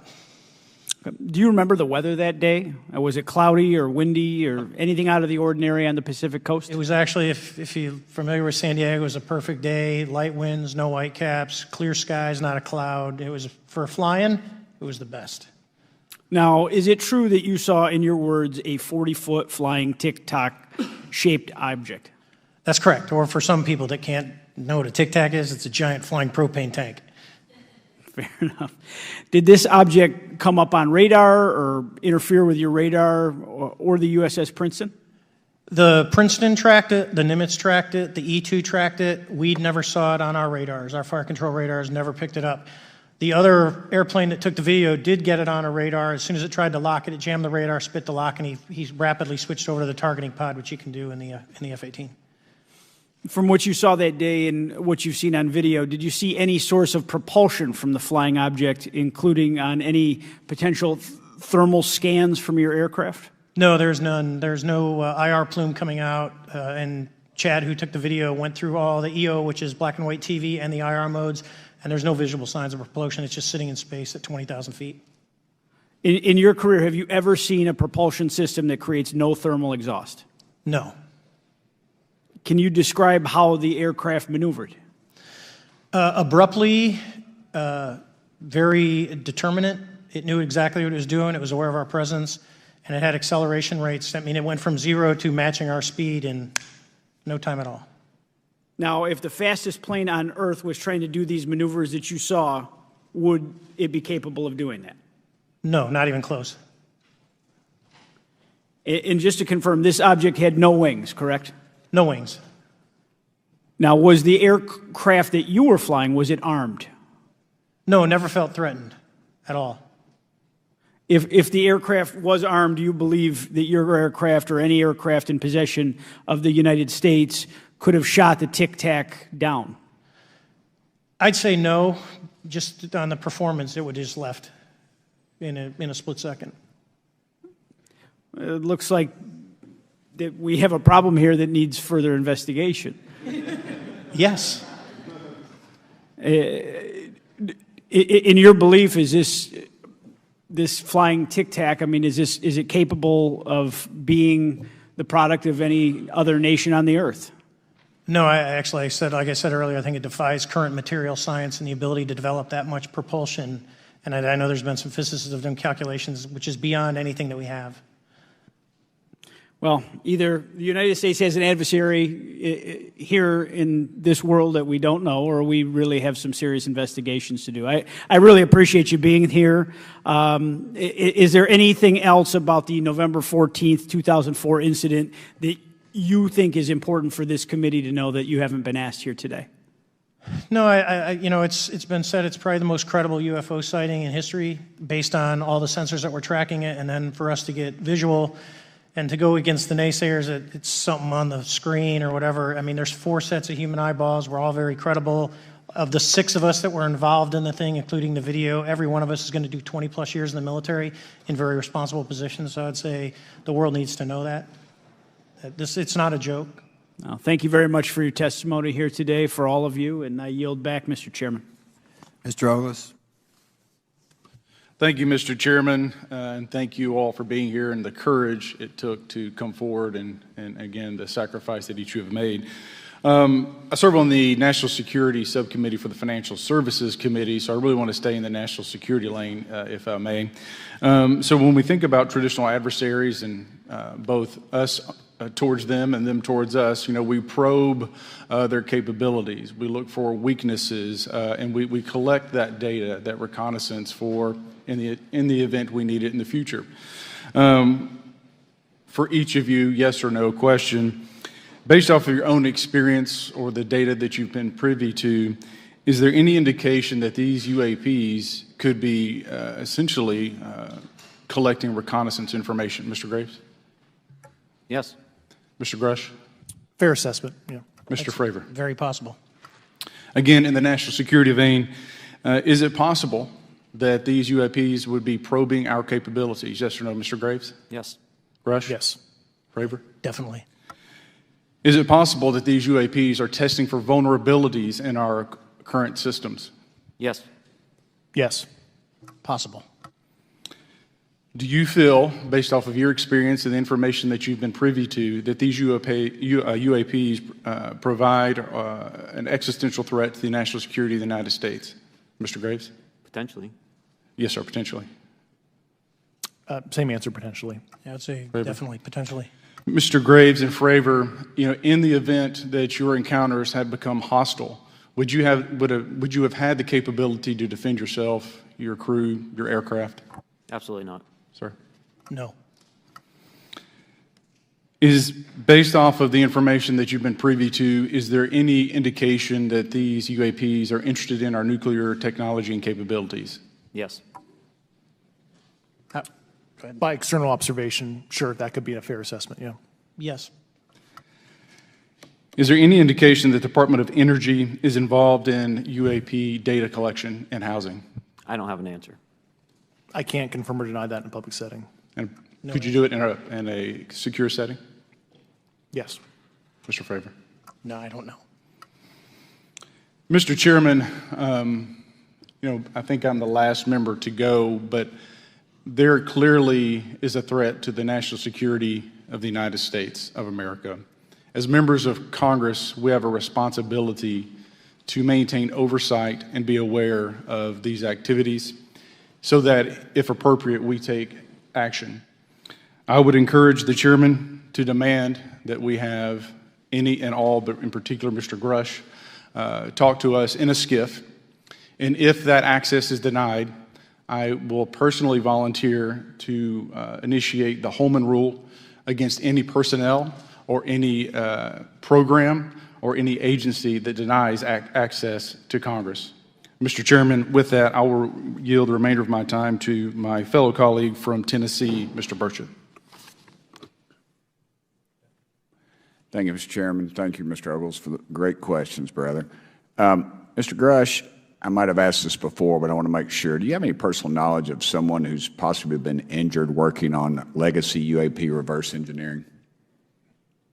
Do you remember the weather that day? Was it cloudy or windy or anything out of the ordinary on the Pacific coast? It was actually, if you're familiar with San Diego, it was a perfect day, light winds, no white caps, clear skies, not a cloud. It was, for flying, it was the best. Now, is it true that you saw, in your words, a 40-foot flying Tic Tac-shaped object? That's correct. Or for some people that can't know what a Tic Tac is, it's a giant flying propane tank. Fair enough. Did this object come up on radar or interfere with your radar or the USS Princeton? The Princeton tracked it, the Nimitz tracked it, the E-2 tracked it. We never saw it on our radars. Our fire control radars never picked it up. The other airplane that took the video did get it on a radar. As soon as it tried to lock it, it jammed the radar, spit the lock, and he rapidly switched over to the targeting pod, which you can do in the F-18. From what you saw that day and what you've seen on video, did you see any source of propulsion from the flying object, including on any potential thermal scans from your aircraft? No, there's none. There's no IR plume coming out, and Chad, who took the video, went through all the EO, which is black and white TV, and the IR modes, and there's no visible signs of propulsion. It's just sitting in space at 20,000 feet. In your career, have you ever seen a propulsion system that creates no thermal exhaust? No. Can you describe how the aircraft maneuvered? Abruptly, very determinate. It knew exactly what it was doing. It was aware of our presence, and it had acceleration rates. I mean, it went from 0 to matching our speed in no time at all. Now, if the fastest plane on Earth was trying to do these maneuvers that you saw, would it be capable of doing that? No, not even close. And just to confirm, this object had no wings, correct? No wings. Now, was the aircraft that you were flying, was it armed? No, never felt threatened at all. If the aircraft was armed, do you believe that your aircraft or any aircraft in possession of the United States could have shot the Tic Tac down? I'd say no. Just on the performance, it would have just left in a split second. It looks like that we have a problem here that needs further investigation. Yes. In your belief, is this flying Tic Tac, I mean, is it capable of being the product of any other nation on the Earth? No, like I said earlier, I think it defies current material science and the ability to develop that much propulsion. And I know there's been some physicists that have done calculations, which is beyond anything that we have. Well, either the United States has an adversary here in this world that we don't know, or we really have some serious investigations to do. I really appreciate you being here. Is there anything else about the November 14th, 2004 incident that you think is important for this committee to know that you haven't been asked here today? No, it's been said it's probably the most credible UFO sighting in history based on all the sensors that were tracking it, and then for us to get visual and to go against the naysayers that it's something on the screen or whatever. I mean, there's 4 sets of human eyeballs. We're all very credible. Of the 6 of us that were involved in the thing, including the video, every one of us is going to do 20 plus years in the military in very responsible positions. So I'd say the world needs to know that. It's not a joke. Well, thank you very much for your testimony here today for all of you, and I yield back, Mr. Chairman. Mr. Ogles. Thank you, Mr. Chairman, and thank you all for being here and the courage it took to come forward and again, the sacrifice that each of you have made. I serve on the National Security Subcommittee for the Financial Services Committee, so I really want to stay in the national security lane, if I may. So when we think about traditional adversaries and both us towards them and them towards us, we probe their capabilities. We look for weaknesses, and we collect that data, that reconnaissance for in the event we need it in the future. For each of you, yes or no question, based off of your own experience or the data that you've been privy to, is there any indication that these UAPs could be essentially collecting reconnaissance information? Mr. Graves? Yes. Mr. Grusch? Fair assessment, yeah. Mr. Fravor? Very possible. Again, in the national security vein, is it possible that these UAPs would be probing our capabilities? Yes or no, Mr. Graves? Yes. Grusch? Yes. Fravor? Definitely. Is it possible that these UAPs are testing for vulnerabilities in our current systems? Yes. Yes. Possible. Do you feel, based off of your experience and the information that you've been privy to, that these UAPs provide an existential threat to the national security of the United States? Mr. Graves? Potentially. Yes, sir, potentially. Same answer, potentially. Yeah, I'd say Fravor. definitely, potentially. Mr. Graves and Fravor, in the event that your encounters had become hostile, would you have had the capability to defend yourself, your crew, your aircraft? Absolutely not. Sir? No. Is, based off of the information that you've been privy to, is there any indication that these UAPs are interested in our nuclear technology and capabilities? Yes. By external observation, sure, that could be a fair assessment, yeah. Yes. Is there any indication that the Department of Energy is involved in UAP data collection and housing? I don't have an answer. I can't confirm or deny that in a public setting. And No. Could you do it in a secure setting? Yes. Mr. Fravor. No, I don't know. Mr. Chairman, I think I'm the last member to go, but there clearly is a threat to the national security of the United States of America. As members of Congress, we have a responsibility to maintain oversight and be aware of these activities so that, if appropriate, we take action. I would encourage the chairman to demand that we have any and all, but in particular Mr. Grusch, talk to us in a skiff. And if that access is denied, I will personally volunteer to initiate the Holman Rule against any personnel or any program or any agency that denies access to Congress. Mr. Chairman, with that, I will yield the remainder of my time to my fellow colleague from Tennessee, Mr. Burchett. Thank you, Mr. Chairman. Thank you, Mr. Ogles, for the great questions, brother. Mr. Grusch, I might have asked this before, but I want to make sure. Do you have any personal knowledge of someone who's possibly been injured working on legacy UAP reverse engineering?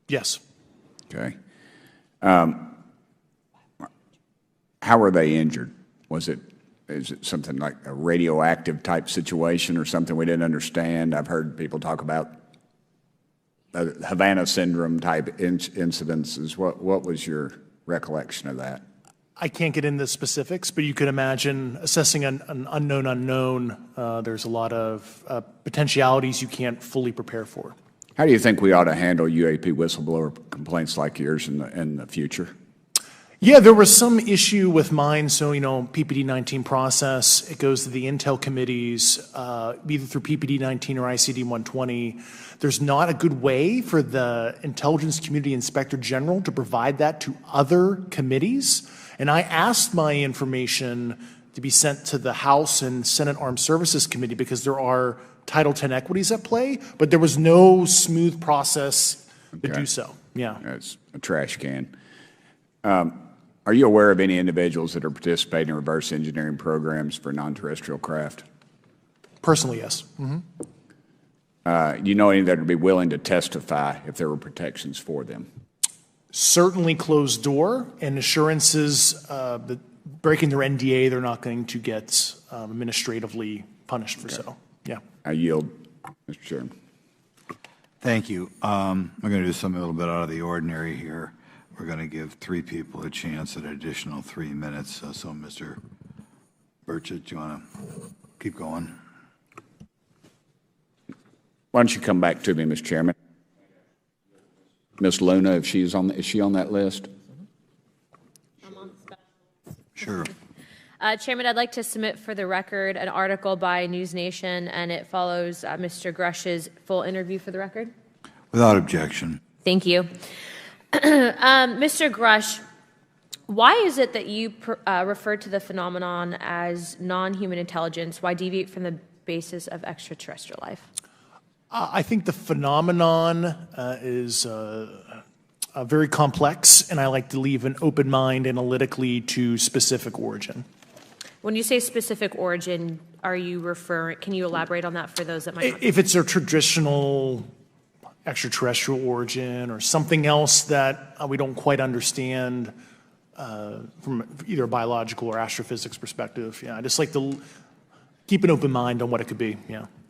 Yes. Okay. How were they injured? Is it something like a radioactive type situation or something we didn't understand? I've heard people talk about Havana syndrome type incidences. What was your recollection of that? I can't get into specifics, but you could imagine assessing an unknown unknown. There's a lot of potentialities you can't fully prepare for. How do you think we ought to handle UAP whistleblower complaints like yours in the future? Yeah, there was some issue with mine. So, PPD-19 process, it goes to the intel committees, either through PPD-19 or ICD-120. There's not a good way for the Intelligence Community Inspector General to provide that to other committees. And I asked my information to be sent to the House and Senate Armed Services Committee because there are Title X equities at play, but there was no smooth process to do so. Yeah. It's a trash can. Are you aware of any individuals that are participating in reverse engineering programs for non-terrestrial craft? Personally, yes. Do you know any that would be willing to testify if there were protections for them? Certainly closed door and assurances that breaking their NDA, they're not going to get administratively punished for so. Yeah. I yield, Mr. Chairman. Thank you. I'm going to do something a little bit out of the ordinary here. We're going to give 3 people a chance at an additional 3 minutes. So Mr. Burchett, do you want to keep going? Why don't you come back to me, Mr. Chairman? Ms. Luna, is she on that list? I'm on special. Sure. Chairman, I'd like to submit for the record an article by News Nation, and it follows Mr. Grusch's full interview for the record. Without objection. Thank you. Mr. Grusch, why is it that you refer to the phenomenon as non-human intelligence? Why deviate from the basis of extraterrestrial life? I think the phenomenon is very complex, and I like to leave an open mind analytically to specific origin. When you say specific origin, can you elaborate on that for those that might not? If it's a traditional extraterrestrial origin or something else that we don't quite understand from either a biological or astrophysics perspective, I just like to keep an open mind on what it could be,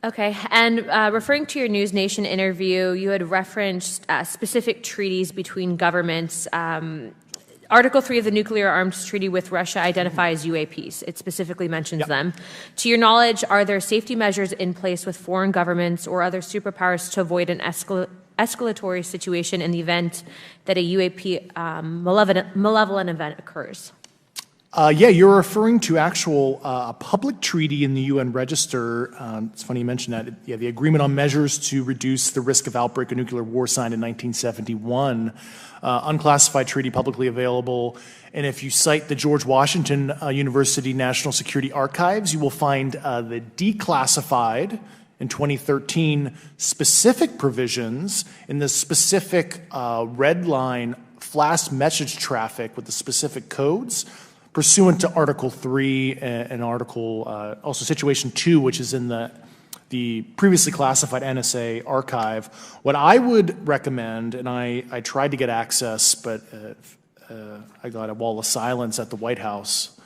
Okay, and referring to your News Nation interview, you had referenced specific treaties between governments. Article 3 of the Nuclear Arms Treaty with Russia identifies UAPs. It specifically mentions them. To your knowledge, are there safety measures in place with foreign governments or other superpowers to avoid an escalatory situation in the event that a UAP malevolent event occurs? You're referring to a public treaty in the UN Register. It's funny you mentioned that. The Agreement on Measures to Reduce the Risk of Outbreak of Nuclear War signed in 1971. Unclassified treaty, publicly available. And if you cite the George Washington University National Security Archives, you will find the declassified in 2013 specific provisions in the specific red line flash message traffic with the specific codes pursuant to Article 3 and Article, also Situation 2, which is in the the previously classified NSA archive. What I would recommend, and I tried to get access, but I got a wall of silence at the White House,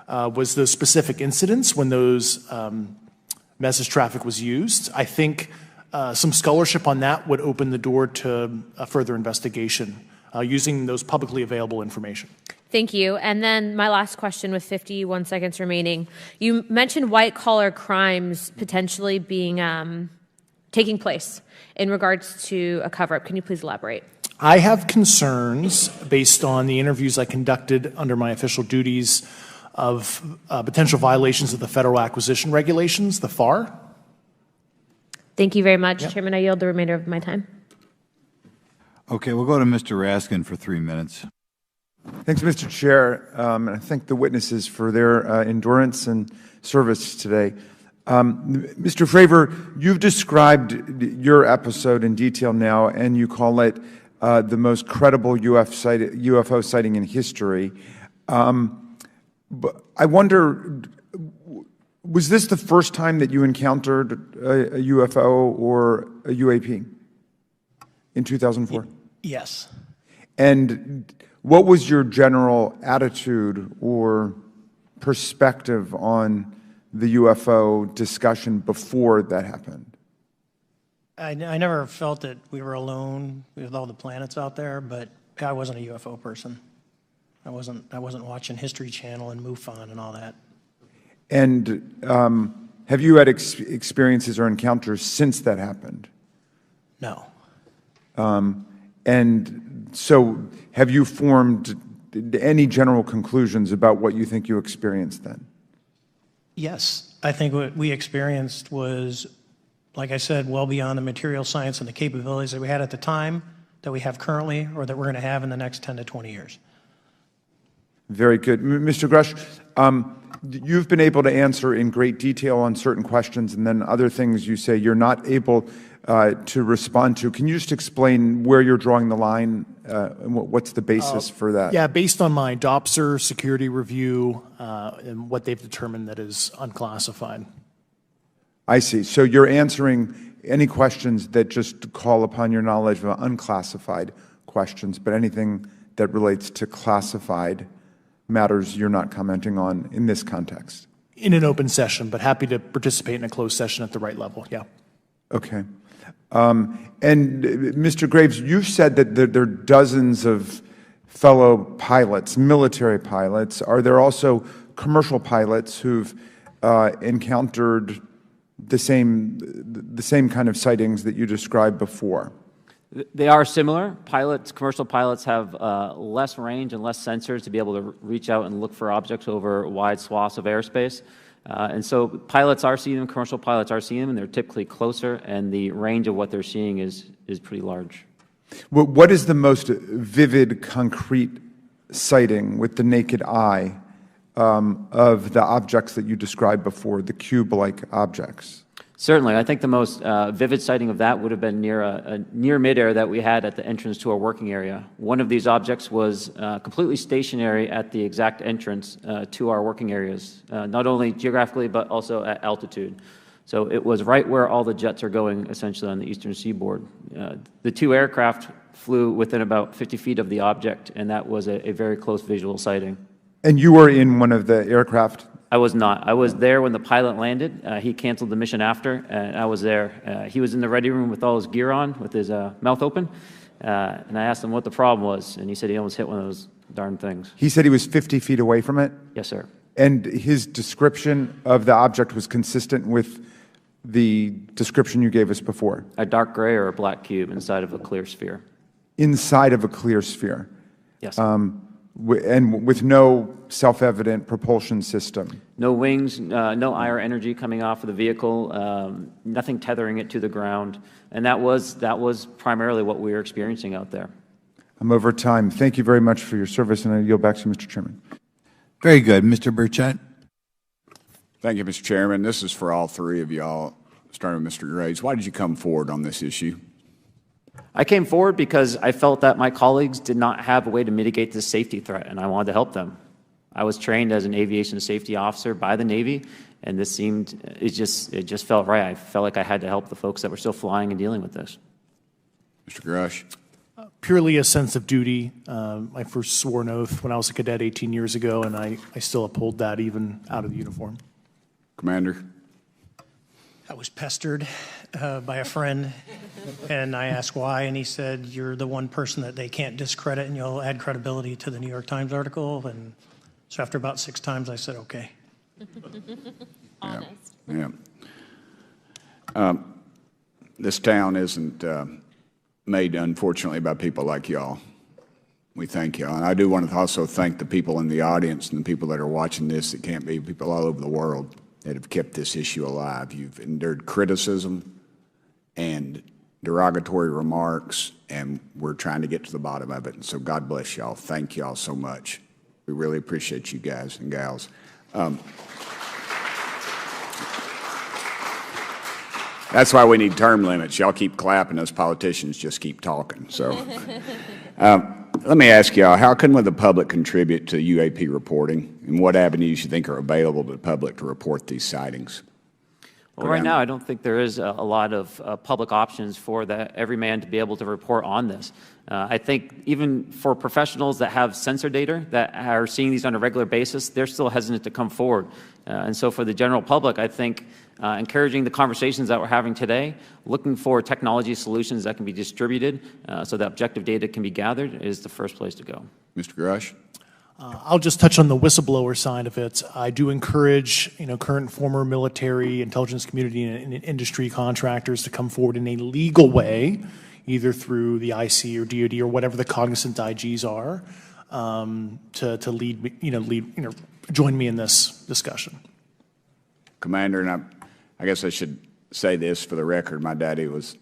was those specific incidents when those message traffic was used. I think some scholarship on that would open the door to a further investigation using those publicly available information. Thank you. And then my last question with 51 seconds remaining. You mentioned white-collar crimes potentially being taking place in regards to a cover-up. Can you please elaborate? I have concerns based on the interviews I conducted under my official duties of potential violations of the federal acquisition regulations, the FAR. Thank you very much, Chairman. I yield the remainder of my time. Okay, we'll go to Mr. Raskin for 3 minutes. Thanks, Mr. Chair, and I thank the witnesses for their endurance and service today. Mr. Fravor, you've described your episode in detail now, and you call it the most credible UFO sighting in history. But I wonder, was this the first time that you encountered a UFO or a UAP in 2004? Yes. And what was your general attitude or perspective on the UFO discussion before that happened? I never felt that we were alone with all the planets out there, but I wasn't a UFO person. I wasn't watching History Channel and MUFON and all that. And have you had experiences or encounters since that happened? No. And so have you formed any general conclusions about what you think you experienced then? Yes. I think what we experienced was, like I said, well beyond the material science and the capabilities that we had at the time, that we have currently, or that we're going to have in the next 10 to 20 years. Very good. Mr. Grusch, you've been able to answer in great detail on certain questions, and then other things you say you're not able to respond to. Can you just explain where you're drawing the line and what's the basis for that? Yeah, based on my DOPSR security review and what they've determined that is unclassified. I see. So you're answering any questions that just call upon your knowledge of unclassified questions, but anything that relates to classified matters you're not commenting on in this context. In an open session, but happy to participate in a closed session at the right level, yeah. Okay. And Mr. Graves, you've said that there are dozens of fellow pilots, military pilots. Are there also commercial pilots who've encountered the same kind of sightings that you described before? They are similar. Commercial pilots have less range and less sensors to be able to reach out and look for objects over wide swaths of airspace. And so pilots are seeing them, commercial pilots are seeing them, and they're typically closer, and the range of what they're seeing is pretty large. What is the most vivid, concrete sighting with the naked eye of the objects that you described before, the cube-like objects? Certainly. I think the most vivid sighting of that would have been near midair that we had at the entrance to our working area. One of these objects was completely stationary at the exact entrance to our working areas, not only geographically but also at altitude. So it was right where all the jets are going, essentially on the eastern seaboard. The two aircraft flew within about 50 feet of the object, and that was a very close visual sighting. And you were in one of the aircraft? I was not. I was there when the pilot landed. He canceled the mission after, and I was there. He was in the ready room with all his gear on, with his mouth open, and I asked him what the problem was, and he said he almost hit one of those darn things. He said he was 50 feet away from it? Yes, sir. And his description of the object was consistent with the description you gave us before? A dark gray or a black cube inside of a clear sphere. Inside of a clear sphere? Yes. And with no self-evident propulsion system? No wings, no IR energy coming off of the vehicle, nothing tethering it to the ground. And that was primarily what we were experiencing out there. I'm over time. Thank you very much for your service, and I yield back to Mr. Chairman. Very good. Mr. Burchett. Thank you, Mr. Chairman. This is for all three of y'all, starting with Mr. Graves. Why did you come forward on this issue? I came forward because I felt that my colleagues did not have a way to mitigate this safety threat, and I wanted to help them. I was trained as an aviation safety officer by the Navy, and this seemed, it just felt right. I felt like I had to help the folks that were still flying and dealing with this. Mr. Grusch. Purely a sense of duty. I first swore an oath when I was a cadet 18 years ago, and I still uphold that even out of the uniform. Commander. I was pestered by a friend, and I asked why, and he said, "You're the one person that they can't discredit, and you'll add credibility to the New York Times article." And so after about 6 times, I said, "Okay." Honest. Yeah. This town isn't made, unfortunately, by people like y'all. We thank y'all. And I do want to also thank the people in the audience and the people that are watching this that can't be, people all over the world that have kept this issue alive. You've endured criticism and derogatory remarks, and we're trying to get to the bottom of it. And so God bless y'all. Thank y'all so much. We really appreciate you guys and gals. That's why we need term limits. Y'all keep clapping, us politicians just keep talking. So let me ask y'all, how can the public contribute to UAP reporting, and what avenues you think are available to the public to report these sightings? Well, right now, I don't think there is a lot of public options for every man to be able to report on this. I think even for professionals that have sensor data that are seeing these on a regular basis, they're still hesitant to come forward. And so for the general public, I think encouraging the conversations that we're having today, looking for technology solutions that can be distributed so that objective data can be gathered is the first place to go. Mr. Grusch? I'll just touch on the whistleblower side of it. I do encourage, current and former military, intelligence community, and industry contractors to come forward in a legal way, either through the IC or DoD or whatever the cognizant IGs are, to lead, join me in this discussion. Commander, and I guess I should say this for the record. My daddy was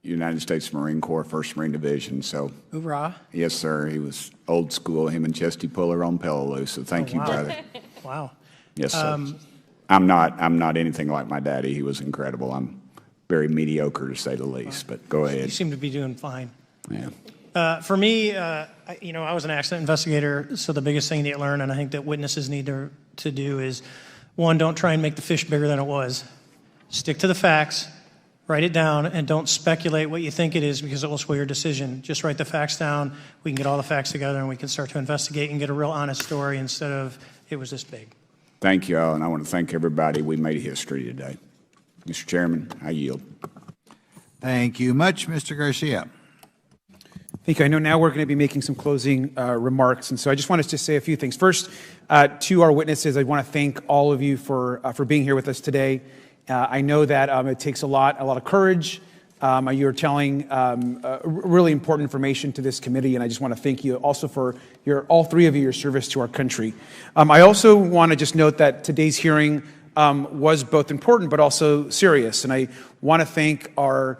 United States Marine Corps, 1st Marine Division, so. Hoorah. Yes, sir. He was old school, him and Chesty Puller on Peleliu, so thank you, wow. brother. Wow. Yes, sir. I'm not anything like my daddy. He was incredible. I'm very mediocre, to say the least, but go ahead. You seem to be doing fine. Yeah. For me, I was an accident investigator, so the biggest thing that you learn, and I think that witnesses need to do is, one, don't try and make the fish bigger than it was. Stick to the facts. Write it down, and don't speculate what you think it is, because it will sway your decision. Just write the facts down. We can get all the facts together, and we can start to investigate and get a real honest story instead of it was this big. Thank you all, and I want to thank everybody. We made history today. Mr. Chairman, I yield. Thank you much, Mr. Garcia. Thank you. I know now we're going to be making some closing remarks, and so I just wanted to say a few things. First, to our witnesses, I want to thank all of you for being here with us today. I know that it takes a lot of courage. You're telling really important information to this committee, and I just want to thank you also for all three of you, your service to our country. I also want to just note that today's hearing was both important but also serious, and I want to thank our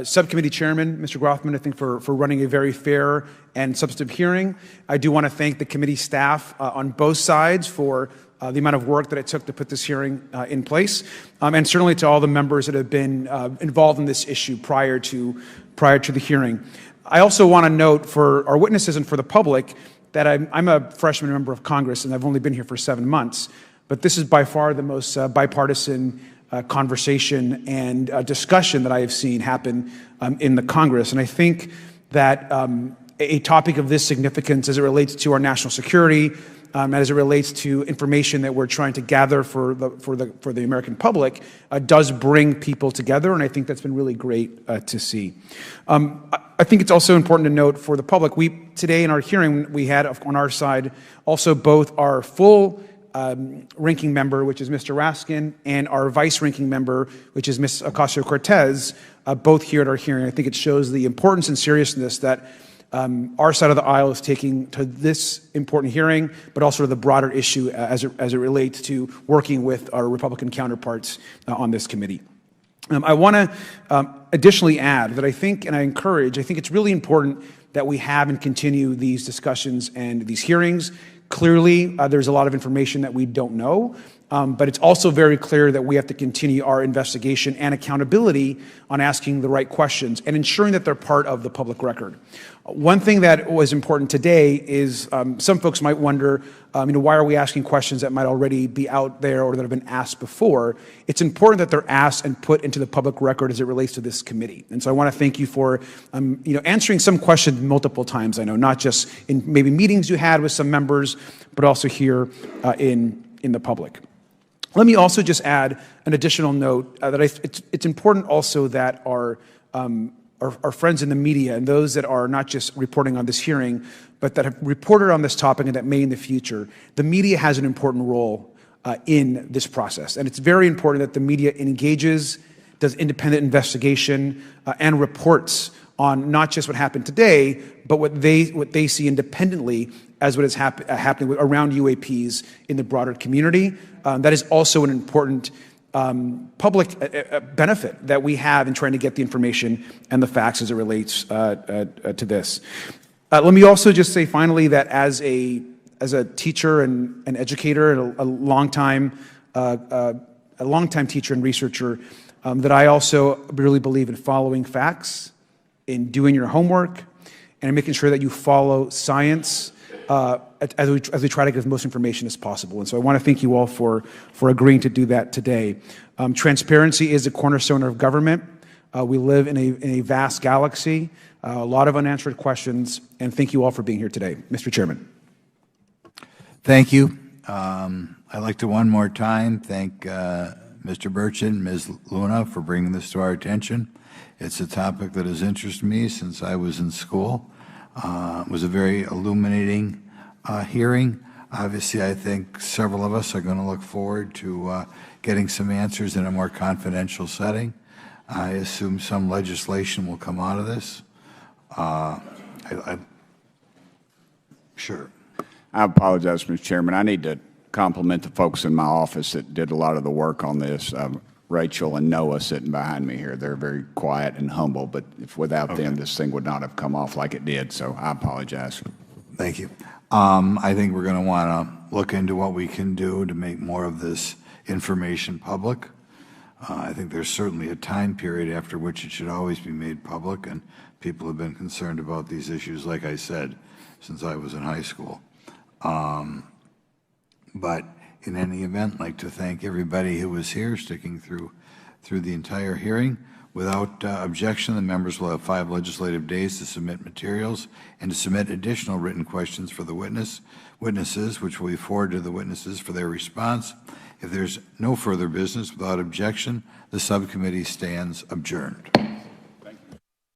subcommittee chairman, Mr. Grothman, I think for running a very fair and substantive hearing. I do want to thank the committee staff on both sides for the amount of work that it took to put this hearing in place, and certainly to all the members that have been involved in this issue prior to the hearing. I also want to note for our witnesses and for the public that I'm a freshman member of Congress, and I've only been here for 7 months, but this is by far the most bipartisan conversation and discussion that I have seen happen in the Congress. And I think that a topic of this significance as it relates to our national security, as it relates to information that we're trying to gather for the American public, does bring people together, and I think that's been really great to see. I think it's also important to note for the public, today in our hearing, we had on our side also both our full ranking member, which is Mr. Raskin, and our vice ranking member, which is Ms. Ocasio-Cortez, both here at our hearing. I think it shows the importance and seriousness that our side of the aisle is taking to this important hearing, but also to the broader issue as it relates to working with our Republican counterparts on this committee. I want to additionally add that I think it's really important that we have and continue these discussions and these hearings. Clearly, there's a lot of information that we don't know, But it's also very clear that we have to continue our investigation and accountability on asking the right questions and ensuring that they're part of the public record. One thing that was important today is some folks might wonder, why are we asking questions that might already be out there or that have been asked before? It's important that they're asked and put into the public record as it relates to this committee. And so I want to thank you for, answering some questions multiple times. I know, not just in maybe meetings you had with some members, but also here in the public. Let me also just add an additional note that it's important also that our friends in the media and those that are not just reporting on this hearing, but that have reported on this topic and that may in the future, the media has an important role in this process. And it's very important that the media engages, does independent investigation, and reports on not just what happened today, but what they see independently as what is happening around UAPs in the broader community. That is also an important public benefit that we have in trying to get the information and the facts as it relates to this. Let me also just say finally that as a teacher and an educator and a longtime teacher and researcher, that I also really believe in following facts, in doing your homework, and in making sure that you follow science as we try to get as much information as possible. And so I want to thank you all for agreeing to do that today. Transparency is a cornerstone of government. We live in a vast galaxy, a lot of unanswered questions, and thank you all for being here today. Mr. Chairman. Thank you. I'd like to one more time thank Mr. Burchett and Ms. Luna for bringing this to our attention. It's a topic that has interested me since I was in school. It was a very illuminating hearing. Obviously, I think several of us are going to look forward to getting some answers in a more confidential setting. I assume some legislation will come out of this. Sure. I apologize, Mr. Chairman. I need to compliment the folks in my office that did a lot of the work on this. Rachel and Noah sitting behind me here. They're very quiet and humble, but if without them, this thing would not have come off like it did, so I apologize. Thank you. I think we're going to want to look into what we can do to make more of this information public. I think there's certainly a time period after which it should always be made public, and people have been concerned about these issues, like I said, since I was in high school. But in any event, I'd like to thank everybody who was here, sticking through the entire hearing. Without objection, the members will have 5 legislative days to submit materials and to submit additional written questions for the witnesses, which will be forwarded to the witnesses for their response. If there's no further business, without objection, the subcommittee stands adjourned.